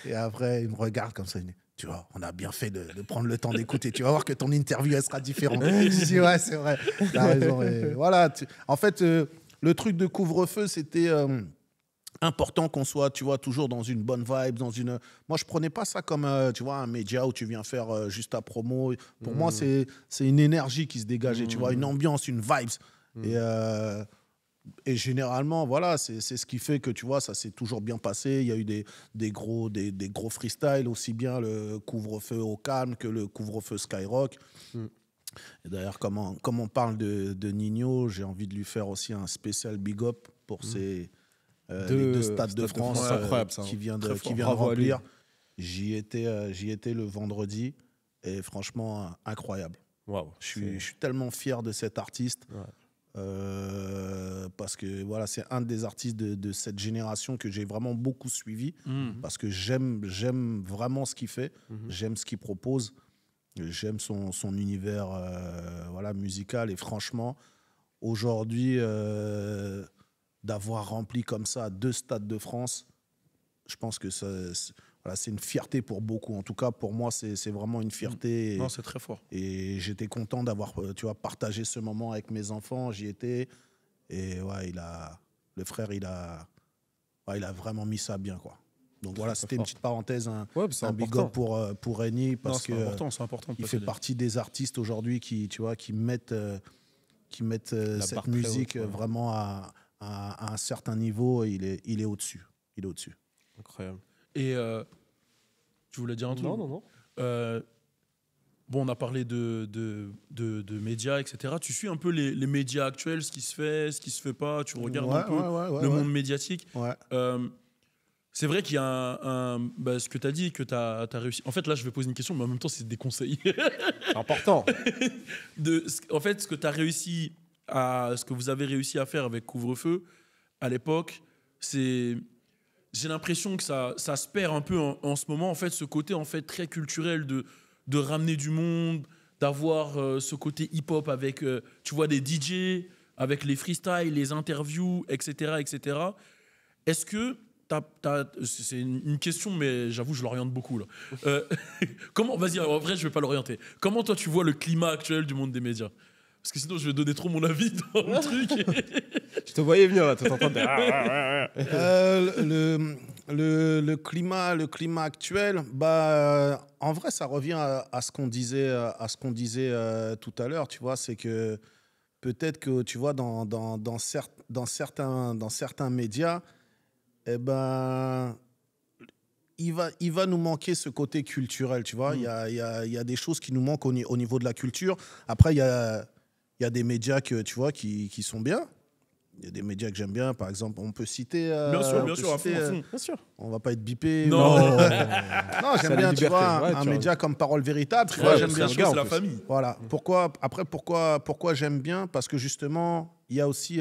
Speaker 2: Et après, il me regarde comme ça, il me dit, tu vois, on a bien fait de prendre le temps d'écouter. Tu vas voir que ton interview, elle sera différente. Je dis, ouais, c'est vrai, t'as raison. Et voilà, en fait, le truc de couvre-feu, c'était important qu'on soit, tu vois, toujours dans une bonne vibe, Moi, je prenais pas ça comme, tu vois, un média où tu viens faire juste ta promo. Pour moi, c'est une énergie qui se dégageait, tu vois, une ambiance, une vibes. Et généralement, voilà, c'est ce qui fait que, tu vois, ça s'est toujours bien passé. Il y a eu des gros freestyles, aussi bien le couvre-feu au calme que le couvre-feu Skyrock. Et d'ailleurs, comme on parle de Nino, j'ai envie de lui faire aussi un spécial big up pour les deux stades de France qui vient de remplir. J'y étais le vendredi et franchement, incroyable.
Speaker 3: Wow,
Speaker 2: je suis tellement fier de cet artiste. Ouais. Parce que voilà, c'est un des artistes de cette génération que j'ai vraiment beaucoup suivi parce que j'aime vraiment ce qu'il fait, j'aime ce qu'il propose, j'aime son univers voilà, musical. Et franchement, aujourd'hui, d'avoir rempli comme ça 2 stades de France, je pense que voilà, c'est une fierté pour beaucoup. En tout cas, pour moi, c'est vraiment une fierté.
Speaker 1: Non, c'est très fort.
Speaker 2: Et j'étais content d'avoir, tu vois, partagé ce moment avec mes enfants. J'y étais. Et ouais, le frère, il a vraiment mis ça bien, quoi. Donc voilà,
Speaker 3: Très
Speaker 2: c'était une
Speaker 3: fort.
Speaker 2: petite parenthèse,
Speaker 3: Ouais, c'est
Speaker 2: un big
Speaker 3: important.
Speaker 2: up pour Reni,
Speaker 1: Non,
Speaker 2: parce que
Speaker 1: c'est important de
Speaker 2: il
Speaker 1: passer
Speaker 2: fait partie des artistes aujourd'hui qui mettent
Speaker 3: La
Speaker 2: cette
Speaker 3: barre très
Speaker 2: musique
Speaker 3: haute, ouais.
Speaker 2: vraiment à un certain niveau. Il est au-dessus. Il est au-dessus.
Speaker 3: Incroyable.
Speaker 1: Et tu voulais dire un truc?
Speaker 3: Non.
Speaker 1: Euh, bon, on a parlé de médias, etc. Tu suis un peu les médias actuels, ce qui se fait pas. Tu regardes un peu le monde médiatique.
Speaker 2: Ouais.
Speaker 1: C'est vrai qu'il y a ce que tu as dit, que tu as réussi. En fait, là, je vais poser une question, mais en même temps, c'est des conseils.
Speaker 3: C'est important.
Speaker 1: En fait, ce que vous avez réussi à faire avec Couvre-feu, à l'époque, c'est... J'ai l'impression que ça se perd un peu en ce moment. En fait, ce côté en fait, très culturel de ramener du monde, d'avoir ce côté hip-hop avec, tu vois, des DJ, avec les freestyles, les interviews, etc. etc. Est-ce que c'est une question, mais j'avoue, je l'oriente beaucoup là. Comment, vas-y, en vrai, je vais pas l'orienter. Comment toi, tu vois le climat actuel du monde des médias? Parce que sinon, je vais donner trop mon avis dans le truc.
Speaker 3: Je te voyais venir là, t'es en train de...
Speaker 2: Le climat actuel, en vrai, ça revient à ce qu'on disait, tout à l'heure. Tu vois, c'est que peut-être que tu vois dans certains médias, eh ben, il va nous manquer ce côté culturel. Tu vois, il y a des choses qui nous manquent au niveau de la culture. Après, il y a des médias que tu vois qui sont bien. Il y a des médias que j'aime bien, par exemple, on peut citer.
Speaker 1: Bien sûr, à fond.
Speaker 3: Bien sûr.
Speaker 2: On va pas être bipé.
Speaker 1: Non.
Speaker 2: Non,
Speaker 3: C'est
Speaker 2: j'aime
Speaker 3: la
Speaker 2: bien, tu
Speaker 3: liberté.
Speaker 2: vois,
Speaker 3: Ouais,
Speaker 2: un
Speaker 3: tu
Speaker 2: média comme Parole Véritable. Tu
Speaker 1: Ouais,
Speaker 2: vois,
Speaker 1: j'aime bien,
Speaker 3: c'est un gars,
Speaker 1: c'est la
Speaker 3: en plus.
Speaker 1: famille.
Speaker 2: Voilà. Pourquoi j'aime bien? Parce que justement, il y a aussi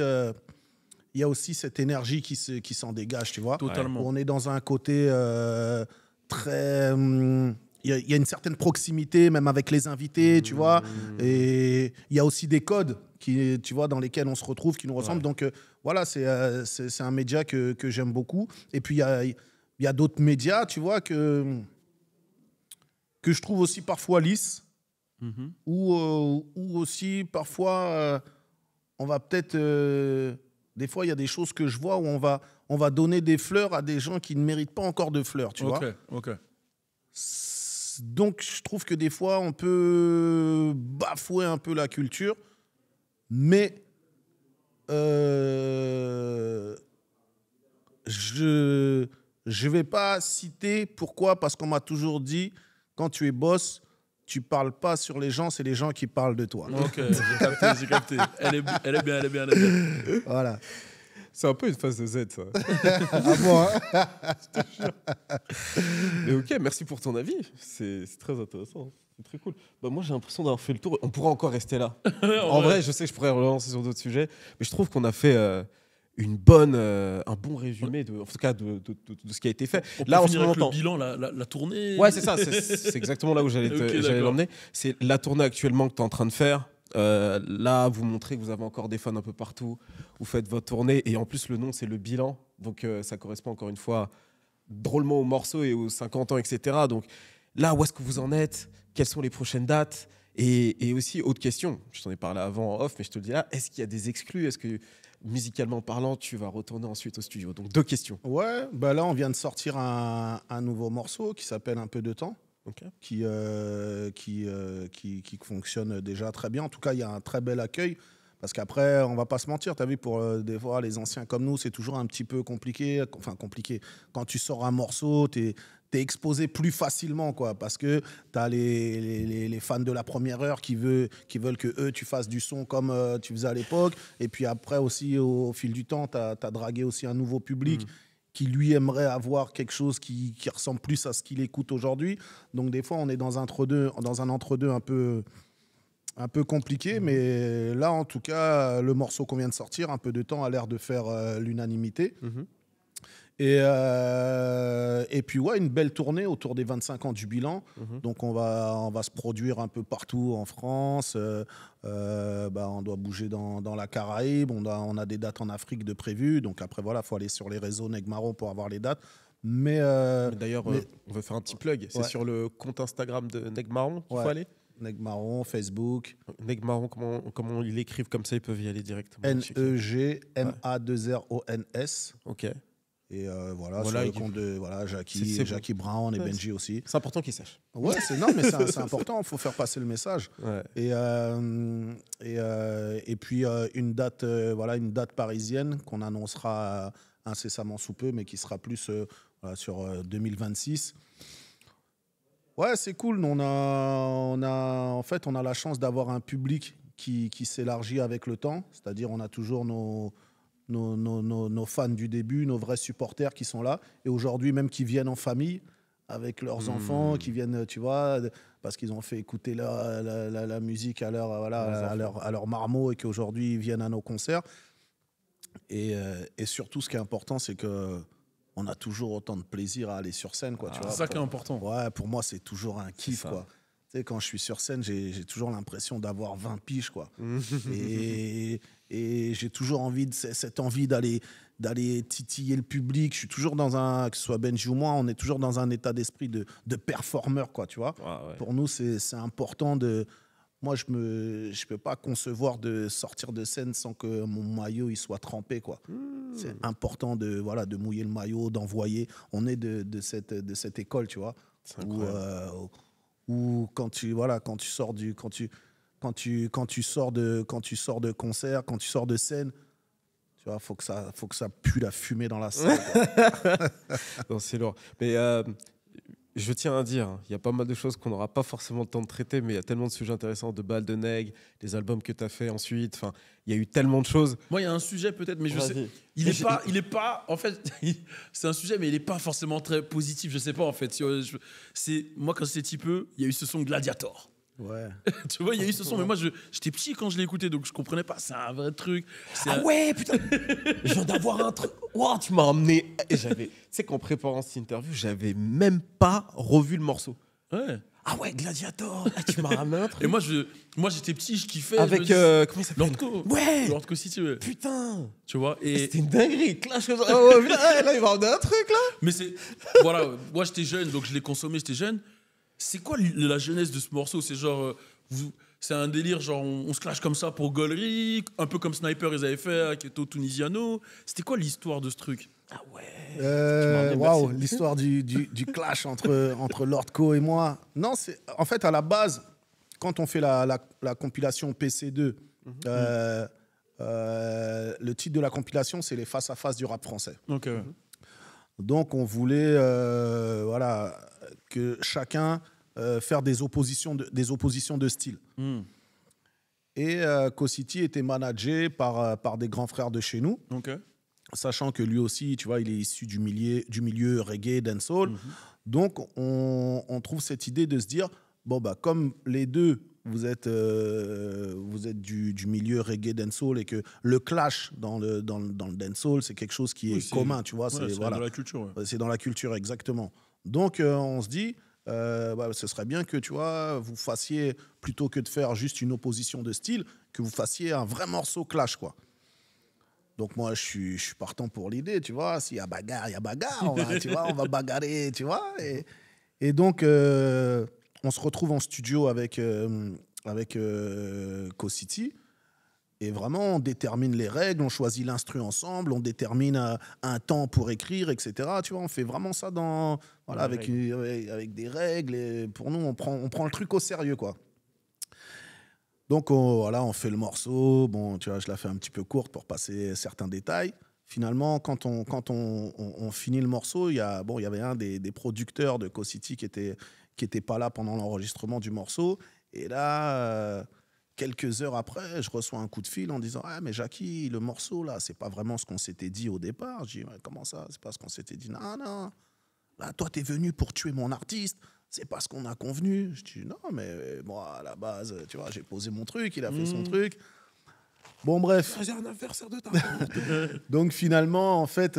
Speaker 2: cette énergie qui s'en dégage, tu vois.
Speaker 1: Totalement.
Speaker 2: On est dans un côté très... Il y a une certaine proximité, même avec les invités, tu vois. Et il y a aussi des codes tu vois, dans lesquels on se retrouve, qui nous ressemblent.
Speaker 3: Ouais.
Speaker 2: Donc, voilà, c'est un média que j'aime beaucoup. Et puis, il y a d'autres médias, tu vois, que je trouve aussi parfois lisses.
Speaker 1: Mhm.
Speaker 2: Ou aussi, parfois, on va peut-être... des fois, il y a des choses que je vois où on va donner des fleurs à des gens qui ne méritent pas encore de fleurs, tu vois.
Speaker 1: Ok.
Speaker 2: Donc, je trouve que des fois, on peut bafouer un peu la culture, mais je ne vais pas citer pourquoi, parce qu'on m'a toujours dit, quand tu es boss, tu parles pas sur les gens, c'est les gens qui parlent de toi.
Speaker 1: Ok, j'ai capté. Elle est bien.
Speaker 2: Voilà.
Speaker 3: C'est un peu une phase de Z, ça.
Speaker 2: Ah bon, hein.
Speaker 3: Mais ok, merci pour ton avis. C'est très intéressant. C'est très cool. Bah, moi, j'ai l'impression d'avoir fait le tour. On pourra encore rester là. En vrai, je sais que je pourrais relancer sur d'autres sujets, mais je trouve qu'on a fait un bon résumé, en tout cas, de ce qui a été fait.
Speaker 1: On
Speaker 3: Là,
Speaker 1: peut
Speaker 3: en
Speaker 1: finir
Speaker 3: ce
Speaker 1: avec
Speaker 3: moment,
Speaker 1: le bilan, la tournée.
Speaker 3: ouais, c'est ça. C'est exactement là où j'allais
Speaker 1: Ok,
Speaker 3: j'allais
Speaker 1: d'accord.
Speaker 3: l'emmener. C'est la tournée actuellement que tu es en train de faire. Là, vous montrez que vous avez encore des fans un peu partout. Vous faites votre tournée. Et en plus, le nom, c'est le bilan. Donc, ça correspond encore une fois drôlement au morceau et aux 50 ans, etc. Donc, là, où est-ce que vous en êtes? Quelles sont les prochaines dates? Et aussi, autre question. Je t'en ai parlé avant en off, mais je te le dis là. Est-ce qu'il y a des exclus? Est-ce que, musicalement parlant, tu vas retourner ensuite au studio? Donc, deux questions.
Speaker 2: Ouais, bah là, on vient de sortir un nouveau morceau qui s'appelle Un peu de temps,
Speaker 3: Ok.
Speaker 2: qui fonctionne déjà très bien. En tout cas, il y a un très bel accueil. Parce qu'après, on va pas se mentir, tu as vu, pour des fois, les anciens comme nous, c'est toujours un petit peu compliqué. Enfin, compliqué. Quand tu sors un morceau, tu es exposé plus facilement, quoi. Parce que tu as les fans de la première heure qui veulent que eux, tu fasses du son comme tu faisais à l'époque. Et puis après aussi, au fil du temps, tu as dragué aussi un nouveau public qui, lui, aimerait avoir quelque chose qui ressemble plus à ce qu'il écoute aujourd'hui. Donc, des fois, on est dans un entre-deux un peu compliqué, mais là, en tout cas, le morceau qu'on vient de sortir, Un peu de temps, a l'air de faire l'unanimité. Et puis, ouais, une belle tournée autour des 25 ans du bilan. Donc, on va se produire un peu partout en France. On doit bouger dans la Caraïbe. On a des dates en Afrique de prévues. Donc, après, voilà, il faut aller sur les réseaux Negmaron pour avoir les dates. Mais
Speaker 3: D'ailleurs, on veut faire un petit plug. C'est
Speaker 2: Ouais.
Speaker 3: sur le compte Instagram de Negmaron qu'il faut
Speaker 2: Ouais.
Speaker 3: aller.
Speaker 2: Negmaron, Facebook,
Speaker 3: Negmaron, comment ils l'écrivent, comme ça ils peuvent y aller directement.
Speaker 2: NEGMA2RONS.
Speaker 3: Ok.
Speaker 2: Et voilà,
Speaker 3: Voilà,
Speaker 2: sur le
Speaker 3: et
Speaker 2: compte de Jackie,
Speaker 3: c'est bon.
Speaker 2: Jackie Brown et
Speaker 3: Ouais,
Speaker 2: Benji aussi.
Speaker 3: C'est important qu'ils sachent.
Speaker 2: Ouais, non, mais c'est important, il faut faire passer le message.
Speaker 3: Ouais.
Speaker 2: Et puis une date parisienne qu'on annoncera incessamment sous peu, mais qui sera plus sur 2026. Ouais, c'est cool. On a la chance d'avoir un public qui s'élargit avec le temps. C'est-à-dire, on a toujours nos fans du début, nos vrais supporters qui sont là. Et aujourd'hui, même qui viennent en famille avec leurs enfants, qui viennent, tu vois, parce qu'ils ont fait écouter la musique à leur marmot et qu'aujourd'hui, ils viennent à nos concerts. Et surtout, ce qui est important, c'est que on a toujours autant de plaisir à aller sur scène, quoi. Tu vois,
Speaker 1: c'est ça qui est important.
Speaker 2: Ouais, pour moi, c'est toujours un kiff, quoi. Tu sais, quand je suis sur scène, j'ai toujours l'impression d'avoir 20 piges, quoi. et j'ai toujours cette envie d'aller titiller le public. Je suis toujours que ce soit Benji ou moi, on est toujours dans un état d'esprit de performeur, quoi, tu vois.
Speaker 3: Ouais.
Speaker 2: Pour nous, c'est important de... Moi, je peux pas concevoir de sortir de scène sans que mon maillot il soit trempé, quoi. C'est important de mouiller le maillot, d'envoyer. On est de cette école, tu vois. Où quand tu sors de concert, quand tu sors de scène, tu vois, faut que ça pue la fumée dans la salle.
Speaker 3: Non, c'est lourd. Mais je tiens à dire, il y a pas mal de choses qu'on n'aura pas forcément le temps de traiter, mais il y a tellement de sujets intéressants, de Bal de Nègre, les albums que tu as fait ensuite. Enfin, il y a eu tellement de choses.
Speaker 1: Moi, il y a un sujet peut-être, mais je sais. Il est pas. En fait, c'est un sujet, mais il est pas forcément très positif. Je sais pas en fait. Moi, quand j'étais petit peu, il y a eu ce son Gladiator.
Speaker 2: Ouais.
Speaker 1: Tu vois, il y a eu ce son, mais moi, j'étais petit quand je l'ai écouté, donc je comprenais pas. C'est un vrai truc.
Speaker 3: Ouais, putain. Je viens d'avoir un truc. Wow, tu m'as emmené. Tu sais qu'en préparant cette interview, j'avais même pas revu le morceau.
Speaker 1: Ouais.
Speaker 3: Ah ouais, Gladiator. Tu m'as ramené un truc.
Speaker 1: Et moi, j'étais petit, je kiffais.
Speaker 3: Avec comment il s'appelle?
Speaker 1: Lordco.
Speaker 3: Ouais.
Speaker 1: Lordco City. Ouais.
Speaker 3: Putain.
Speaker 1: Tu vois.
Speaker 3: Et c'était une dinguerie. Clash. Là, il va ramener un truc là.
Speaker 1: Mais c'est voilà. Moi, j'étais jeune, donc je l'ai consommé. J'étais jeune. C'est quoi la jeunesse de ce morceau? C'est genre, c'est un délire, genre on se clash comme ça pour gaulerie, un peu comme Sniper ils avaient fait avec Eto Tunisiano. C'était quoi l'histoire de ce truc?
Speaker 3: Ah ouais.
Speaker 2: Waouh, l'histoire du clash entre Lordco et moi. Non, c'est en fait à la base, quand on fait la compilation PC2, le titre de la compilation c'est les face à face du rap français.
Speaker 1: Ok.
Speaker 2: Donc on voulait que chacun faire des oppositions de style. Et Co-City était managé par des grands frères de chez nous, sachant que lui aussi, tu vois, il est issu du milieu reggae, dancehall. Donc on trouve cette idée de se dire, bon bah comme les deux vous êtes du milieu reggae dancehall et que le clash dans le dancehall c'est quelque chose qui est commun, tu vois,
Speaker 1: c'est dans la culture. Ouais.
Speaker 2: C'est dans la culture, exactement. Donc on se dit, ce serait bien que, tu vois, vous fassiez, plutôt que de faire juste une opposition de style, que vous fassiez un vrai morceau clash, quoi. Donc moi, je suis partant pour l'idée, tu vois. S'il y a bagarre, il y a bagarre. On va bagarrer, tu vois. Et donc, on se retrouve en studio avec Co-City. Et vraiment, on détermine les règles, on choisit l'instru ensemble, on détermine un temps pour écrire, etc. Tu vois, on fait vraiment ça avec des règles. Et pour nous, on prend le truc au sérieux, quoi. Donc, on fait le morceau. Bon, tu vois, je la fais un petit peu courte pour passer certains détails. Finalement, quand on finit le morceau, il y avait un des producteurs de Co-City qui était pas là pendant l'enregistrement du morceau. Et là... quelques heures après, je reçois un coup de fil en disant « Ah, mais Jackie, le morceau, là, c'est pas vraiment ce qu'on s'était dit au départ. » Je dis « Comment ça? C'est pas ce qu'on s'était dit. » « Non. Là, toi, t'es venu pour tuer mon artiste. C'est pas ce qu'on a convenu. » Je dis « Non, mais moi, à la base, tu vois, j'ai posé mon truc, il a fait son truc. » Bon, bref.
Speaker 3: J'ai un adversaire de ta
Speaker 2: Donc, finalement, en fait...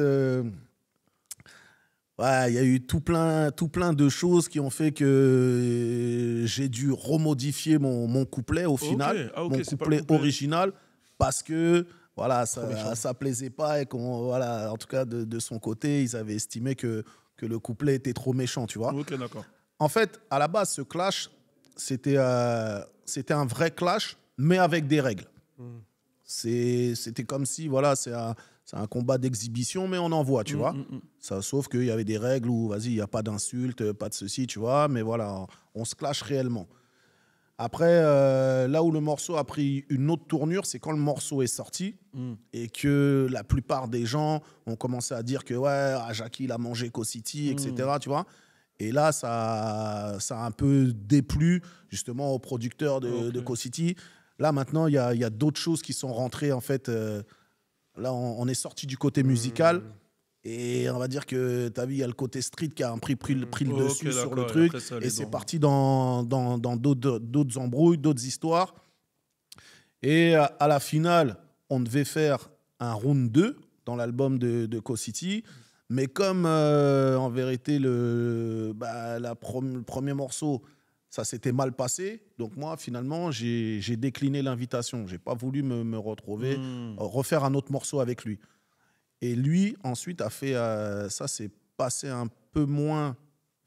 Speaker 2: il y a eu tout plein de choses qui ont fait que j'ai dû remodifier mon couplet au final, mon couplet original, parce que voilà, ça plaisait pas et en tout cas de son côté, ils avaient estimé que le couplet était trop méchant, tu vois.
Speaker 1: Ok, d'accord.
Speaker 2: En fait, à la base, ce clash, c'était un vrai clash, mais avec des règles. C'était comme si, voilà, c'est un combat d'exhibition, mais on envoie, tu vois. Ça, sauf qu'il y avait des règles où, vas-y, il n'y a pas d'insultes, pas de ceci, tu vois. Mais voilà, on se clash réellement. Après, là où le morceau a pris une autre tournure, c'est quand le morceau est sorti et que la plupart des gens ont commencé à dire que ouais, Jackie, il a mangé Co-City, etc. Tu vois. Et là, ça a un peu déplu justement aux producteurs de Co-City. Là, maintenant, il y a d'autres choses qui sont rentrées. En fait, là, on est sorti du côté musical. Et on va dire que, tu as vu, il y a le côté street qui a pris le dessus sur le truc. Et c'est parti dans d'autres embrouilles, d'autres histoires. Et à la finale, on devait faire un round 2 dans l'album de Co-City. Mais comme, en vérité, le premier morceau, ça s'était mal passé. Donc moi, finalement, j'ai décliné l'invitation. Je n'ai pas voulu me retrouver, refaire un autre morceau avec lui. Et lui, ensuite, a fait, ça c'est passé un peu moins,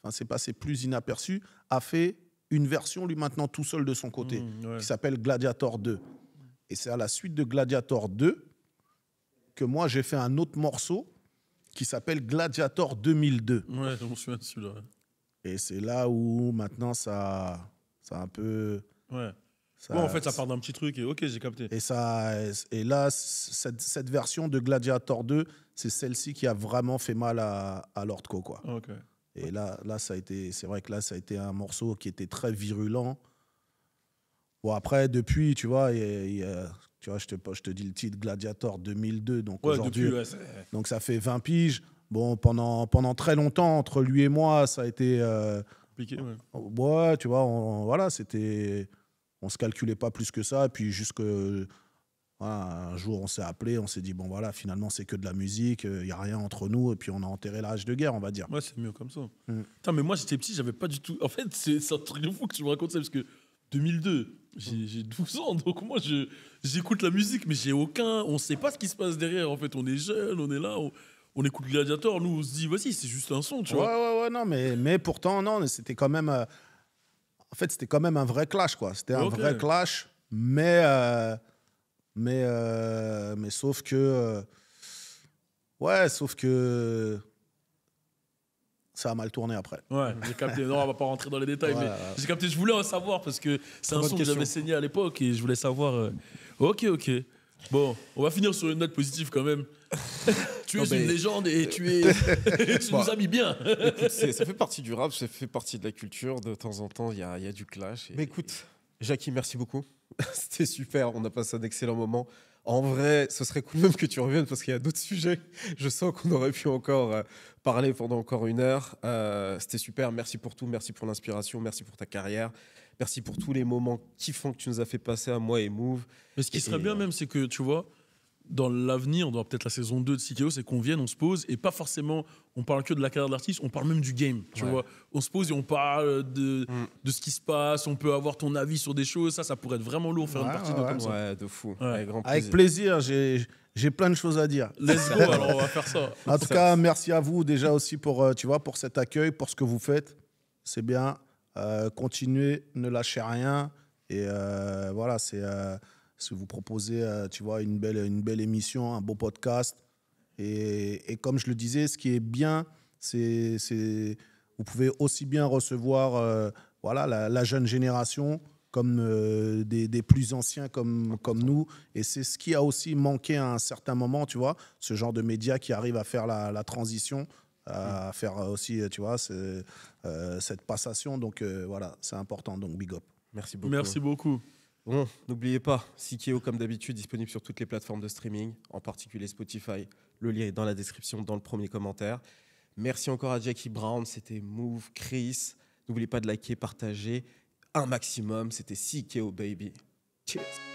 Speaker 2: enfin c'est passé plus inaperçu, a fait une version, lui, maintenant tout seul de son côté, qui s'appelle Gladiator 2. Et c'est à la suite de Gladiator 2 que moi, j'ai fait un autre morceau qui s'appelle Gladiator 2002.
Speaker 1: Ouais, je me souviens de celui-là.
Speaker 2: Et c'est là où, maintenant, ça a un peu...
Speaker 1: Ouais. En fait, ça part d'un petit truc et ok, j'ai capté.
Speaker 2: Et là, cette version de Gladiator 2, c'est celle-ci qui a vraiment fait mal à Lordco, quoi.
Speaker 1: Okay.
Speaker 2: Et là, c'est vrai que là, ça a été un morceau qui était très virulent. Bon, après, depuis, tu vois, tu vois, je te dis le titre Gladiator 2002, donc aujourd'hui, donc ça fait 20 piges. Bon, pendant très longtemps, entre lui et moi, ça a été
Speaker 1: compliqué.
Speaker 2: Ouais, tu vois, voilà, c'était... On ne se calculait pas plus que ça. Et puis, un jour, on s'est appelé, on s'est dit, bon, voilà, finalement, c'est que de la musique, il n'y a rien entre nous. Et puis, on a enterré la hache de guerre, on va dire.
Speaker 1: Ouais, c'est mieux comme ça. Putain, mais moi, j'étais petit, j'avais pas du tout. En fait, c'est un truc de fou que tu me racontes ça, parce que 2002, j'ai 12 ans, donc moi, j'écoute la musique, mais j'ai aucun. On ne sait pas ce qui se passe derrière. En fait, on est jeunes, on est là, on écoute Gladiator, nous, on se dit, vas-y, c'est juste un son, tu vois.
Speaker 2: Ouais, non, mais pourtant, non, c'était quand même. En fait, c'était quand même un vrai clash, quoi. C'était un vrai clash, mais sauf que... sauf que... ça a mal tourné après.
Speaker 1: Ouais, j'ai capté. Non, on va pas rentrer dans les détails, mais j'ai capté. Je voulais en savoir parce que c'est un son que j'avais saigné à l'époque et je voulais savoir... Ok. Bon, on va finir sur une note positive quand même. Tu es une légende et tu nous as mis bien.
Speaker 3: Écoute, ça fait partie du rap, ça fait partie de la culture. De temps en temps, il y a du clash. Mais écoute, Jackie, merci beaucoup. C'était super, on a passé un excellent moment. En vrai, ce serait cool même que tu reviennes parce qu'il y a d'autres sujets. Je sens qu'on aurait pu encore parler pendant encore 1 heure. C'était super, merci pour tout, merci pour l'inspiration, merci pour ta carrière. Merci pour tous les moments kiffants que tu nous as fait passer à moi et Move.
Speaker 1: Mais ce qui serait bien même, c'est que, tu vois, dans l'avenir, dans peut-être la saison 2 de CKO, c'est qu'on vienne, on se pose, et pas forcément, on parle que de la carrière de l'artiste, on parle même du game, tu vois. On se pose et on parle de ce qui se passe, on peut avoir ton avis sur des choses, ça pourrait être vraiment lourd, faire une partie comme ça.
Speaker 3: Ouais, de fou.
Speaker 1: Ouais.
Speaker 2: Avec plaisir, j'ai plein de choses à dire.
Speaker 1: Let's go, alors on va faire ça.
Speaker 2: En tout cas, merci à vous déjà aussi pour, tu vois, pour cet accueil, pour ce que vous faites. C'est bien. Continuez, ne lâchez rien. Et voilà, c'est vous proposez, tu vois, une belle émission, un beau podcast. Et comme je le disais, ce qui est bien, c'est vous pouvez aussi bien recevoir voilà, la jeune génération comme des plus anciens comme nous. Et c'est ce qui a aussi manqué à un certain moment, tu vois, ce genre de médias qui arrive à faire la transition, à faire aussi, tu vois, cette passation. Donc voilà, c'est important. Donc big up.
Speaker 3: Merci beaucoup.
Speaker 1: Merci beaucoup.
Speaker 3: Bon, n'oubliez pas, CKO comme d'habitude disponible sur toutes les plateformes de streaming, en particulier Spotify. Le lien est dans la description, dans le premier commentaire. Merci encore à Jackie Brown, c'était Move, Chris. N'oubliez pas de liker, partager un maximum. C'était CKO baby. Cheers.